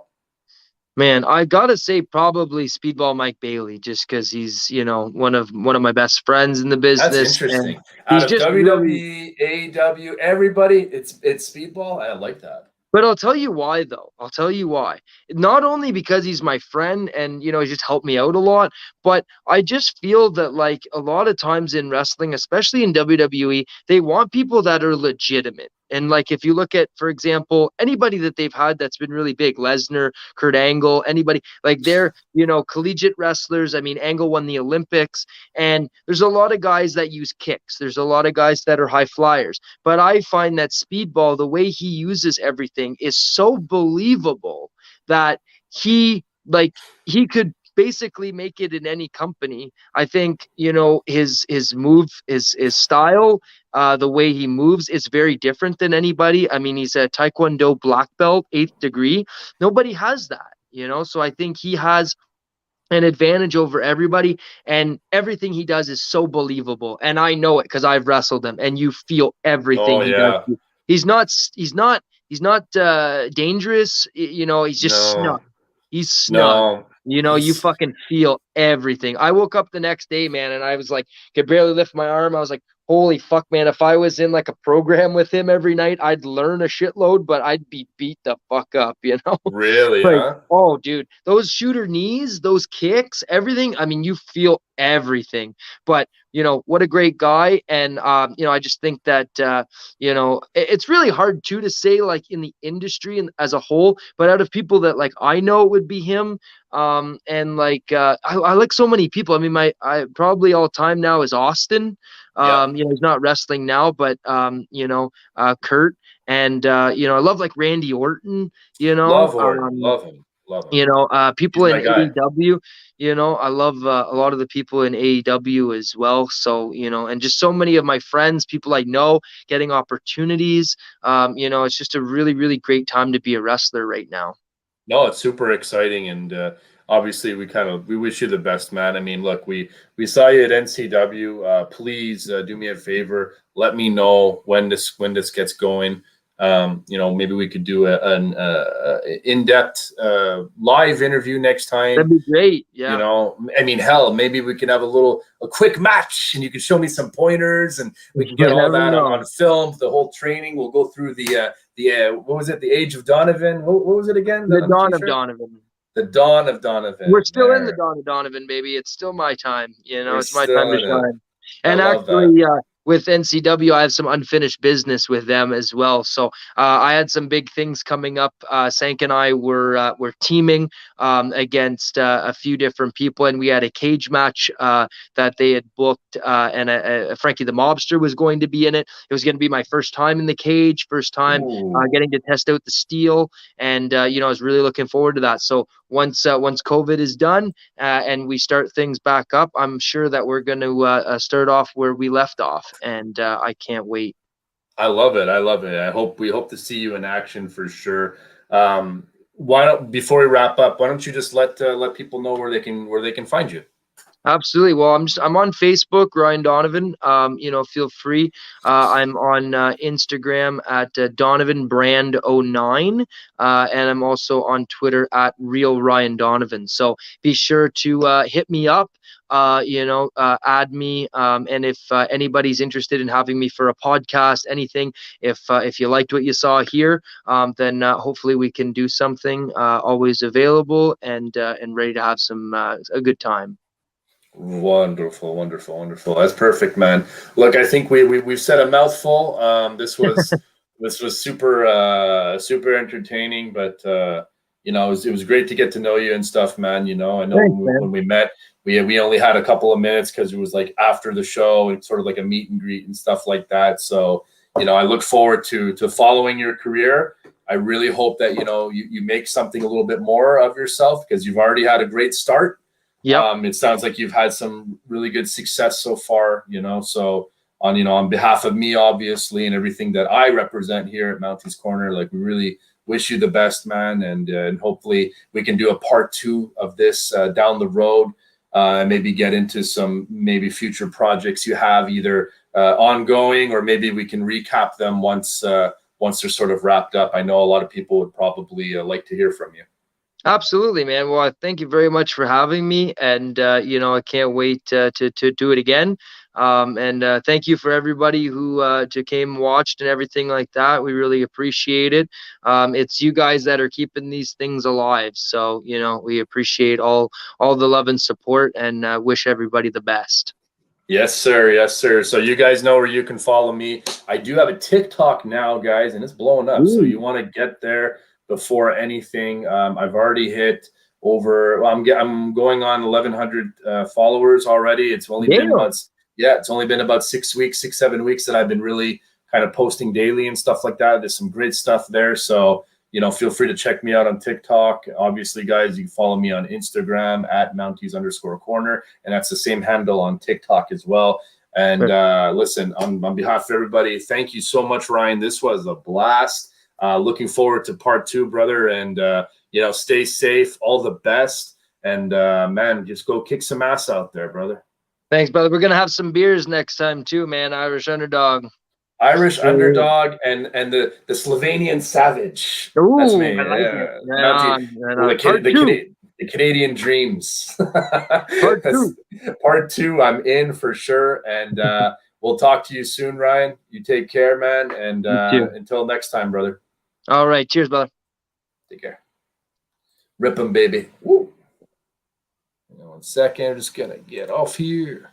Man, I gotta say probably Speedball Mike Bailey, just because he's one of my best friends in the business. That's interesting. Out of WWE, AEW, everybody, it's Speedball. I like that. But I'll tell you why, though. I'll tell you why. Not only because he's my friend and, he just helped me out a lot, but I just feel that, like, a lot of times in wrestling, especially in WWE, they want people that are legitimate. And, like, if you look at, for example, anybody that they've had that's been really big, Lesnar, Kurt Angle, anybody, like, they're, collegiate wrestlers. I mean, Angle won the Olympics, and there's a lot of guys that use kicks. There's a lot of guys that are high flyers. But I find that Speedball, the way he uses everything is so believable that he could basically make it in any company. I think, his move, his style, the way he moves is very different than anybody. I mean, he's a Taekwondo black belt, 8th degree. Nobody has that, so I think he has an advantage over everybody, and everything he does is so believable. And I know it because I've wrestled him, and you feel everything he does. He's not dangerous. He's just snug. He's snug. You fucking feel everything. I woke up the next day, man, and I was like, could barely lift my arm. I was like, holy fuck, man, if I was in like a program with him every night, I'd learn a shitload, but I'd be beat the fuck up, Really, like, huh? Oh, dude, those shooter knees, those kicks, everything. I mean, you feel everything. But, what a great guy. And, I just think that, it's really hard, too, to say, like, in the industry and as a whole, but out of people that, like, I know it would be him. And, like, I like so many people. I mean, I probably all time now is Austin. He's not wrestling now, but, Kurt. And, I love, like, Randy Orton, Love Orton. Love him. Love him. You know, people He's in my guy. AEW, you know, I love a lot of the people in AEW as well. So, you know, and just so many of my friends, people I know getting opportunities. You know, it's just a really, really great time to be a wrestler right now. No, it's super exciting, and obviously we wish you the best, man. I mean, look, we saw you at NCW. Please do me a favor, let me know when this gets going. You know, maybe we could do an in-depth live interview next time. That'd be great. You Yeah. know, I mean, hell, maybe we can have a quick match, and you can show me some pointers, and we can get You all never that know. on film. The whole training. We'll go through the what was it? The Age of Donavon. What was it again? The On dawn of t-shirt? Donavon. The Dawn of Donavon. We're still in the There. dawn of Donovan, baby. It's still my time. You know, We're it's my time still to in it. shine. I And love that. actually, with NCW, I have some unfinished business with them as well. So I had some big things coming up. Sank and I were teaming against a few different people, and we had a cage match that they had booked. And Frankie the Mobster was going to be in it. It was going to be my first time in the cage, first time Ooh. getting to test out the steel, and you know, I was really looking forward to that. So once COVID is done and we start things back up, I'm sure that we're going to start off where we left off, and I can't wait. I love it. I love it. We hope to see you in action for sure. Before we wrap up, why don't you just let people know where they can find you? Absolutely. Well, I'm on Facebook, Ryan Donavon. You know, feel free. I'm on Instagram at Donavon Brand 09, and I'm also on Twitter at Real Ryan Donavon. So be sure to hit me up. You know, add me. And if anybody's interested in having me for a podcast, anything, if you liked what you saw here, then hopefully we can do something. Always available and ready to have a good time. Wonderful, wonderful, wonderful. That's perfect, man. Look, I think we've said a mouthful. This was super entertaining, but you know, it was great to get to know you and stuff, man. You know, I know Thanks, when we met, we only had a couple of minutes because it was like after the show and sort of like a meet and greet and stuff like that. So, you know, I look forward to following your career. I really hope that, you know, you make something a little bit more of yourself, because you've already had a great start. Yep. It sounds like you've had some really good success so far, you know, so on behalf of me, obviously, and everything that I represent here at MOUNTIE'S Corner, like, we really wish you the best, man. And hopefully we can do a part 2 of this down the road, and maybe get into some future projects you have either ongoing, or maybe we can recap them once they're sort of wrapped up. I know a lot of people would probably like to hear from you. Absolutely, man. Well, thank you very much for having me, and you know, I can't wait to do it again. And thank you for everybody who came and watched and everything like that. We really appreciate it. It's you guys that are keeping these things alive, so you know, we appreciate all the love and support, and wish everybody the best. Yes, sir. Yes, sir. So you guys know where you can follow me. I do have a TikTok now, guys, and it's blowing up. So you want to get there before anything. I've already hit over. Well, I'm going on 1,100 followers already. It's only been about 6 weeks, 7 weeks that I've been really kind of posting daily and stuff like that. There's some great stuff there. So, you know, feel free to check me out on TikTok. Obviously, guys, you can follow me on Instagram at Mounties_corner, and that's the same handle on TikTok as well. And listen, on behalf of everybody, thank you so much, Ryan. This was a blast. Looking forward to part 2, brother. And you know, stay safe. All the best. And man, just go kick some ass out there, brother. Thanks, brother. We're gonna have some beers next time too, man. Irish Underdog. Irish Underdog and the Slovenian Savage. Ooh, That's me. I like Yeah. it. Right on. The Canadian Dreams. Part 2. Part 2, I'm in for sure. And we'll talk to you soon, Ryan. You take care, man. And until next time, brother. All right. Cheers, brother. Take care. Rip 'em, baby. Woo. 1 second. I'm just going to get off here.